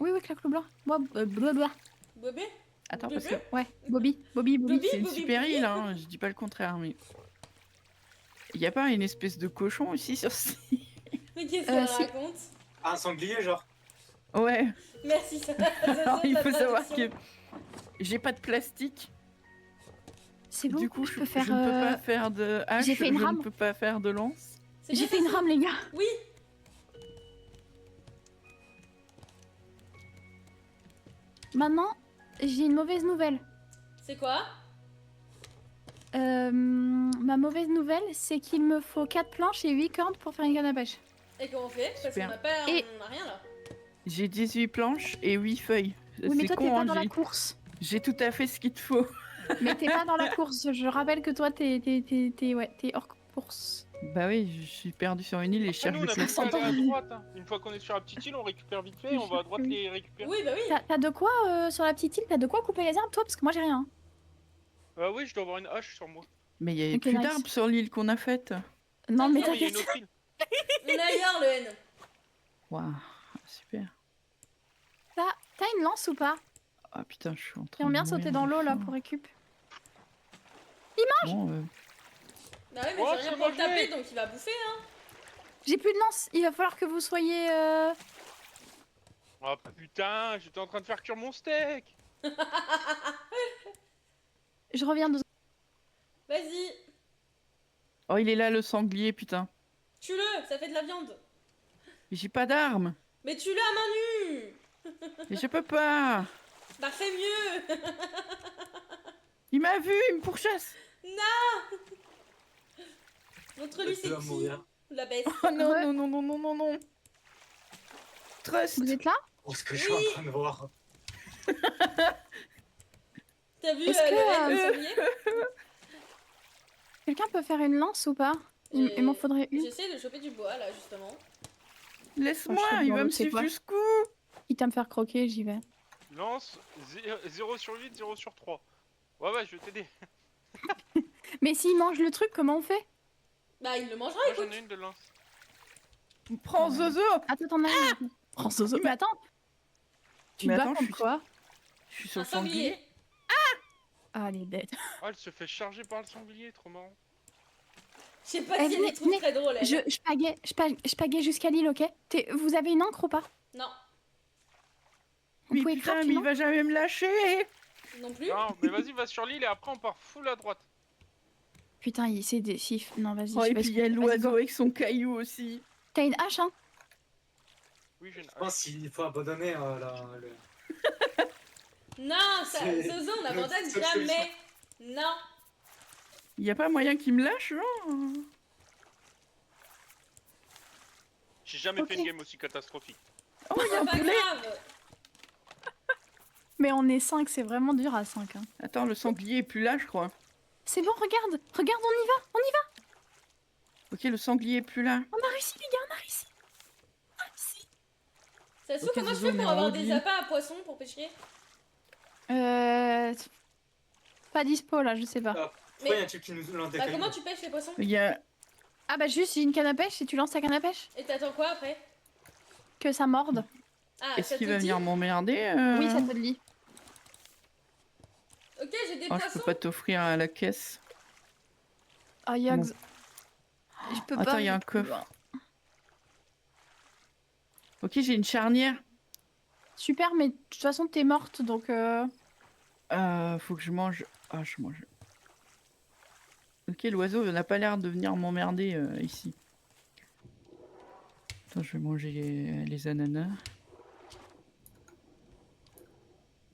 B: Oui oui claque le blanc. Bois, blablabla.
A: Bébé?
C: Attends, parce que
B: Ouais, Bobby.
A: Bobby.
C: c'est une
A: Bobby,
C: super
A: Bobby.
C: île, hein. Je dis pas le contraire, mais... Y a pas une espèce de cochon aussi sur ce île?
A: Mais qu'est-ce qu'elle
B: si.
A: raconte?
E: Un sanglier, genre.
C: Ouais.
A: Merci, ça.
C: Alors, il faut savoir que j'ai pas de plastique.
B: C'est bon,
C: Du coup,
B: je
C: je
B: peux faire...
C: ne peux pas faire de hache,
B: j'ai fait une
C: je
B: rame.
C: ne peux pas faire de lance.
B: J'ai fait une rame les gars.
A: Oui.
B: Maintenant, j'ai une mauvaise nouvelle.
A: C'est quoi?
B: Ma mauvaise nouvelle, c'est qu'il me faut 4 planches et 8 cordes pour faire une canne à pêche.
A: Et comment on fait? Parce
C: Super.
A: qu'on a pas...
B: Et-
A: On a rien là.
C: J'ai 18 planches et 8 feuilles.
B: Oui, mais
C: C'est
B: toi, t'es
C: con,
B: pas
C: hein,
B: dans la course.
C: j'ai tout à fait ce qu'il te faut.
B: Mais t'es pas dans la course. Je rappelle que toi, t'es hors course.
C: Bah oui, je suis perdu sur une île et je
D: Après,
C: cherche
D: nous, on
C: des
D: a plus
C: plastique.
D: qu'à aller à droite. Hein. Une fois qu'on est sur la petite île, on récupère vite fait et on va à droite les récupérer.
A: Oui, bah oui.
B: T'as de quoi sur la petite île? T'as de quoi couper les arbres, toi? Parce que moi, j'ai rien.
D: Ah oui, je dois avoir une hache sur moi.
C: Mais il y a
B: Ok,
C: plus
B: nice.
C: d'arbres sur l'île qu'on a faite.
B: Non, mais
A: Non,
D: Ah, mais il y a une
B: t'inquiète.
D: autre île.
A: On est ailleurs, le N.
C: Waouh, super.
B: T'as une lance ou pas?
C: Ah putain, je suis en train
B: J'aimerais
C: de
B: bien sauter
C: mourir
B: dans
C: de
B: l'eau là
C: faim.
B: pour récup.
C: Bon,
A: Bah ouais, mais
D: Oh,
A: j'ai rien
D: c'est
A: pour le
D: mangé.
A: taper, donc il va bouffer, hein.
B: J'ai plus de lance, il va falloir que vous soyez...
D: Oh putain, j'étais en train de faire cuire mon steak.
B: Je reviens de...
A: Vas-y,
C: Oh, il est là le sanglier, putain.
A: tue-le, ça fait de la viande.
C: Mais j'ai pas d'arme.
A: Mais tue-le à main nue.
C: Et je peux pas.
A: Bah fais mieux.
C: Il m'a vu, il me pourchasse.
A: Montre-lui c'est
E: Tu vas
A: qui.
E: mourir.
A: La baisse.
C: Oh non,
B: Ouais.
C: non, non, non, non, non, non. Trust.
B: Vous êtes là?
E: Pour ce que je suis en train de voir.
A: T'as vu
B: Est-ce que,
A: le sanglier?
B: Quelqu'un peut faire une lance ou pas? Il m'en faudrait une.
A: J'essaie de choper du bois là justement.
C: Laisse-moi,
B: Oh, je sais
C: il
B: pas,
C: va me
B: c'est
C: suivre
B: quoi
C: jusqu'où?
B: Quitte à me faire croquer, j'y vais.
D: Lance 0 sur 8, 0 sur 3. Ouais, je vais t'aider.
B: Mais s'il mange le truc, comment on fait?
A: Bah il le mangera,
D: Moi
A: écoute.
D: j'en ai une de lance.
C: Prends Zozo.
B: Attends, t'en as une. Prends Zozo. Mais attends. Tu te
C: Mais
B: bats
C: attends, je
B: contre
C: suis-
B: quoi?
C: Je suis sur
A: Un
C: le sanglier.
A: sanglier.
B: Ah, elle est dead.
D: Oh, elle se fait charger par le sanglier, trop marrant.
A: Je sais pas
B: Eh,
A: si elle
B: venez,
A: est trop
B: venez.
A: très drôle. Elle.
B: Je pagaie jusqu'à l'île, ok? Vous avez une encre ou pas?
A: Non,
B: Vous
C: Mais
B: pouvez
C: putain,
B: craft
C: mais
B: une
C: il va jamais me lâcher.
A: non plus.
D: Non, mais vas-y, va sur l'île et après on part full à droite.
B: Putain, c'est des chiffres. Non, vas-y.
C: Oh,
B: je
C: et
B: vais-
C: puis il y a
B: vas-y,
C: l'oiseau
B: go.
C: avec son caillou aussi.
B: T'as une hache, hein?
D: Oui, j'ai une
E: Je pense qu'il faut abandonner le...
A: Non, ça,
E: C'est-
A: Zozo, on n'abandonne
E: c'est
A: jamais. Non.
C: Il y a pas moyen qu'il me lâche, non?
D: J'ai jamais
B: Ok.
D: fait une game aussi catastrophique.
C: Oh, il y a un
A: C'est pas
C: poulet.
A: grave.
B: Mais on est 5, c'est vraiment dur à 5. Hein.
C: Attends, le sanglier est plus là, je crois.
B: C'est bon, regarde. Regarde, on y va. On y va.
C: Ok, le sanglier est plus là.
B: On a réussi, les gars. On a réussi. On a réussi.
A: Ça se
C: Ok,
A: trouve, comment je
C: Zozo,
A: fais
C: on est
A: pour
C: en
A: avoir
C: haut de
A: des
C: l'île.
A: appâts à poissons pour pêcher?
B: Pas dispo, là, je sais pas.
E: Pourquoi il y a un type qui nous lance des
A: Bah
E: cailloux?
A: comment tu pêches les poissons?
C: Il y a...
B: Ah bah juste, j'ai une canne à pêche et tu lances ta canne à pêche.
A: Et t'attends quoi après?
B: Que ça morde.
A: Ah,
C: Est-ce
A: ça
C: qu'il
A: te
C: va
A: dit?
C: venir m'emmerder
B: Oui, ça te le dit.
A: Ok, j'ai des
C: Oh, je
A: poissons.
C: peux pas t'offrir à la caisse.
B: Oh, Yogs. Je peux
C: Attends,
B: pas.
C: il y a un coffre. Ok, j'ai une charnière.
B: Super, mais de toute façon, t'es morte, donc...
C: Faut que je mange... Ah, je mange... Ok, l'oiseau n'a pas l'air de venir m'emmerder ici. Attends, je vais manger les ananas.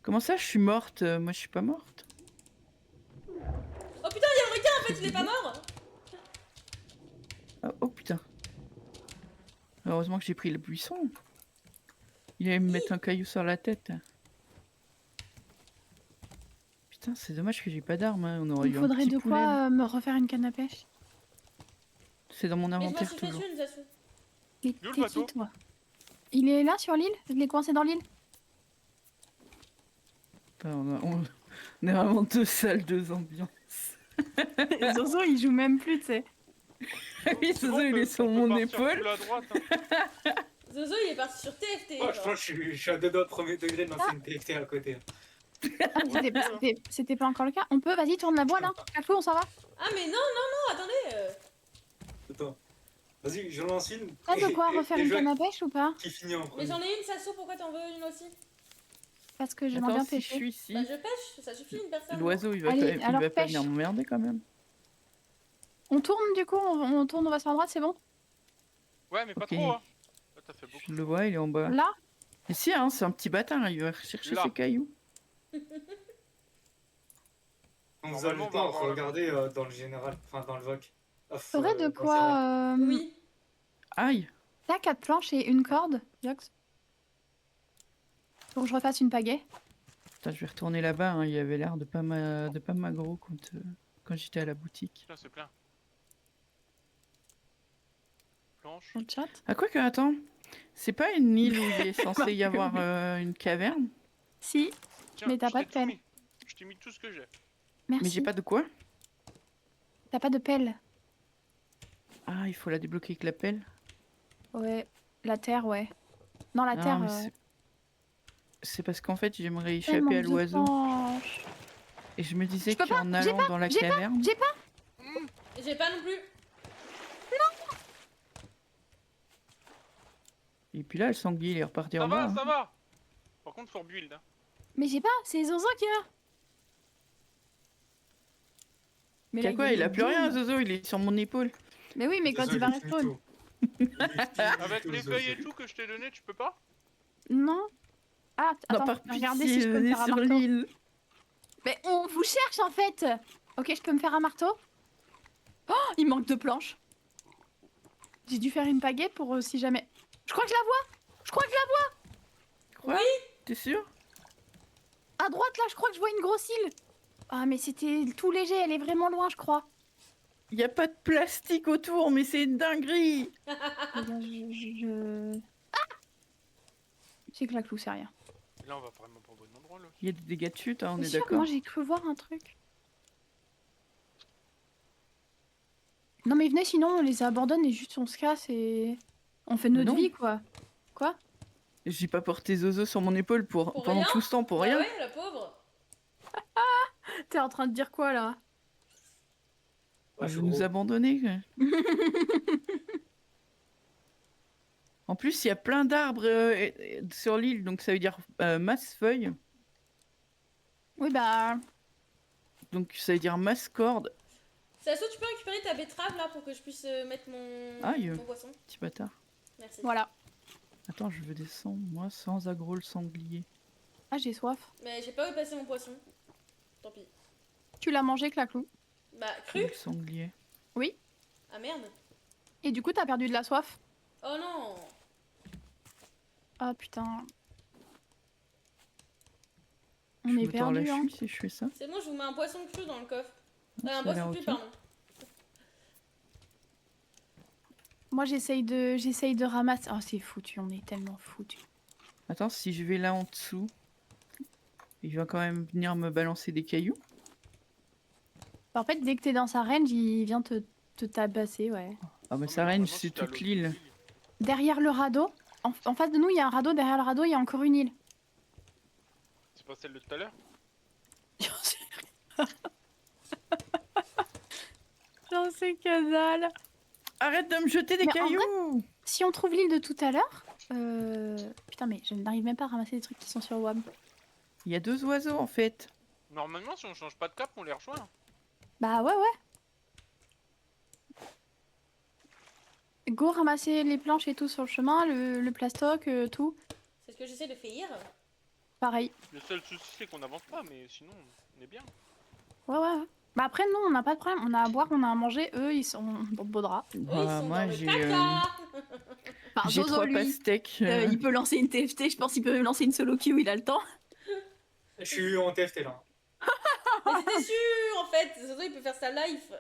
C: Comment ça, je suis morte? Moi, je suis pas morte.
A: Oh putain, il y a un requin en fait, il est pas mort.
C: Ah, oh putain. Heureusement que j'ai pris le buisson. Il allait me mettre un caillou sur la tête. Putain, c'est dommage que j'ai pas d'arme. Hein. On aurait
B: Il
C: eu un
B: faudrait
C: petit
B: de
C: poulet, là.
B: quoi me refaire une canne à pêche.
C: C'est dans mon
A: Mais je m'en
C: inventaire
A: suis fait
C: toujours.
A: une, ça se.
B: Mais
D: Où le
B: t'es qui,
D: bateau
B: toi? Il est là, sur l'île? Il est coincé dans l'île?
C: Putain, on est vraiment deux salles, deux ambiances.
B: Zozo, il joue même plus, tu sais.
C: Oui,
D: C'est
C: Zozo,
D: bon,
C: il
D: on
C: est
D: peut-
C: sur
D: on peut
C: mon
D: partir
C: épaule.
D: full à droite, hein.
A: Zozo, il est parti sur TFT.
E: Oh, je
A: genre.
E: pense que je suis à deux doigts de premier degré de lancer une TFT à côté.
B: Ah, c'était pas encore le cas. On peut, vas-y, tourne la voile, hein. Cafou, on s'en va.
A: Ah mais non, non, non, attendez.
E: Attends. Vas-y, je lance une.
B: T'as de quoi
E: et-
B: refaire
E: et
B: une
E: je vois
B: canne à pêche ou pas?
E: qui finit en
A: Mais
E: premier.
A: j'en ai une, Sasso, pourquoi t'en veux une aussi?
B: Parce que j'aimerais bien
C: Attends, si je
B: pêcher.
C: suis ici,
A: Bah je pêche, ça suffit une personne.
C: l'oiseau, il va,
B: Allez,
C: quand même- il
B: alors
C: va pas
B: pêche.
C: venir m'emmerder quand même.
B: On tourne du coup, on tourne, on va sur la droite, c'est bon?
D: Ouais, mais pas
C: Ok.
D: trop, hein. Là, t'as fait beaucoup.
C: Je le vois, il est en bas.
B: Là?
C: Et si, hein, c'est un petit bâtard, il va chercher
D: Là.
C: ses cailloux.
E: On vous a
D: Normalement,
E: le
D: on va
E: temps,
D: avoir-
E: regardez dans le général, enfin dans le VOC.
B: Faudrait de quoi...
A: Oui.
C: Aïe!
B: Là, 4 planches et une corde, Yox. Faut que je refasse une pagaie.
C: Putain, je vais retourner là-bas, hein, il avait l'air de pas m'aggro quand j'étais à la boutique.
D: Putain, c'est plein. Planche.
B: Dans le chat.
C: Ah, quoi que, attends, c'est pas une île où il est censé y avoir une caverne?
B: Si,
D: Tiens,
B: Mais t'as
D: je
B: pas
D: t'ai
B: de
D: tout
B: pelle.
D: mis. Je t'ai mis tout ce que j'ai.
B: merci.
C: Mais j'ai pas de quoi?
B: T'as pas de pelle?
C: Ah, il faut la débloquer avec la pelle?
B: Ouais. La terre, ouais. Non, la
C: Ah,
B: terre...
C: mais c'est- C'est parce qu'en fait, j'aimerais
B: Elle
C: échapper
B: manque
C: à
B: de
C: l'oiseau.
B: planches.
C: Et je me disais
B: Je peux
C: qu'en
B: pas, j'ai
C: allant dans la
B: j'ai pas,
C: caverne...
B: j'ai pas.
A: J'ai pas non plus.
C: Et puis là, le sanglier, il est reparti en bas.
D: Ça va. Par contre, faut build. Hein.
B: Mais j'ai pas, c'est Zozo qui a. Mais
C: T'as quoi, il a plus rien, Zozo, il est sur mon épaule.
B: Mais oui, mais quand il va respawn.
D: Avec les feuilles et tout que je t'ai donné, tu peux pas?
B: Non. Ah,
C: Non,
B: attends,
C: par
B: regardez
C: pitié,
B: si je peux me
C: venez
B: faire un
C: sur
B: marteau.
C: l'île.
B: Mais on vous cherche en fait. Ok, je peux me faire un marteau. Oh, il manque de planches. J'ai dû faire une pagaie pour si jamais. Je crois que je la vois. Je crois que je la vois.
C: Quoi? T'es sûr?
B: À droite là, je crois que je vois une grosse île. Ah, mais c'était tout léger, elle est vraiment loin, je crois.
C: Y a pas de plastique autour, mais c'est une dinguerie.
B: Eh ben, Ah, c'est que la clou, c'est rien.
D: Là, on va vraiment pas au bon endroit, là.
C: Y a des dégâts de chute, hein, on
B: C'est
C: est
B: sûr,
C: d'accord.
B: moi j'ai cru voir un truc. Non mais venez, sinon on les abandonne et juste on se casse et on fait notre
C: non.
B: vie quoi. Quoi?
C: J'ai pas porté Zozo sur mon épaule
A: Pour
C: pendant
A: rien
C: tout ce temps pour
A: Bah
C: rien.
A: ouais, la pauvre.
B: T'es en train de dire quoi là?
C: Ah, vous nous abandonnez. Quoi. En plus, il y a plein d'arbres sur l'île, donc ça veut dire masse feuilles,
B: Oui bah...
C: donc ça veut dire masse corde.
A: Sasso, tu peux récupérer ta betterave là pour que je puisse mettre
C: Aïe.
A: mon poisson?
C: Petit bâtard.
A: Merci.
B: Voilà.
C: Attends, je veux descendre, moi, sans aggro le sanglier.
B: Ah j'ai soif.
A: Mais j'ai pas où passer mon poisson. Tant pis.
B: Tu l'as mangé, Claclou?
A: Bah, cru?
C: Le sanglier.
B: Oui.
A: Ah merde.
B: Et du coup t'as perdu de la soif?
A: Oh non.
B: Ah putain. On
C: Je
B: est
C: me tords la
B: perdu hein.
C: cheville si je fais ça.
A: C'est bon, je vous mets un poisson cru dans le coffre.
C: Ça
A: Un
C: a
A: poisson
C: l'air
A: cru,
C: ok.
A: pardon.
B: Moi j'essaye de ramasser... Oh c'est foutu, on est tellement foutu.
C: Attends, si je vais là en dessous, il va quand même venir me balancer des cailloux.
B: En fait dès que t'es dans sa range, il vient te tabasser, ouais.
C: Ah bah
D: Non,
C: ça
D: mais
C: range,
D: normalement,
C: c'est
D: si t'as
C: toute
D: l'autre
C: l'île.
D: île.
B: Derrière le radeau, en face de nous il y a un radeau, derrière le radeau il y a encore une île.
D: C'est pas celle de tout à l'heure?
B: J'en sais que dalle.
C: Arrête de me jeter des
B: Mais en
C: cailloux!
B: Si on trouve l'île de tout à l'heure... Putain mais je n'arrive même pas à ramasser des trucs qui sont sur WAM.
C: Il y a 2 oiseaux en fait.
D: Normalement, si on change pas de cap, on les rejoint.
B: Bah ouais. Go ramasser les planches et tout sur le chemin, le plastoc, tout.
A: C'est ce que j'essaie de faire.
B: Pareil.
D: Le seul souci, c'est qu'on avance pas, mais sinon, on est bien.
B: Ouais. Bah après non, on n'a pas de problème. On a à boire, on a à manger. Eux, ils sont dans le beau drap.
A: Eux, ils
C: Bah,
A: sont
C: moi
A: dans le
C: j'ai
A: caca.
B: Enfin,
C: j'ai
B: Zozo,
C: 3
B: lui,
C: pastèques.
B: il peut lancer une TFT. Je pense qu'il peut même lancer une solo queue, il a le temps.
E: Je suis en TFT là.
A: Mais c'était sûr en fait. Surtout, il peut faire sa life.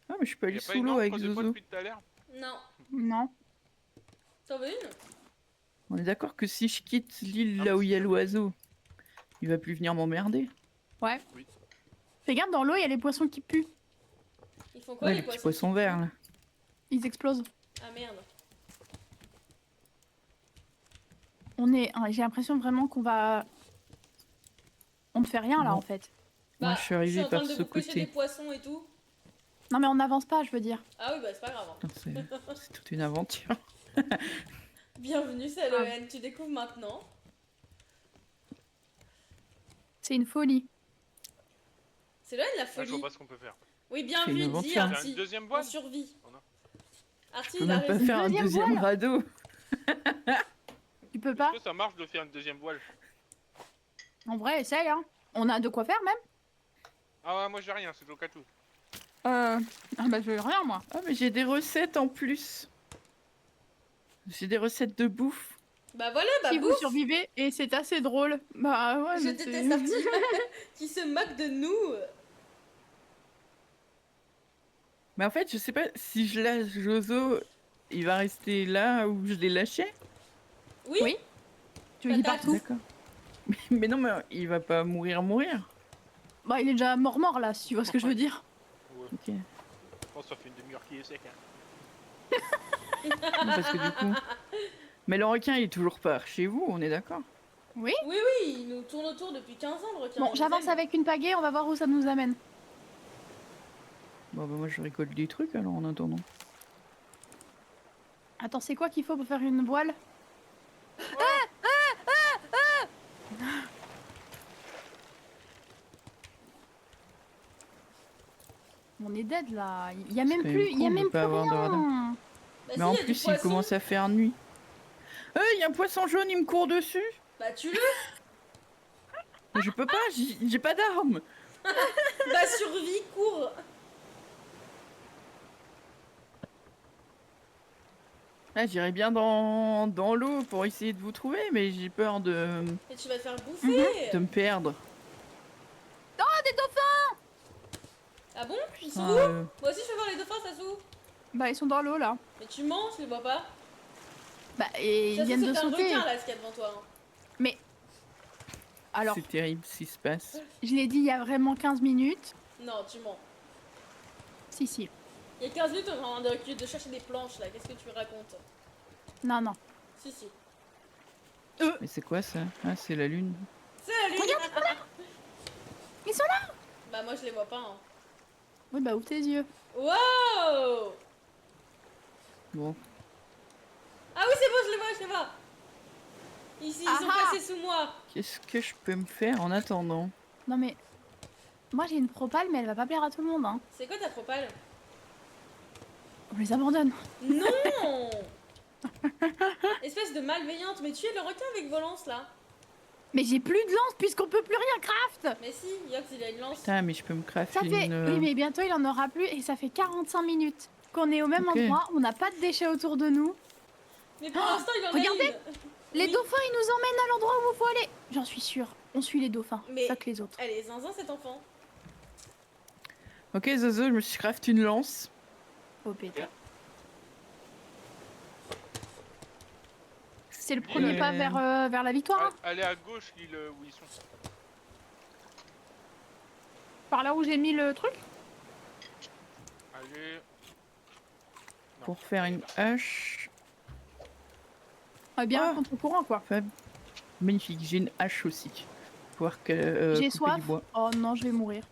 C: Ah mais je peux
D: Y
C: aller
D: a pas
C: sous
D: une
C: l'eau
D: encre
C: avec
D: de toi
C: Zozo.
D: depuis tout à l'heure?
A: Non.
B: Non.
A: T'en veux une?
C: On est d'accord que si je quitte l'île là où il y a l'oiseau, il va plus venir m'emmerder.
B: Ouais.
D: Oui.
B: Fais gaffe, dans l'eau, il y a les poissons qui puent.
A: Ils font quoi
C: Ouais,
A: les
C: les petits
A: poissons?
C: poissons verts là.
B: Ils explosent.
A: Ah merde.
B: J'ai l'impression vraiment qu'on va... On ne fait rien là
C: Non.
B: en fait.
C: Moi je suis arrivé
A: en train
C: par
A: de
C: ce
A: vous pêcher des
C: côté.
A: poissons et tout.
B: Non mais on n'avance pas, je veux dire.
A: Ah oui, bah c'est pas grave. hein.
C: Putain, c'est toute une aventure.
A: Bienvenue, c'est LEN. Tu découvres maintenant.
B: C'est une folie.
A: C'est LEN la
D: Ah, je
A: folie.
D: vois pas ce qu'on peut faire.
A: Oui,
C: C'est
A: bien
C: une
A: vu,
C: aventure.
A: dis
D: Faire
A: Artie.
D: une deuxième
A: On
D: voile?
A: survit.
D: Oh non.
A: Artie,
C: Je peux
A: il a
C: même pas
A: raison.
C: faire un
B: Deuxième
C: deuxième
B: voile.
C: radeau.
B: Tu peux pas?
D: Est-ce que ça marche de faire une deuxième voile?
B: En vrai, essaye hein. On a de quoi faire même.
D: Ah ouais, moi j'ai rien, c'est Locatou.
B: Ah bah je veux rien moi.
C: Ah mais j'ai des recettes en plus. J'ai des recettes de bouffe.
A: Bah voilà, bah
B: Si vous
A: bouffe.
B: survivez et c'est assez drôle. Bah ouais.
A: Je
B: mais
A: déteste Artie qui se moque de nous.
C: Mais en fait, je sais pas si je lâche Jozo, il va rester là où je l'ai lâché.
A: Oui,
B: Oui. Tu veux qu'il
A: Patate.
B: parte où?
C: D'accord. Mais non, mais il va pas mourir.
B: Bah il est déjà mort là, si tu vois ce que je veux dire.
D: Ouais,
C: Ok.
D: je pense que ça fait une demi-heure qu'il est sec. Hein.
C: Parce que du coup, Mais le requin, il est toujours pas chez vous, on est d'accord?
A: Oui, il nous tourne autour depuis 15 ans, le requin.
B: Bon,
A: il nous
B: j'avance
A: aime.
B: avec une pagaie, on va voir où ça nous amène.
C: Bon, bah, moi, je récolte des trucs alors en attendant.
B: Attends, c'est quoi qu'il faut pour faire une voile? On est dead là. Il y a
C: C'est
B: même
C: quand même
B: plus, il y a
C: con de
B: même
C: pas
B: plus
C: avoir de radar.
B: rien.
A: Bah
C: Mais
A: si,
C: en
A: y a du
C: plus, il
A: poisson.
C: commence à faire nuit. Il y a un poisson jaune, il me court dessus.
A: Bah tue-le.
C: Mais je peux pas, j'ai pas d'arme.
A: Bah survie, cours.
C: Là, j'irais bien dans l'eau pour essayer de vous trouver, mais j'ai peur de
A: Et tu vas te faire bouffer.
C: me perdre.
B: Oh, des dauphins!
A: Ah bon? Ils sont
C: Ah,
A: où? Moi aussi je veux voir les dauphins, ça se où?
B: Bah, ils sont dans l'eau là.
A: Mais tu mens, je les vois pas.
B: Bah, et
A: Ça
B: ils
A: se trouve,
B: viennent de
A: c'est un
B: sauter.
A: requin là, ce qu'il y a devant toi. hein.
B: Mais. Alors,
C: c'est terrible ce qui se passe.
B: je l'ai dit il y a vraiment 15 minutes.
A: Non, tu mens.
B: Si, si.
A: Il y a 15 minutes, on est en train de chercher des planches là, qu'est-ce que tu racontes?
B: Non, non.
A: Si, si.
C: Mais c'est quoi ça? Ah, c'est la lune.
A: C'est la lune.
B: Ils sont là!
A: Bah moi je les vois pas. Hein.
B: Oui, bah, ouvre tes yeux.
A: Wow!
C: Bon.
A: Ah oui, c'est bon, je les vois. Ici, ils sont
B: Ah ah.
A: passés sous moi.
C: Qu'est-ce que je peux me faire en attendant?
B: Non, mais. Moi, j'ai une propale, mais elle va pas plaire à tout le monde. Hein.
A: C'est quoi ta propale?
B: On les abandonne.
A: Non. Espèce de malveillante, mais tu es le requin avec vos lances là.
B: Mais j'ai plus de lance puisqu'on peut plus rien craft!
A: Mais si, Yox il a une lance.
C: Putain, mais je peux me crafter
B: Ça fait.
C: une...
B: Oui, mais bientôt il en aura plus et ça fait 45 minutes qu'on est au même
C: Ok.
B: endroit, on n'a pas de déchets autour de nous.
A: Mais pour l'instant il en
B: regardez.
A: a une.
B: Les
A: Oui.
B: dauphins, ils nous emmènent à l'endroit où il faut aller. J'en suis sûre. On suit les dauphins,
A: Mais-
B: pas que les autres.
A: Elle est zinzin cet enfant.
C: Ok, Zozo, je me suis crafté une lance.
B: Oh pétard. C'est le premier pas vers la victoire, hein.
D: Allez à gauche, l'île où ils sont.
B: Par là où j'ai mis le truc.
D: Allez.
C: Pour faire une hache.
B: Ah, bien
C: Ah.
B: contre-courant, quoi.
C: Magnifique, j'ai une hache aussi. Pour pouvoir
B: J'ai
C: couper
B: soif.
C: du bois.
B: Oh non, je vais mourir.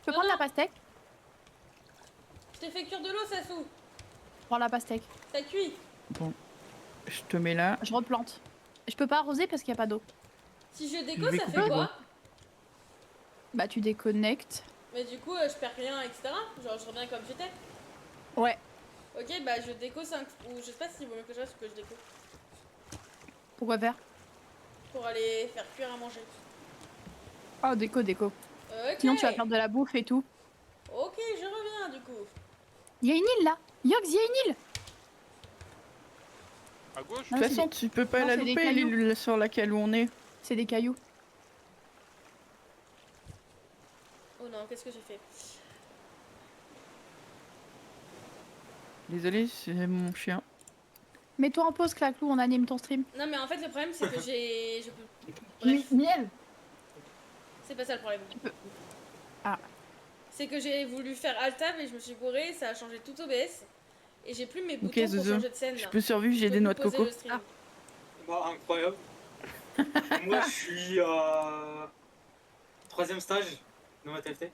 B: Je peux
A: Non,
B: prendre
A: non.
B: la pastèque?
A: Je t'ai fait cuire de l'eau, Sassou.
B: Prends la pastèque.
A: T'as cuit.
C: Je te mets là.
B: Je replante. Je peux pas arroser parce qu'il y a pas d'eau.
A: Si je déco,
C: Je vais
A: ça
C: couper
A: fait
C: le
A: quoi?
C: bois.
B: Bah tu déconnectes.
A: Mais du coup, je perds rien, etc. Genre, je reviens comme j'étais.
B: Ouais.
A: Ok, bah je déco 5. Ou je sais pas s'il vaut mieux que je fasse ou que je déco.
B: Pourquoi faire?
A: Pour aller faire cuire à manger.
B: Oh déco, déco.
A: Ok.
B: Sinon tu vas perdre de la bouffe et tout.
A: Ok, je reviens du coup.
B: Il y a une île là. Yox, il y a une île.
D: À gauche.
C: De
B: Non,
C: toute
B: c'est
C: façon, tu peux pas
B: non,
C: la
B: c'est des
C: louper,
B: cailloux.
C: l'île sur laquelle on est.
B: C'est des cailloux.
A: Oh non, qu'est-ce que j'ai fait?
C: Désolé, c'est mon chien.
B: Mets-toi en pause, Claclou, on anime ton stream.
A: Non, mais en fait, le problème, c'est que j'ai. Je peux. Bref,
B: Miel.
A: c'est pas ça le problème.
B: Ah.
A: C'est que j'ai voulu faire Alt-Tab et je me suis gourée, ça a changé tout OBS. Et j'ai plus mes boutons pour
C: Zozo.
A: changer de scène.
C: Je
A: là.
C: peux survivre, j'ai
A: Je
C: des
A: peux
C: noix de
A: poser
C: coco.
A: le stream.
E: Bah, incroyable. Moi, je suis à 3ème stage de ma TFT.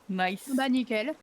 C: Nice.
B: Bah nickel.